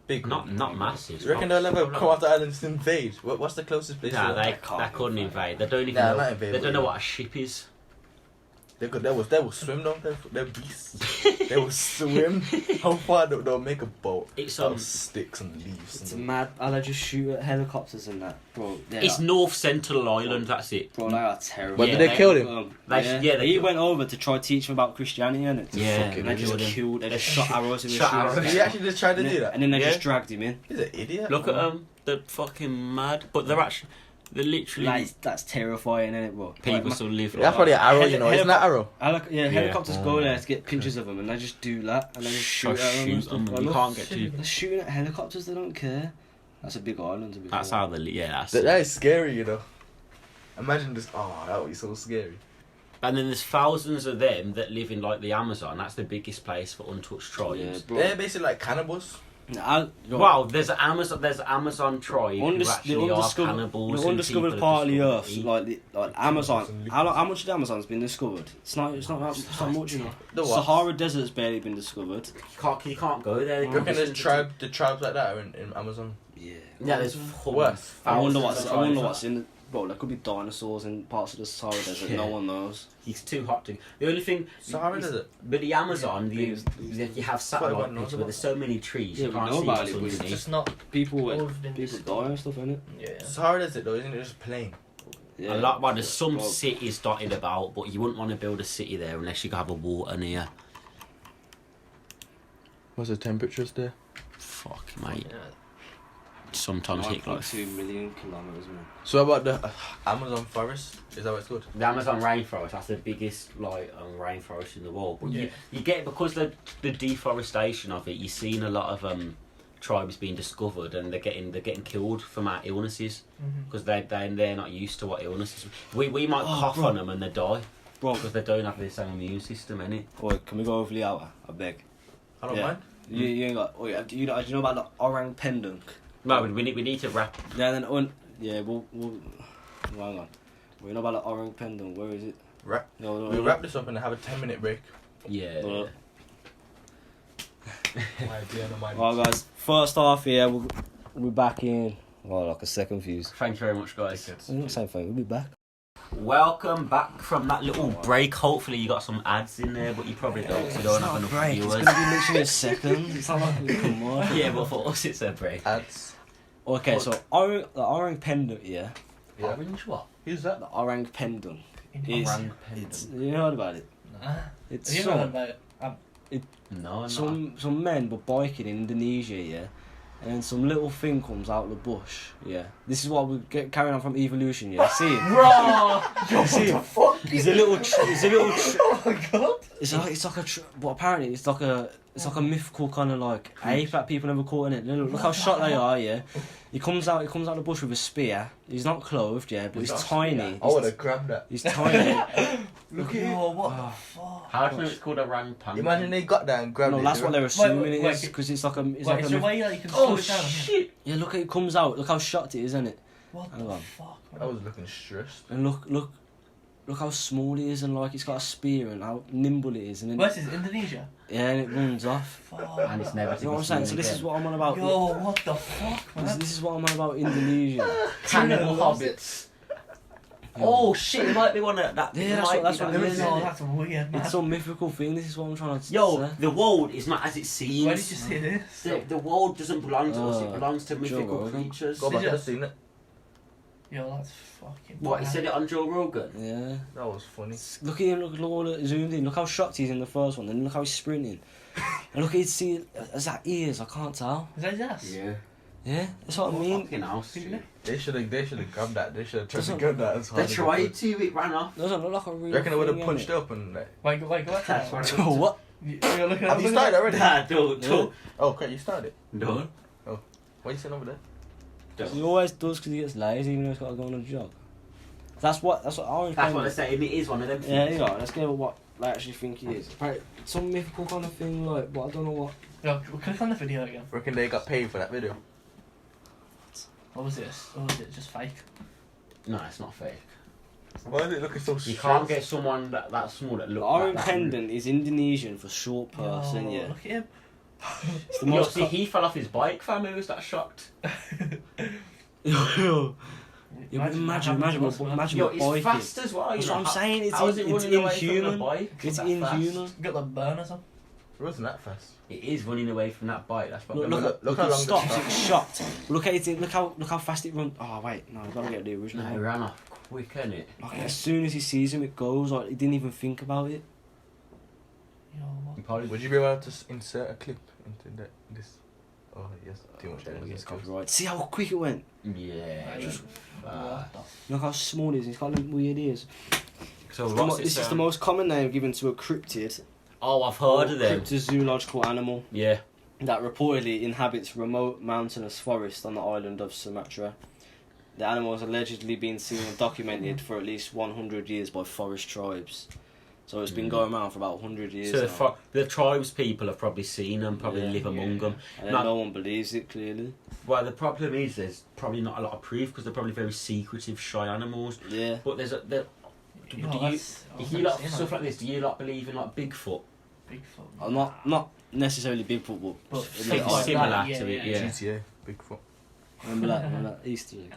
[SPEAKER 3] Big.
[SPEAKER 1] Not massive.
[SPEAKER 3] You reckon they'll ever come after the island to invade? What's the closest place?
[SPEAKER 1] Nah,
[SPEAKER 3] to
[SPEAKER 1] they
[SPEAKER 3] that?
[SPEAKER 1] couldn't invade. They don't even
[SPEAKER 3] Nah,
[SPEAKER 1] know.
[SPEAKER 3] not invade,
[SPEAKER 1] They don't know
[SPEAKER 3] but-
[SPEAKER 1] what a ship is.
[SPEAKER 3] They will swim though. They're beasts. They will swim. How far they'll make a boat?
[SPEAKER 1] It's
[SPEAKER 3] Out of sticks and leaves.
[SPEAKER 2] It's
[SPEAKER 3] and
[SPEAKER 2] mad. How they just shoot at helicopters and that, bro.
[SPEAKER 1] It's North Central Island. That's it.
[SPEAKER 2] Bro, they are terrible.
[SPEAKER 3] But
[SPEAKER 1] Yeah,
[SPEAKER 3] did they kill him?
[SPEAKER 2] He went over to try to teach him about Christianity, and
[SPEAKER 1] Yeah,
[SPEAKER 2] and they just
[SPEAKER 1] killed him.
[SPEAKER 2] killed. They just shot arrows in his
[SPEAKER 1] Shot
[SPEAKER 2] shoes.
[SPEAKER 1] arrows.
[SPEAKER 3] Did he actually just try to do that?
[SPEAKER 2] And then they
[SPEAKER 1] Yeah.
[SPEAKER 2] just dragged him in.
[SPEAKER 3] He's an idiot.
[SPEAKER 1] Look at them. They're fucking mad. But they're literally.
[SPEAKER 2] That's terrifying, isn't it, bro?
[SPEAKER 1] People
[SPEAKER 2] Like,
[SPEAKER 1] still live.
[SPEAKER 3] That's
[SPEAKER 1] like
[SPEAKER 3] probably an
[SPEAKER 1] that.
[SPEAKER 3] arrow, you know. Isn't that arrow?
[SPEAKER 2] helicopters
[SPEAKER 3] Yeah.
[SPEAKER 2] go there to get pictures of them, and they just do that, and they just shoot at them. and
[SPEAKER 1] Shoot
[SPEAKER 2] stuff.
[SPEAKER 1] them.
[SPEAKER 2] Like,
[SPEAKER 1] You
[SPEAKER 2] look,
[SPEAKER 1] can't get to.
[SPEAKER 2] They're shooting at helicopters. They don't care. That's a big island. To be
[SPEAKER 1] That's
[SPEAKER 2] fair.
[SPEAKER 1] how they. Yeah, that's.
[SPEAKER 3] That is scary, you know. Imagine this. Oh, that would be so scary.
[SPEAKER 1] And then there's thousands of them that live in like the Amazon. That's the biggest place for untouched tribes.
[SPEAKER 2] Yeah, bro.
[SPEAKER 3] They're basically like cannibals.
[SPEAKER 1] Wow, there's an Amazon tribe who
[SPEAKER 2] The
[SPEAKER 1] actually are cannibals.
[SPEAKER 2] the
[SPEAKER 1] who
[SPEAKER 2] undiscovered
[SPEAKER 1] people
[SPEAKER 2] part of the
[SPEAKER 1] just
[SPEAKER 2] earth,
[SPEAKER 1] eat.
[SPEAKER 2] like Amazon. How much of the Amazon's been discovered? It's not much, you know.
[SPEAKER 3] The what?
[SPEAKER 2] Sahara Desert's barely been discovered.
[SPEAKER 1] You can't go there.
[SPEAKER 3] You reckon there's the tribes like that are in Amazon?
[SPEAKER 2] Yeah.
[SPEAKER 1] Yeah, there's
[SPEAKER 3] Worse.
[SPEAKER 2] I wonder
[SPEAKER 1] thousands of
[SPEAKER 2] what's
[SPEAKER 1] tribes.
[SPEAKER 2] in. Bro, there could be dinosaurs in parts of the Sahara Desert. No
[SPEAKER 1] Yeah.
[SPEAKER 2] one knows.
[SPEAKER 1] It's too hot to. The only thing.
[SPEAKER 3] Sahara Desert?
[SPEAKER 1] But the Amazon,
[SPEAKER 2] Yeah.
[SPEAKER 1] you have satellite
[SPEAKER 3] Everyone knows
[SPEAKER 1] pictures, but
[SPEAKER 3] about
[SPEAKER 1] there's so many trees.
[SPEAKER 2] Yeah,
[SPEAKER 1] you
[SPEAKER 2] we
[SPEAKER 1] can't
[SPEAKER 2] know
[SPEAKER 1] see
[SPEAKER 2] about
[SPEAKER 1] what's
[SPEAKER 2] it, but it's
[SPEAKER 4] It's
[SPEAKER 1] underneath.
[SPEAKER 4] just not
[SPEAKER 2] People
[SPEAKER 4] all of them.
[SPEAKER 2] die and stuff, innit?
[SPEAKER 4] Yeah.
[SPEAKER 3] Sahara Desert though, isn't it just plain?
[SPEAKER 1] A lot, well, there's some
[SPEAKER 2] Bro,
[SPEAKER 1] cities dotted about, but you wouldn't want to build a city there unless you have a water near.
[SPEAKER 3] What's the temperatures there?
[SPEAKER 1] Fuck, mate.
[SPEAKER 4] Yeah.
[SPEAKER 1] Sometimes hit like
[SPEAKER 2] 1.2 million kilometers, man.
[SPEAKER 3] So about the Amazon forest? Is that what it's called?
[SPEAKER 1] the Amazon rainforest. That's the biggest rainforest in the world. But
[SPEAKER 4] Yeah.
[SPEAKER 1] you get because the deforestation of it. You're seeing a lot of tribes being discovered, and they're getting killed from our illnesses because they're not used to what illnesses. We might cough
[SPEAKER 2] bro.
[SPEAKER 1] on them and they die
[SPEAKER 2] Bro,
[SPEAKER 1] because they don't have the same immune system, innit?
[SPEAKER 2] boy, can we go over the hour? I beg.
[SPEAKER 3] I don't
[SPEAKER 2] Yeah.
[SPEAKER 3] mind.
[SPEAKER 2] You ain't got. Oh yeah, do you know about the Oranj Pendak?
[SPEAKER 1] No, we need to wrap.
[SPEAKER 2] Yeah, then we'll hang on. We know about the Oranj Pendak. Where is it?
[SPEAKER 3] Wrap.
[SPEAKER 2] No,
[SPEAKER 3] We wrap this up and have a 10-minute break.
[SPEAKER 1] Yeah.
[SPEAKER 2] No.
[SPEAKER 3] My
[SPEAKER 2] Alright, guys. First half here, we'll be back in. Oh, like a second fuse.
[SPEAKER 1] Thank you very much, guys.
[SPEAKER 2] It's not the same thing. We'll be back.
[SPEAKER 1] Welcome back from that little break. Hopefully you got some ads in there, but you probably don't. So you don't have enough viewers.
[SPEAKER 2] It's gonna be literally a second. It's not like come on.
[SPEAKER 1] Yeah, but for us it's a break.
[SPEAKER 3] Ads.
[SPEAKER 2] Okay, so the Oranj Pendak, yeah.
[SPEAKER 4] Orange what?
[SPEAKER 3] Who's that?
[SPEAKER 2] The Oranj Pendak. Is
[SPEAKER 1] Oranj
[SPEAKER 2] it's you heard about it?
[SPEAKER 4] Nah.
[SPEAKER 2] It's
[SPEAKER 4] Have you heard about it?
[SPEAKER 1] No,
[SPEAKER 2] some men were biking in Indonesia, yeah, and then some little thing comes out of the bush, yeah. This is what we get carrying on from evolution, yeah. See it?
[SPEAKER 4] Bro!
[SPEAKER 2] See it? It's a little.
[SPEAKER 4] Oh my god!
[SPEAKER 2] It's like a. But apparently it's like a mythical kind of like ape that people never caught in it. Look how short they are, yeah. He comes out of the bush with a spear. He's not clothed, yeah, but he's tiny.
[SPEAKER 3] I would have grabbed that.
[SPEAKER 2] He's tiny.
[SPEAKER 3] Look at
[SPEAKER 4] Yo,
[SPEAKER 3] it.
[SPEAKER 4] what the fuck?
[SPEAKER 1] How do you know it's called a Oranj Pendak?
[SPEAKER 3] Imagine they got that and grabbed
[SPEAKER 2] No,
[SPEAKER 3] it.
[SPEAKER 2] that's what they're assuming
[SPEAKER 4] wait,
[SPEAKER 2] it
[SPEAKER 4] wait,
[SPEAKER 2] is because it's like a. It's
[SPEAKER 4] Wait,
[SPEAKER 2] like
[SPEAKER 4] is
[SPEAKER 2] a
[SPEAKER 4] there a
[SPEAKER 2] myth-
[SPEAKER 4] way that you can slow
[SPEAKER 1] Oh
[SPEAKER 4] it down?
[SPEAKER 1] shit!
[SPEAKER 2] Yeah, look, it comes out. Look how short it is, isn't it?
[SPEAKER 4] What
[SPEAKER 2] Hang
[SPEAKER 4] the
[SPEAKER 2] on.
[SPEAKER 4] fuck,
[SPEAKER 3] I
[SPEAKER 4] man?
[SPEAKER 3] was looking stressed.
[SPEAKER 2] And look how small it is, and like it's got a spear, and how nimble it is, and then
[SPEAKER 4] Where's this? Indonesia?
[SPEAKER 2] yeah, and it runs off.
[SPEAKER 4] Fuck.
[SPEAKER 1] And it's never to
[SPEAKER 2] You know
[SPEAKER 1] be
[SPEAKER 2] what I'm saying?
[SPEAKER 1] seen
[SPEAKER 2] So this
[SPEAKER 1] again.
[SPEAKER 2] is what I'm on about.
[SPEAKER 4] Yo, what the fuck, man?
[SPEAKER 2] This is what I'm on about Indonesia.
[SPEAKER 1] Cannibal hobbits. Oh shit! It might be one of that.
[SPEAKER 2] Yeah,
[SPEAKER 1] it
[SPEAKER 2] that's
[SPEAKER 1] might
[SPEAKER 2] what
[SPEAKER 1] be
[SPEAKER 2] it
[SPEAKER 1] that.
[SPEAKER 2] is.
[SPEAKER 4] Oh, that's weird, man.
[SPEAKER 2] It's some mythical thing. This is what I'm trying to
[SPEAKER 1] Yo,
[SPEAKER 2] say.
[SPEAKER 1] the world is not as it seems.
[SPEAKER 4] Where did you see this?
[SPEAKER 1] The world doesn't belong to us. It
[SPEAKER 2] Oh,
[SPEAKER 1] belongs to mythical
[SPEAKER 2] Rogan.
[SPEAKER 1] creatures.
[SPEAKER 3] Go back,
[SPEAKER 4] Did you?
[SPEAKER 3] I've seen it.
[SPEAKER 4] Yo, that's fucking
[SPEAKER 1] What, he
[SPEAKER 4] bad.
[SPEAKER 1] said it on Joe Rogan?
[SPEAKER 2] Yeah.
[SPEAKER 3] That was funny.
[SPEAKER 2] Look at him. Look all that zoomed in. Look how shocked he's in the first one. Then look how he's sprinting. And look, he'd see. Is that ears? I can't tell.
[SPEAKER 4] Is that his ass?
[SPEAKER 1] Yeah.
[SPEAKER 2] Yeah, that's what I mean.
[SPEAKER 1] Fucking house.
[SPEAKER 3] They should have grabbed that. They should have tried to
[SPEAKER 2] Doesn't-
[SPEAKER 3] grab that as hard
[SPEAKER 1] They
[SPEAKER 3] as
[SPEAKER 1] tried to, it ran off.
[SPEAKER 2] Doesn't look like a real
[SPEAKER 3] You reckon I would have
[SPEAKER 2] thing,
[SPEAKER 3] punched
[SPEAKER 2] innit?
[SPEAKER 3] up and like...
[SPEAKER 4] Wait, go back.
[SPEAKER 2] What?
[SPEAKER 4] You're looking
[SPEAKER 3] Have you started already?
[SPEAKER 1] Nah, don't.
[SPEAKER 3] Oh, okay, you started.
[SPEAKER 1] No.
[SPEAKER 3] Why are you sitting over there?
[SPEAKER 2] He always does because he gets lazy even though he's got to go on a jog. That's what Oranj
[SPEAKER 1] That's what they're
[SPEAKER 2] Pendak.
[SPEAKER 1] saying, it is one of them
[SPEAKER 2] Yeah,
[SPEAKER 1] things.
[SPEAKER 2] you know, let's get what I actually think he is. Apparently, some mythical kind of thing, like, but I don't know what.
[SPEAKER 4] Yo, click on the video again.
[SPEAKER 3] Reckon they got paid for that video.
[SPEAKER 4] What was this? Or was it just fake?
[SPEAKER 1] No, it's not fake.
[SPEAKER 3] Why is it looking so
[SPEAKER 1] You can't get someone that small that looks
[SPEAKER 2] Oranj
[SPEAKER 1] like that.
[SPEAKER 2] Pendak is Indonesian for short person,
[SPEAKER 4] Yo,
[SPEAKER 2] yeah.
[SPEAKER 4] Look at him.
[SPEAKER 2] It's the
[SPEAKER 1] Yo,
[SPEAKER 2] most.
[SPEAKER 1] see, he fell off his bike, fam, who was that shocked?
[SPEAKER 2] Imagine
[SPEAKER 1] Yo,
[SPEAKER 2] my
[SPEAKER 1] it's
[SPEAKER 2] bike.
[SPEAKER 1] fast as well.
[SPEAKER 2] That's
[SPEAKER 1] you know,
[SPEAKER 2] what I'm saying.
[SPEAKER 1] how is it
[SPEAKER 2] It's
[SPEAKER 1] running away from the
[SPEAKER 2] inhuman.
[SPEAKER 1] bike?
[SPEAKER 2] It's
[SPEAKER 1] that fast?
[SPEAKER 2] inhuman.
[SPEAKER 4] You got the burners on.
[SPEAKER 3] It wasn't that fast.
[SPEAKER 1] It is running away from that bike. That's what.
[SPEAKER 2] Look
[SPEAKER 3] how
[SPEAKER 2] it
[SPEAKER 3] long
[SPEAKER 2] stops.
[SPEAKER 3] the-
[SPEAKER 2] It's shocked. Look at it. Look how fast it runs. Oh wait, no, I've got to get the
[SPEAKER 1] No,
[SPEAKER 2] original.
[SPEAKER 1] it ran off quick, innit?
[SPEAKER 2] Like, as soon as he sees him, it goes. Like he didn't even think about it.
[SPEAKER 4] Yo, what?
[SPEAKER 1] You probably
[SPEAKER 3] Would you be able to insert a clip into this? Oh, yes, too much
[SPEAKER 2] I guess
[SPEAKER 3] editing.
[SPEAKER 2] copyright. See how quick it went.
[SPEAKER 1] Yeah.
[SPEAKER 4] Just-
[SPEAKER 1] Uh,
[SPEAKER 4] What
[SPEAKER 2] Look how small it is. He's got them weird ears.
[SPEAKER 1] so
[SPEAKER 2] This is the most common name given to a cryptid.
[SPEAKER 1] Oh, I've heard of them.
[SPEAKER 2] Cryptozoological animal
[SPEAKER 1] Yeah.
[SPEAKER 2] that reportedly inhabits remote mountainous forest on the island of Sumatra. The animal has allegedly been seen and documented for at least 100 years by forest tribes. So it's been going around for about 100 years
[SPEAKER 1] So
[SPEAKER 2] now.
[SPEAKER 1] the tribes people have probably seen them, probably
[SPEAKER 2] Yeah.
[SPEAKER 1] live among them.
[SPEAKER 2] And then
[SPEAKER 1] No.
[SPEAKER 2] no one believes it, clearly.
[SPEAKER 1] Well, the problem is there's probably not a lot of proof because they're probably very secretive, shy animals.
[SPEAKER 2] Yeah.
[SPEAKER 1] But there's a do
[SPEAKER 4] Yo,
[SPEAKER 1] you
[SPEAKER 4] that's-
[SPEAKER 1] you
[SPEAKER 4] I've
[SPEAKER 1] hear
[SPEAKER 4] never
[SPEAKER 1] like
[SPEAKER 4] seen
[SPEAKER 1] stuff
[SPEAKER 4] that.
[SPEAKER 1] like this? Do you like believe in like Bigfoot?
[SPEAKER 4] Bigfoot.
[SPEAKER 2] I'm not necessarily Bigfoot, but
[SPEAKER 4] But
[SPEAKER 2] in
[SPEAKER 1] It's
[SPEAKER 2] the
[SPEAKER 4] like
[SPEAKER 2] eye.
[SPEAKER 1] similar
[SPEAKER 4] that,
[SPEAKER 1] to it, yeah.
[SPEAKER 3] GTA, Bigfoot.
[SPEAKER 2] Remember that Easter egg?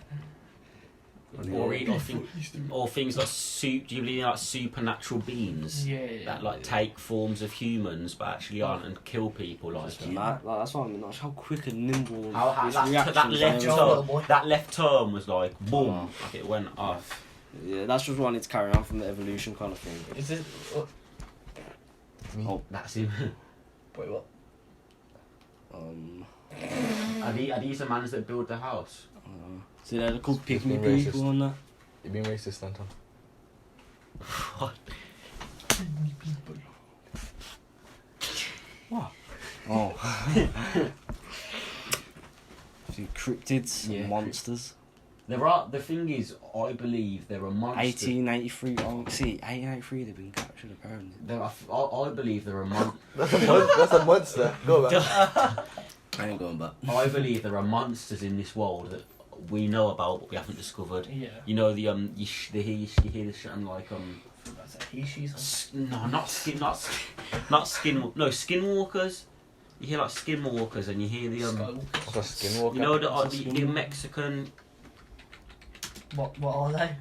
[SPEAKER 1] Or things like do you believe in like supernatural beings
[SPEAKER 4] Yeah.
[SPEAKER 1] that like take forms of humans but actually aren't and kill people like?
[SPEAKER 2] Just mad. Like, that's what I mean. Like, how quick and nimble
[SPEAKER 1] How
[SPEAKER 2] his
[SPEAKER 1] that
[SPEAKER 2] reactions
[SPEAKER 1] left
[SPEAKER 2] are.
[SPEAKER 1] that left turn was like boom,
[SPEAKER 2] Oh.
[SPEAKER 1] like it went off.
[SPEAKER 2] Yeah, that's just what I need to carry on from the evolution kind of thing.
[SPEAKER 4] Is it?
[SPEAKER 2] Oh.
[SPEAKER 1] That's him.
[SPEAKER 4] Wait, what?
[SPEAKER 1] Are these the mans that build the house?
[SPEAKER 2] See, they're called
[SPEAKER 3] It's
[SPEAKER 2] pygmy
[SPEAKER 3] been
[SPEAKER 2] people
[SPEAKER 3] racist.
[SPEAKER 2] and that.
[SPEAKER 3] You're being racist, Anton.
[SPEAKER 2] Oh. See, cryptids,
[SPEAKER 1] Yeah,
[SPEAKER 2] monsters.
[SPEAKER 1] The thing is, I believe there are monsters.
[SPEAKER 2] 1883. Oh, see, 1883 they've been captured apparently.
[SPEAKER 1] I believe there are
[SPEAKER 3] That's a monster. Go back.
[SPEAKER 2] I ain't going back.
[SPEAKER 1] I believe there are monsters in this world that we know about but we haven't discovered.
[SPEAKER 4] Yeah.
[SPEAKER 1] You know the you hear this shit and like
[SPEAKER 4] That's a he, she's.
[SPEAKER 1] no skinwalkers. You hear like skinwalkers and you hear the
[SPEAKER 3] What's a skinwalker?
[SPEAKER 1] you know the
[SPEAKER 2] What's a
[SPEAKER 1] the
[SPEAKER 2] skinwalker?
[SPEAKER 1] Mexican
[SPEAKER 4] What are they?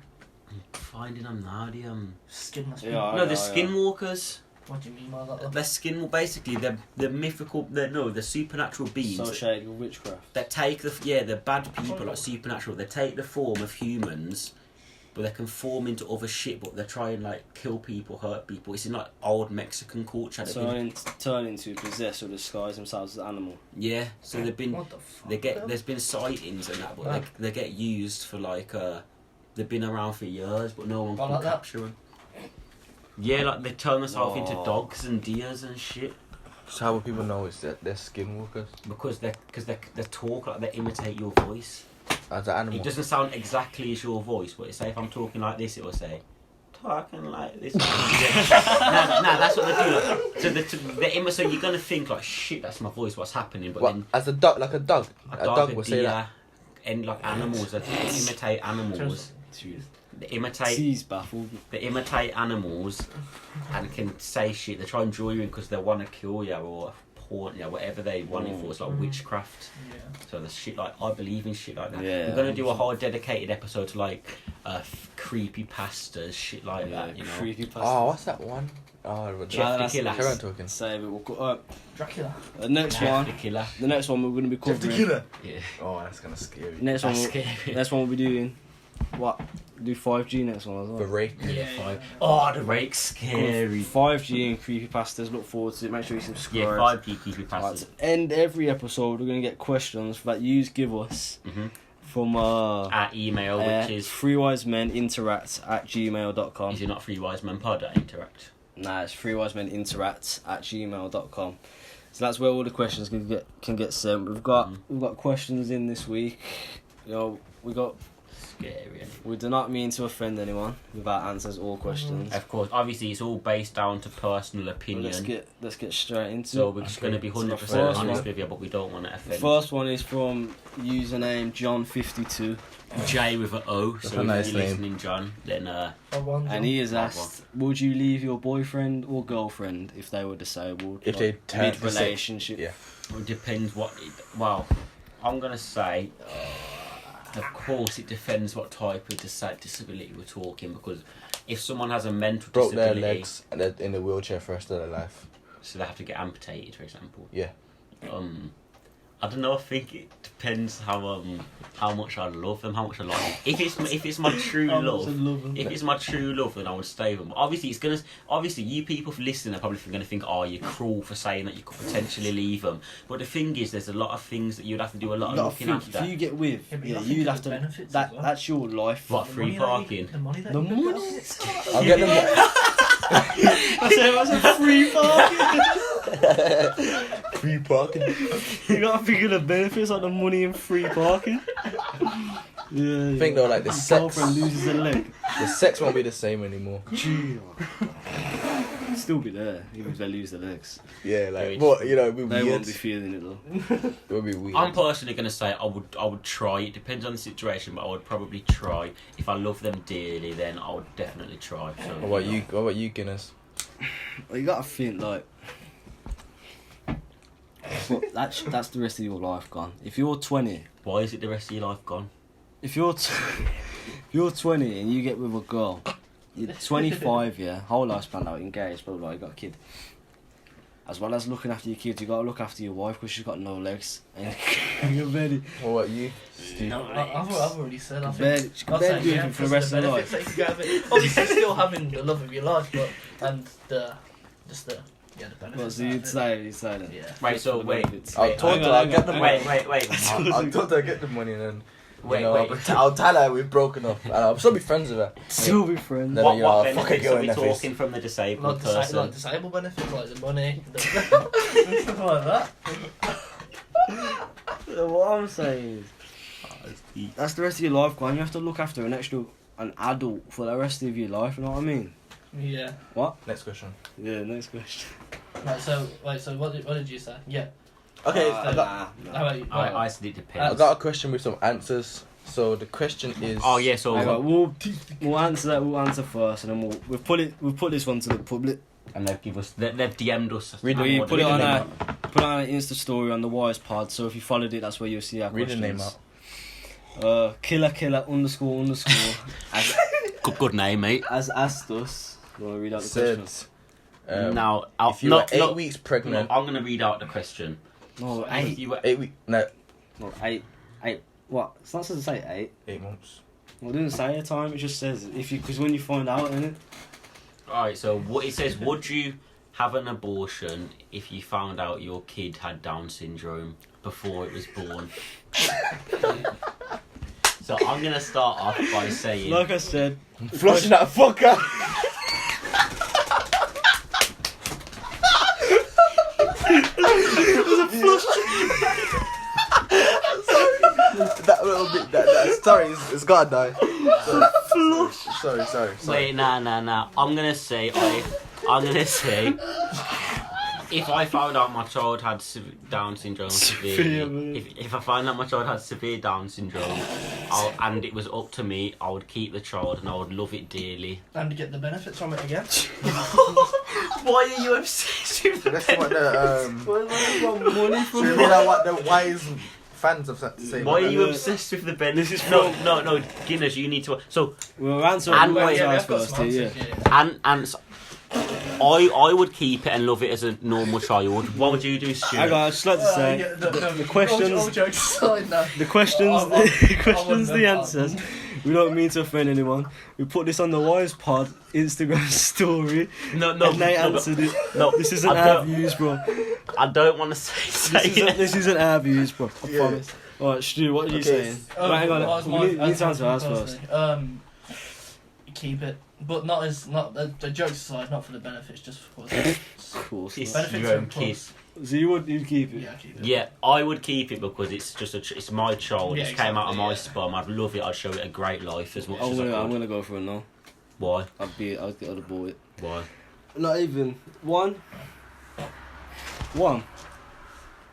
[SPEAKER 1] finding them now the
[SPEAKER 4] Skinless
[SPEAKER 2] Yeah,
[SPEAKER 4] people.
[SPEAKER 1] no the
[SPEAKER 2] yeah.
[SPEAKER 1] skinwalkers.
[SPEAKER 4] What do you mean by that?
[SPEAKER 1] They're skin basically they're mythical they're supernatural beings
[SPEAKER 2] Associated with witchcraft.
[SPEAKER 1] that take the bad people like supernatural, they take the form of humans but they can form into other shit but they try and like kill people, hurt people. It's in like old Mexican culture.
[SPEAKER 2] Turn into possess or disguise themselves as an animal.
[SPEAKER 1] Yeah, so they've been
[SPEAKER 4] What the fuck?
[SPEAKER 1] there's been sightings and that but they get used for like they've been around for years but no one
[SPEAKER 4] Oh,
[SPEAKER 1] can
[SPEAKER 4] like that?
[SPEAKER 1] capture them. Yeah, like they turn themselves into
[SPEAKER 2] Oh.
[SPEAKER 1] dogs and deers and shit.
[SPEAKER 3] So how would people know it's that they're skinwalkers?
[SPEAKER 1] Because they talk like they imitate your voice.
[SPEAKER 3] As an animal.
[SPEAKER 1] It doesn't sound exactly as your voice, but say if I'm talking like this, it will say, talking like this. nah, that's what they do. Like, so you're gonna think like, shit, that's my voice. What's happening? But
[SPEAKER 3] What,
[SPEAKER 1] then
[SPEAKER 3] as a dog, like a dog?
[SPEAKER 1] a
[SPEAKER 3] A
[SPEAKER 1] dog,
[SPEAKER 3] dog
[SPEAKER 1] a
[SPEAKER 3] would say
[SPEAKER 1] deer,
[SPEAKER 3] that.
[SPEAKER 1] and like animals that imitate animals. They imitate.
[SPEAKER 2] He's baffled.
[SPEAKER 1] They imitate animals and can say shit. They try and draw you in because they want to kill you or haunt you, whatever they want it for. It's like witchcraft.
[SPEAKER 4] Yeah.
[SPEAKER 1] So there's shit like I believe in shit like that.
[SPEAKER 2] Yeah.
[SPEAKER 1] We're gonna do a whole dedicated episode to like creepy pastas, shit like
[SPEAKER 2] Yeah,
[SPEAKER 1] that. You know.
[SPEAKER 2] creepy
[SPEAKER 3] Oh, what's that one? Oh,
[SPEAKER 1] Jeff the Killer.
[SPEAKER 3] Karen talking.
[SPEAKER 2] Save it. We'll go,
[SPEAKER 4] Dracula.
[SPEAKER 2] the next
[SPEAKER 1] Jeff
[SPEAKER 2] one.
[SPEAKER 1] the Killer.
[SPEAKER 2] The next one we're going to be covering.
[SPEAKER 1] Yeah.
[SPEAKER 3] Oh, that's kind of scary.
[SPEAKER 2] Next one.
[SPEAKER 1] That's scary.
[SPEAKER 2] Next one we'll be doing. What? do 5G next one as well.
[SPEAKER 3] The rake.
[SPEAKER 4] Yeah.
[SPEAKER 1] Oh, the rake's scary.
[SPEAKER 2] 5G and creepypastas. Look forward to it. Make sure you subscribe.
[SPEAKER 1] Yeah, 5G creepypastas.
[SPEAKER 2] Right, to end every episode, we're gonna get questions that you give us from
[SPEAKER 1] Our email, which is
[SPEAKER 2] threewisemeninteract@gmail.com.
[SPEAKER 1] Is it not TheWisePod at Interact?
[SPEAKER 2] Nah, it's threewisemeninteract@gmail.com. So that's where all the questions can get sent. We've got questions in this week. You know,
[SPEAKER 1] Scary.
[SPEAKER 2] we do not mean to offend anyone with our answers or questions.
[SPEAKER 1] Of course, obviously it's all based down to personal opinion.
[SPEAKER 2] Let's get straight into
[SPEAKER 1] So
[SPEAKER 2] it.
[SPEAKER 1] we're just going to be 100%
[SPEAKER 2] first
[SPEAKER 1] honest
[SPEAKER 2] one.
[SPEAKER 1] with you, but we don't want to
[SPEAKER 2] The
[SPEAKER 1] offend.
[SPEAKER 2] first one is from username John52,
[SPEAKER 1] J with an O. So
[SPEAKER 3] a
[SPEAKER 1] if
[SPEAKER 3] nice
[SPEAKER 1] you're
[SPEAKER 3] name.
[SPEAKER 1] listening, John, then
[SPEAKER 2] and he has
[SPEAKER 1] That
[SPEAKER 2] asked, would you leave your boyfriend or girlfriend if they were disabled?
[SPEAKER 3] If they turn to
[SPEAKER 2] mid-relationship?
[SPEAKER 3] Yeah.
[SPEAKER 1] it depends what. Well, I'm gonna say. Of course, it depends what type of disability we're talking, because if someone has a mental
[SPEAKER 3] Broke their
[SPEAKER 1] disability,
[SPEAKER 3] legs and they're in a wheelchair for the rest of their life.
[SPEAKER 1] so they have to get amputated, for example.
[SPEAKER 3] Yeah.
[SPEAKER 1] I don't know. I think it depends how much I love them, how much I like them. If it's my true love, if it's my true love, then I would stay with them. But obviously you people listening are probably going to think, oh, you're cruel for saying that you could potentially leave them. But the thing is, there's a lot of things that you'd have to do a lot of looking after.
[SPEAKER 2] If you get with, you'd have to. That's your life.
[SPEAKER 1] What, free parking?
[SPEAKER 4] The money that
[SPEAKER 2] The
[SPEAKER 4] you
[SPEAKER 2] money?
[SPEAKER 3] I'll get them.
[SPEAKER 2] I said free parking.
[SPEAKER 3] Free parking.
[SPEAKER 2] You gotta figure the benefits like the money and free parking. Yeah.
[SPEAKER 3] I think though, like the
[SPEAKER 2] Your
[SPEAKER 3] sex,
[SPEAKER 2] girlfriend loses a leg.
[SPEAKER 3] the sex won't be the same anymore.
[SPEAKER 2] Still be there, even if they lose their legs.
[SPEAKER 3] Yeah,
[SPEAKER 1] Very
[SPEAKER 3] like, but you know, it'd be
[SPEAKER 2] They
[SPEAKER 3] weird.
[SPEAKER 2] won't be feeling it though.
[SPEAKER 3] It would be weird.
[SPEAKER 1] I'm personally going to say I would try. It depends on the situation, but I would probably try. If I love them dearly, then I would definitely try. So,
[SPEAKER 3] What about you, Guinness?
[SPEAKER 2] Well, you gotta think like. Well, that's the rest of your life gone. If you're 20,
[SPEAKER 1] Why is it the rest of your life gone?
[SPEAKER 2] if you're 20 and you get with a girl, you're 25, yeah, whole lifespan now, engaged, blah blah, you got a kid. As well as looking after your kids, you gotta look after your wife because she's got no legs. And you're very.
[SPEAKER 3] What about you?
[SPEAKER 4] I've already said. I
[SPEAKER 2] Barely,
[SPEAKER 4] think.
[SPEAKER 2] she can barely do anything for the rest of her life.
[SPEAKER 4] That you get of it. Obviously, still having the love of your life, but the benefits.
[SPEAKER 2] Well, so you'd say that.
[SPEAKER 4] Yeah.
[SPEAKER 1] Right, so wait.
[SPEAKER 3] I'll talk to her, I'll get the money.
[SPEAKER 1] Wait.
[SPEAKER 3] I'll talk to her, get the money, and then
[SPEAKER 1] Wait.
[SPEAKER 3] I'll tell her we've broken up, and I'll still be friends with her.
[SPEAKER 2] Still be friends.
[SPEAKER 3] Then
[SPEAKER 1] What
[SPEAKER 3] you know,
[SPEAKER 1] benefits
[SPEAKER 3] fucking go
[SPEAKER 1] are
[SPEAKER 3] in
[SPEAKER 1] we
[SPEAKER 3] their face.
[SPEAKER 1] talking from the disabled
[SPEAKER 4] Like,
[SPEAKER 1] person?
[SPEAKER 4] disabled benefits, like the money, stuff like that.
[SPEAKER 2] What I'm saying is, that's the rest of your life gone. You have to look after an adult for the rest of your life. You know what I mean?
[SPEAKER 4] Yeah.
[SPEAKER 3] Next question.
[SPEAKER 2] Yeah. Next question.
[SPEAKER 4] Right. So what did you say? Yeah.
[SPEAKER 3] Okay,
[SPEAKER 4] How about you?
[SPEAKER 1] I said it
[SPEAKER 3] I
[SPEAKER 1] depends.
[SPEAKER 3] got a question with some answers. So the question is.
[SPEAKER 1] Oh yeah, so
[SPEAKER 2] Hang on, we'll answer that. We'll answer first, and then we'll put this one to the public.
[SPEAKER 1] and they've DM'd us.
[SPEAKER 3] Read the
[SPEAKER 2] We
[SPEAKER 3] name
[SPEAKER 2] put it on
[SPEAKER 3] out.
[SPEAKER 2] our Insta story on the WisePod. So if you followed it, that's where you'll see our
[SPEAKER 3] Read the
[SPEAKER 2] questions.
[SPEAKER 3] name out.
[SPEAKER 2] Killer __ as,
[SPEAKER 1] Good name, mate.
[SPEAKER 2] as asked us. You want to read out the
[SPEAKER 3] Said,
[SPEAKER 2] questions?
[SPEAKER 1] Now,
[SPEAKER 3] if you were 8 weeks pregnant.
[SPEAKER 1] I'm gonna read out the question.
[SPEAKER 2] No,
[SPEAKER 1] If
[SPEAKER 2] 8.
[SPEAKER 1] you were
[SPEAKER 3] 8 weeks. No,
[SPEAKER 2] No, 8. What? It's not supposed to say 8.
[SPEAKER 3] 8 months.
[SPEAKER 2] Well, it doesn't say a time. It just says because when you find out, innit?
[SPEAKER 1] Alright, so what it says, would you have an abortion if you found out your kid had Down syndrome before it was born? So I'm gonna start off by saying,
[SPEAKER 2] Like I said,
[SPEAKER 3] Flushing that fucker! That little bit, that sorry, it's gotta die. Sorry.
[SPEAKER 1] wait, nah. I'm gonna say, if I found out my child had Down syndrome, if I found out my child had severe Down syndrome, and it was up to me, I would keep the child and I would love it dearly.
[SPEAKER 4] And get the benefits from it again.
[SPEAKER 1] Why are you obsessed with the
[SPEAKER 3] That's what the
[SPEAKER 2] money
[SPEAKER 3] so you know what the wise fans have to say.
[SPEAKER 1] Why are
[SPEAKER 3] about
[SPEAKER 1] you
[SPEAKER 3] that?
[SPEAKER 1] obsessed with the benefits?
[SPEAKER 2] This is
[SPEAKER 1] No, Guinness, you need to. So,
[SPEAKER 2] we'll answer
[SPEAKER 1] And
[SPEAKER 2] we'll
[SPEAKER 1] wait,
[SPEAKER 2] answer
[SPEAKER 4] Yeah,
[SPEAKER 2] ours
[SPEAKER 4] we've got
[SPEAKER 2] first.
[SPEAKER 4] some
[SPEAKER 2] Yeah.
[SPEAKER 4] answers, yeah.
[SPEAKER 1] and I would keep it and love it as a normal child. What would you do, Stuart?
[SPEAKER 2] I'd just like to say
[SPEAKER 4] Yeah,
[SPEAKER 2] the questions.
[SPEAKER 4] All jokes aside now.
[SPEAKER 2] The questions,
[SPEAKER 4] I
[SPEAKER 2] the questions,
[SPEAKER 4] wouldn't
[SPEAKER 2] the
[SPEAKER 4] have
[SPEAKER 2] answers. We don't mean to offend anyone. We put this on the WisePod Instagram story.
[SPEAKER 1] No,
[SPEAKER 2] And they answered it.
[SPEAKER 1] No,
[SPEAKER 2] This isn't
[SPEAKER 1] I
[SPEAKER 2] our
[SPEAKER 1] don't-
[SPEAKER 2] views, bro.
[SPEAKER 1] I don't want to say it.
[SPEAKER 2] This isn't our views, bro. I
[SPEAKER 3] Yeah.
[SPEAKER 2] promise. Alright, Stu, what are you
[SPEAKER 3] Okay.
[SPEAKER 2] saying? Right, hang on. We need to answer ours first.
[SPEAKER 4] Keep it, but not the jokes aside, not for the benefits, just for
[SPEAKER 2] Of course.
[SPEAKER 1] It's
[SPEAKER 2] not.
[SPEAKER 4] Benefits
[SPEAKER 1] your
[SPEAKER 4] are
[SPEAKER 1] own
[SPEAKER 4] important.
[SPEAKER 1] kid.
[SPEAKER 2] So you'd keep it?
[SPEAKER 4] Yeah, keep it.
[SPEAKER 1] Yeah, I would keep it because it's just it's my child.
[SPEAKER 4] Yeah,
[SPEAKER 1] It came out of my
[SPEAKER 4] exactly,
[SPEAKER 1] sperm. I'd love it. I'd show it a great life as much
[SPEAKER 2] I'm
[SPEAKER 1] as I could.
[SPEAKER 2] gonna go for a no.
[SPEAKER 1] Why?
[SPEAKER 2] I'd get the boy.
[SPEAKER 1] Why?
[SPEAKER 2] Not even one.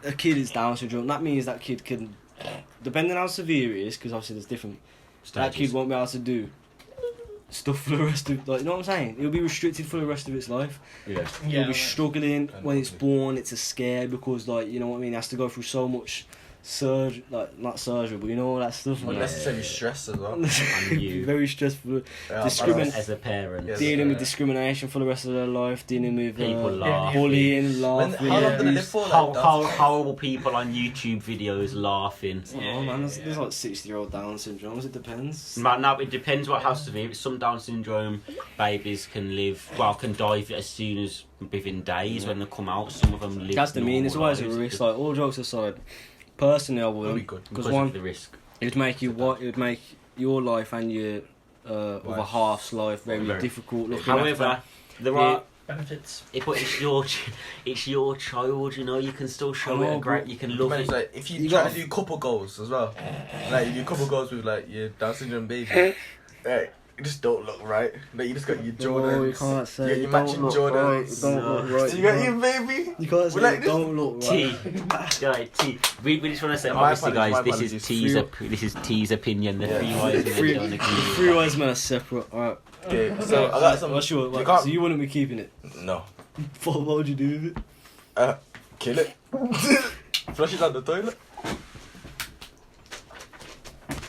[SPEAKER 2] A kid is Down syndrome. That means that kid can, depending on how severe it is, because obviously there's different. That kid won't be able to do stuff for the rest of, like, you know what I'm saying? It'll be restricted for the rest of its life.
[SPEAKER 1] Yeah.
[SPEAKER 2] It'll be struggling
[SPEAKER 3] I know
[SPEAKER 2] when
[SPEAKER 3] what
[SPEAKER 2] it's
[SPEAKER 3] you mean.
[SPEAKER 2] born. It's a scare because, like, you know what I mean. It has to go through so much surgery, like not surgery, but you know all that stuff. Like,
[SPEAKER 3] Unnecessary stress as well.
[SPEAKER 1] And you.
[SPEAKER 2] very stressful.
[SPEAKER 3] Yeah,
[SPEAKER 2] Discrimin-
[SPEAKER 1] As a parent.
[SPEAKER 3] Yeah.
[SPEAKER 2] Dealing with discrimination for the rest of their life. Dealing with
[SPEAKER 1] People laugh.
[SPEAKER 2] bullying,
[SPEAKER 3] When,
[SPEAKER 2] laughing.
[SPEAKER 3] how long
[SPEAKER 4] Yeah.
[SPEAKER 3] did they live for?
[SPEAKER 1] How
[SPEAKER 3] Like,
[SPEAKER 1] horrible people on YouTube videos laughing.
[SPEAKER 2] Oh man, there's like 60-year-old Down syndromes. It depends.
[SPEAKER 1] Man, now it depends what how severe. It's some Down syndrome babies can die as soon as within days when they come out. Some of them live.
[SPEAKER 2] That's the mean. It's
[SPEAKER 1] normal
[SPEAKER 2] always a
[SPEAKER 1] lives
[SPEAKER 2] risk. Like all jokes aside, personally, I
[SPEAKER 3] It'll be
[SPEAKER 2] would
[SPEAKER 3] good.
[SPEAKER 2] because
[SPEAKER 1] of
[SPEAKER 2] one,
[SPEAKER 1] the risk.
[SPEAKER 2] it'd make your life and your other
[SPEAKER 3] Wife.
[SPEAKER 2] half's life very
[SPEAKER 1] Very.
[SPEAKER 2] difficult. Looking
[SPEAKER 1] However,
[SPEAKER 2] after.
[SPEAKER 1] there are.
[SPEAKER 4] Benefits.
[SPEAKER 1] But it's your child. You know, you can still show it
[SPEAKER 2] Oh,
[SPEAKER 1] a great. You can love
[SPEAKER 3] Man,
[SPEAKER 1] it.
[SPEAKER 3] it's like if you,
[SPEAKER 2] You
[SPEAKER 3] try
[SPEAKER 2] gotta-
[SPEAKER 3] to do couple goals as well, like you do couple goals with like your Down syndrome baby, hey, you just don't look right. Like you just got your Jordans.
[SPEAKER 2] No, you can't say.
[SPEAKER 3] You
[SPEAKER 2] You
[SPEAKER 3] got
[SPEAKER 2] don't
[SPEAKER 3] your matching
[SPEAKER 2] look right.
[SPEAKER 3] Jordans.
[SPEAKER 2] Don't
[SPEAKER 1] No.
[SPEAKER 2] look right.
[SPEAKER 3] So you got your baby.
[SPEAKER 2] You can't say
[SPEAKER 3] We like
[SPEAKER 2] it
[SPEAKER 3] this.
[SPEAKER 2] don't look
[SPEAKER 1] T,
[SPEAKER 2] right.
[SPEAKER 1] right, T. We just want to say,
[SPEAKER 3] Yeah, my
[SPEAKER 1] obviously,
[SPEAKER 3] apologies,
[SPEAKER 1] guys,
[SPEAKER 3] my
[SPEAKER 1] this is
[SPEAKER 3] apologies.
[SPEAKER 1] this is T's opinion. The
[SPEAKER 3] Yeah.
[SPEAKER 1] three wise men
[SPEAKER 2] Three-
[SPEAKER 1] don't agree.
[SPEAKER 2] Three wise men are separate. Alright.
[SPEAKER 3] Okay, so I got some.
[SPEAKER 2] What's your?
[SPEAKER 3] you can't-
[SPEAKER 2] So you wouldn't be keeping it?
[SPEAKER 3] No,
[SPEAKER 2] What would you do with it?
[SPEAKER 3] kill it. Flush it down the toilet.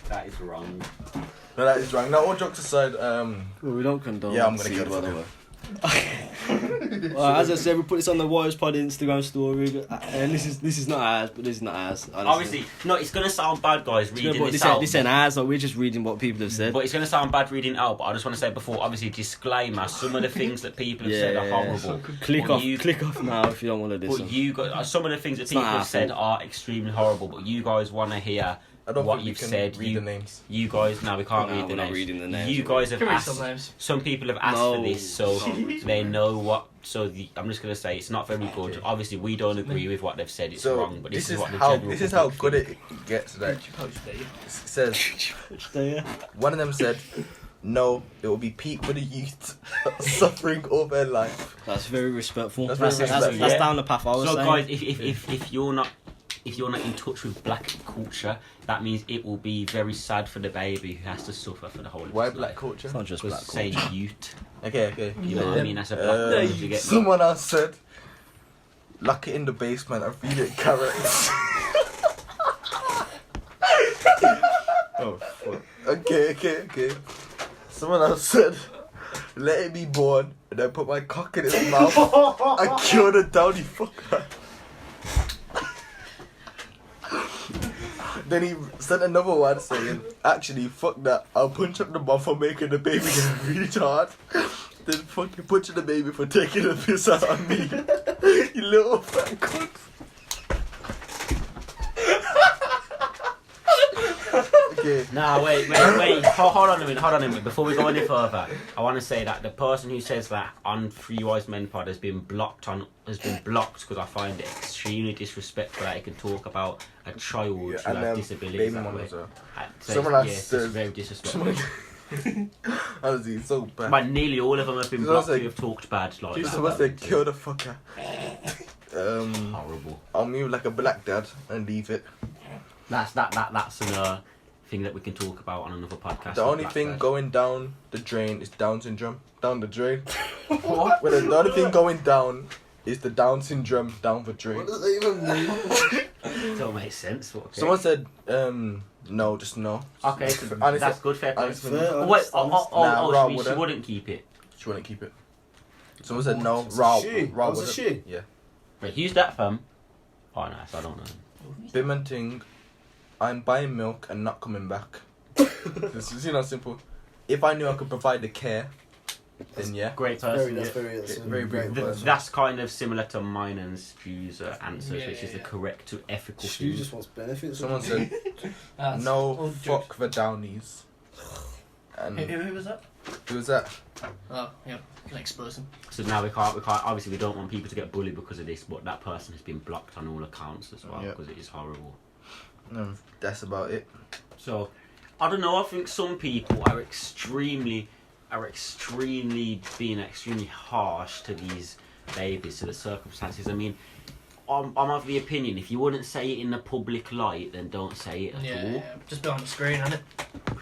[SPEAKER 1] That is wrong.
[SPEAKER 3] No, that is wrong. Now, all jokes aside,
[SPEAKER 2] Well, we don't condone.
[SPEAKER 3] Yeah, I'm gonna
[SPEAKER 2] seed,
[SPEAKER 3] kill it
[SPEAKER 2] by
[SPEAKER 3] for
[SPEAKER 2] the
[SPEAKER 3] them.
[SPEAKER 2] way. As I said, we put this on the WisePod Instagram story, and this is not ours, but this is not ours. honestly.
[SPEAKER 1] Obviously, no, it's gonna sound bad, guys,
[SPEAKER 2] It's gonna-
[SPEAKER 1] reading
[SPEAKER 2] but
[SPEAKER 1] this
[SPEAKER 2] this ain't,
[SPEAKER 1] out.
[SPEAKER 2] this ain't ours. Like, we're just reading what people have said.
[SPEAKER 1] But it's going to sound bad reading it out, but I just want to say before, obviously, disclaimer, some of the things that people have said are horrible.
[SPEAKER 2] Click
[SPEAKER 1] But
[SPEAKER 2] off. Click off now if you don't want to
[SPEAKER 1] But
[SPEAKER 2] listen.
[SPEAKER 1] you guys, some of the things that
[SPEAKER 2] It's
[SPEAKER 1] people
[SPEAKER 2] not
[SPEAKER 1] have
[SPEAKER 2] our
[SPEAKER 1] said
[SPEAKER 2] fault.
[SPEAKER 1] are extremely horrible, but you guys want to hear
[SPEAKER 3] I don't
[SPEAKER 1] what
[SPEAKER 3] think we
[SPEAKER 1] you've
[SPEAKER 3] can
[SPEAKER 1] said.
[SPEAKER 3] read the names.
[SPEAKER 1] You guys, no, we can't
[SPEAKER 2] No,
[SPEAKER 1] read the
[SPEAKER 2] we're not
[SPEAKER 1] names.
[SPEAKER 2] reading the names.
[SPEAKER 1] You guys have
[SPEAKER 4] Can we read
[SPEAKER 1] asked,
[SPEAKER 4] some names?
[SPEAKER 1] some people have asked
[SPEAKER 2] No.
[SPEAKER 1] for this, so they know what. So I'm just going to say it's not very good.
[SPEAKER 3] Okay.
[SPEAKER 1] Obviously, we don't agree with what they've said. It's
[SPEAKER 3] So
[SPEAKER 1] wrong, but this is what the
[SPEAKER 3] how
[SPEAKER 1] general
[SPEAKER 3] how
[SPEAKER 1] public
[SPEAKER 3] good
[SPEAKER 1] think.
[SPEAKER 3] it gets. Like
[SPEAKER 4] Did you post it?
[SPEAKER 3] it says,
[SPEAKER 2] Stay.
[SPEAKER 3] one of them said, "No, it will be peak for the youth suffering all their life."
[SPEAKER 2] That's very respectful.
[SPEAKER 3] That's
[SPEAKER 2] That's,
[SPEAKER 3] very
[SPEAKER 2] that's,
[SPEAKER 3] respectful.
[SPEAKER 2] that's
[SPEAKER 1] Yeah.
[SPEAKER 2] down the path I was
[SPEAKER 1] So
[SPEAKER 2] saying.
[SPEAKER 1] guys, if you're not in touch with black culture, that means it will be very sad for the baby who has to suffer for the whole of
[SPEAKER 3] Why
[SPEAKER 1] his
[SPEAKER 3] black
[SPEAKER 1] life.
[SPEAKER 3] culture?
[SPEAKER 2] It's not just black
[SPEAKER 1] Because saying
[SPEAKER 2] culture.
[SPEAKER 1] youth,
[SPEAKER 3] Okay.
[SPEAKER 1] you know what I mean? That's a black word. You get me?
[SPEAKER 3] Someone else said, "Lock it in the basement and feed it carrots."
[SPEAKER 1] Oh, fuck.
[SPEAKER 3] Okay. Someone else said, "Let it be born and then put my cock in its mouth and cure the downy fucker." Then he sent another one saying, "Actually, fuck that. I'll punch up the mom for making the baby a retard. Then fucking punch the baby for taking the piss out of me. You little fat cunt." Okay.
[SPEAKER 1] Nah, wait. Hold on a minute. Before we go any further, I want to say that the person who says that on Three Wise Men Pod has been blocked because I find it extremely disrespectful that he can talk about a child who has disabilities
[SPEAKER 3] baby
[SPEAKER 1] that
[SPEAKER 3] mum
[SPEAKER 1] way.
[SPEAKER 3] as well.
[SPEAKER 1] So,
[SPEAKER 3] Someone else
[SPEAKER 1] it's
[SPEAKER 3] says-
[SPEAKER 1] very disrespectful.
[SPEAKER 3] Honestly, it's so bad.
[SPEAKER 1] Man, nearly all of them have been
[SPEAKER 3] Just
[SPEAKER 1] blocked
[SPEAKER 3] like-
[SPEAKER 1] who have talked bad like that.
[SPEAKER 3] Someone said, "Kill the fucker."
[SPEAKER 1] Horrible.
[SPEAKER 3] I'll move like a black dad and leave it.
[SPEAKER 1] That's a thing that we can talk about on another podcast.
[SPEAKER 3] The
[SPEAKER 1] with
[SPEAKER 3] only
[SPEAKER 1] Black
[SPEAKER 3] thing
[SPEAKER 1] Dad.
[SPEAKER 3] going down the drain is Down syndrome. Down the drain. What? Well, the only thing going down is the Down syndrome down the drain.
[SPEAKER 2] does that even mean?
[SPEAKER 1] Don't make sense. But okay.
[SPEAKER 3] Someone said, no, just no.
[SPEAKER 1] Okay, so
[SPEAKER 3] Honestly-
[SPEAKER 1] that's good. Fair play.
[SPEAKER 3] honestly,
[SPEAKER 2] Fair.
[SPEAKER 1] Oh, wait,
[SPEAKER 3] Nah, Ra
[SPEAKER 1] she
[SPEAKER 3] wouldn't.
[SPEAKER 1] wouldn't keep it.
[SPEAKER 3] She wouldn't keep it. Someone said no.
[SPEAKER 2] It's a
[SPEAKER 3] Ra
[SPEAKER 2] she.
[SPEAKER 3] Ra
[SPEAKER 2] That's a
[SPEAKER 3] wouldn't.
[SPEAKER 2] she.
[SPEAKER 3] Yeah.
[SPEAKER 1] Wait, who's that from? Oh, nice. I don't know.
[SPEAKER 3] Bim and Ting, I'm buying milk and not coming back. This is simple. If I knew I could provide the care, then yeah.
[SPEAKER 1] Great person.
[SPEAKER 2] That's very
[SPEAKER 3] great person.
[SPEAKER 1] That's kind of similar to mine and Stu's answers,
[SPEAKER 4] Yeah,
[SPEAKER 1] which is the
[SPEAKER 4] yeah.
[SPEAKER 1] correct to ethical
[SPEAKER 2] Stu
[SPEAKER 1] thing.
[SPEAKER 2] just wants benefits.
[SPEAKER 3] Someone said,
[SPEAKER 4] That's
[SPEAKER 3] no,
[SPEAKER 4] all jokes.
[SPEAKER 3] fuck the Downies. And
[SPEAKER 4] Who was that?
[SPEAKER 3] who was that?
[SPEAKER 4] Oh, yeah. Can expose him.
[SPEAKER 1] So now we can't. Obviously, we don't want people to get bullied because of this, but that person has been blocked on all accounts as well
[SPEAKER 3] Yeah.
[SPEAKER 1] because it is horrible.
[SPEAKER 3] That's about it.
[SPEAKER 1] So, I don't know. I think some people are extremely being extremely harsh to these babies, to the circumstances. I mean, I'm of the opinion if you wouldn't say it in the public light, then don't say it at all.
[SPEAKER 4] Yeah. Just be on the screen, innit?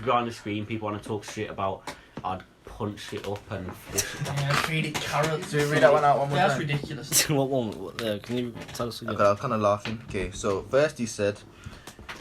[SPEAKER 1] Behind the screen, people want to talk shit about. I'd punch it up and flush it down.
[SPEAKER 4] Yeah, feed it carrots.
[SPEAKER 3] So we read that one out one more
[SPEAKER 4] That's
[SPEAKER 3] time.
[SPEAKER 4] ridiculous.
[SPEAKER 2] What one? Can you tell us again?
[SPEAKER 3] Okay, I was kind of laughing. Okay, so first he said,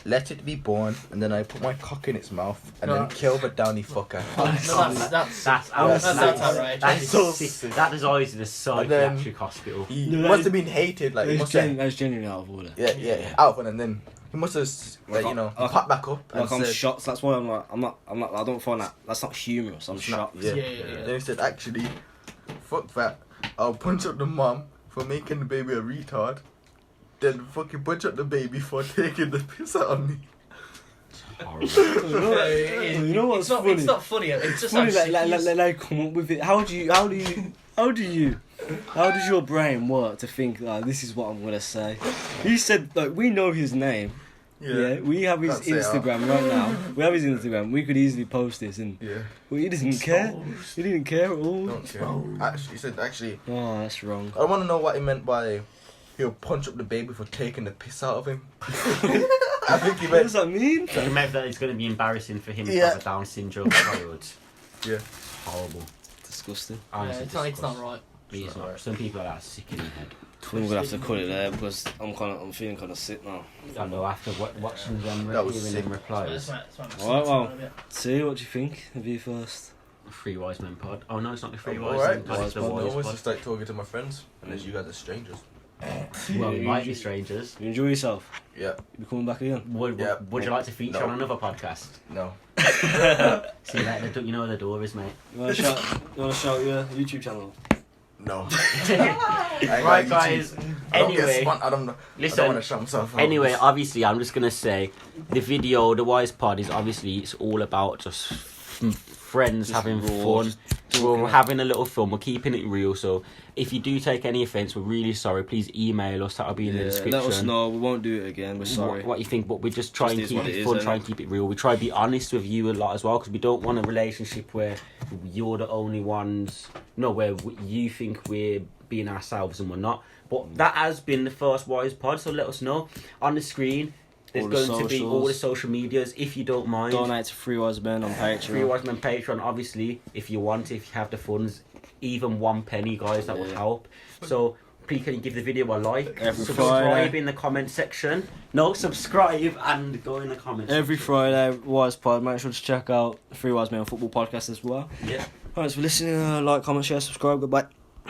[SPEAKER 3] let it be born, and then I put my cock in its mouth, and then kill the downy fucker.
[SPEAKER 4] No, that's
[SPEAKER 1] That's
[SPEAKER 4] outrageous.
[SPEAKER 1] That is
[SPEAKER 3] so
[SPEAKER 1] sick. That is always in a psychiatric hospital.
[SPEAKER 3] He
[SPEAKER 2] No,
[SPEAKER 3] must have been hated, like, he must have,
[SPEAKER 2] That's genuinely out of order.
[SPEAKER 3] yeah, out of one, and then he must have, like, he popped back up and
[SPEAKER 2] Like I'm
[SPEAKER 3] said,
[SPEAKER 2] shocked. That's why I'm not. I don't find that. That's not humorous. I'm shocked.
[SPEAKER 3] yeah.
[SPEAKER 4] Yeah.
[SPEAKER 3] Then he said, actually, fuck that, I'll punch up the mom for making the baby a retard, then fucking punch up the baby for taking the piss out of me.
[SPEAKER 1] Horrible.
[SPEAKER 2] You know what's funny?
[SPEAKER 4] It's not funny. It's just
[SPEAKER 2] Funny,
[SPEAKER 4] like,
[SPEAKER 2] like come up with it. How does your brain work to think like this is what I'm gonna say? He said like we know his name. Yeah, we have his
[SPEAKER 3] Can't say
[SPEAKER 2] Instagram right now. We have his Instagram. We could easily post this, and
[SPEAKER 3] Yeah,
[SPEAKER 2] well, he doesn't care. He didn't care at all.
[SPEAKER 3] don't care. Actually, he said, actually,
[SPEAKER 2] Oh, that's wrong.
[SPEAKER 3] I want to know what he meant by he'll punch up the baby for taking the piss out of him. I think he
[SPEAKER 2] What
[SPEAKER 3] meant,
[SPEAKER 2] does that mean?
[SPEAKER 1] So you meant that it's going to be embarrassing for him to
[SPEAKER 3] Yeah.
[SPEAKER 1] have a Down syndrome child.
[SPEAKER 3] yeah.
[SPEAKER 1] Horrible.
[SPEAKER 2] Disgusting.
[SPEAKER 1] Honestly,
[SPEAKER 4] it's not
[SPEAKER 1] disgusting.
[SPEAKER 4] right.
[SPEAKER 1] It's not. Some people are that sick in the head.
[SPEAKER 2] I'm gonna have to cut it there because I'm feeling kind of sick now.
[SPEAKER 1] I know after watching them,
[SPEAKER 3] That was
[SPEAKER 1] hearing
[SPEAKER 3] sick.
[SPEAKER 1] them replies.
[SPEAKER 2] Alright, well. See, what do you think of you first?
[SPEAKER 1] Three Wise Men Pod. Oh no, it's not the Three
[SPEAKER 3] I'm
[SPEAKER 1] Wise
[SPEAKER 3] alright.
[SPEAKER 1] Men Pod. It's the
[SPEAKER 3] I
[SPEAKER 1] Wise
[SPEAKER 3] always
[SPEAKER 1] Pod.
[SPEAKER 3] just like talking to my friends, unless you guys are strangers.
[SPEAKER 1] Well, we might be strangers.
[SPEAKER 2] You enjoy yourself?
[SPEAKER 3] Yeah,
[SPEAKER 2] You coming back again?
[SPEAKER 1] Would you like to feature
[SPEAKER 3] No.
[SPEAKER 1] on another podcast?
[SPEAKER 3] no.
[SPEAKER 1] See you later. You know where the door is, mate.
[SPEAKER 2] You wanna shout your YouTube channel?
[SPEAKER 3] No.
[SPEAKER 1] Right, guys.
[SPEAKER 3] I don't get
[SPEAKER 1] Anyway,
[SPEAKER 3] spun- I don't want
[SPEAKER 1] listen.
[SPEAKER 3] to shout myself out.
[SPEAKER 1] Anyway, obviously, I'm just gonna say the video, the Wise Pod, is obviously it's all about just friends
[SPEAKER 2] Just
[SPEAKER 1] having
[SPEAKER 2] raw,
[SPEAKER 1] fun.
[SPEAKER 2] just
[SPEAKER 1] We're
[SPEAKER 2] talking.
[SPEAKER 1] having a little fun. We're keeping it real. So if you do take any offence, we're really sorry. Please email us. That'll be in the description.
[SPEAKER 2] let us know. We won't do it again. We're sorry.
[SPEAKER 1] What you think, but we just try
[SPEAKER 2] Just
[SPEAKER 1] and
[SPEAKER 2] is
[SPEAKER 1] keep
[SPEAKER 2] what
[SPEAKER 1] it
[SPEAKER 2] it is,
[SPEAKER 1] fun,
[SPEAKER 2] innit?
[SPEAKER 1] try and keep it real. We try to be honest with you a lot as well, because we don't want a relationship where you're the only ones. No, where you think we're being ourselves and we're not. But that has been the first Wise Pod. So let us know on the screen. There's
[SPEAKER 2] All the
[SPEAKER 1] going to be all the
[SPEAKER 2] socials.
[SPEAKER 1] social medias if you don't mind.
[SPEAKER 2] Donate to Free Wise Men on Patreon.
[SPEAKER 1] Free Wise Men Patreon, obviously, if you want, if you have the funds, even 1 penny, guys, that would
[SPEAKER 2] Yeah.
[SPEAKER 1] help. So please can you give the video a like,
[SPEAKER 2] Every
[SPEAKER 1] subscribe
[SPEAKER 2] Friday.
[SPEAKER 1] in the comment section. No, subscribe and go in the comments.
[SPEAKER 2] Every Friday, Wise Pod. Make sure to check out Free Wise Men Football Podcast as well.
[SPEAKER 1] Yeah.
[SPEAKER 2] Thanks for listening. Like, comment, share, subscribe. Goodbye.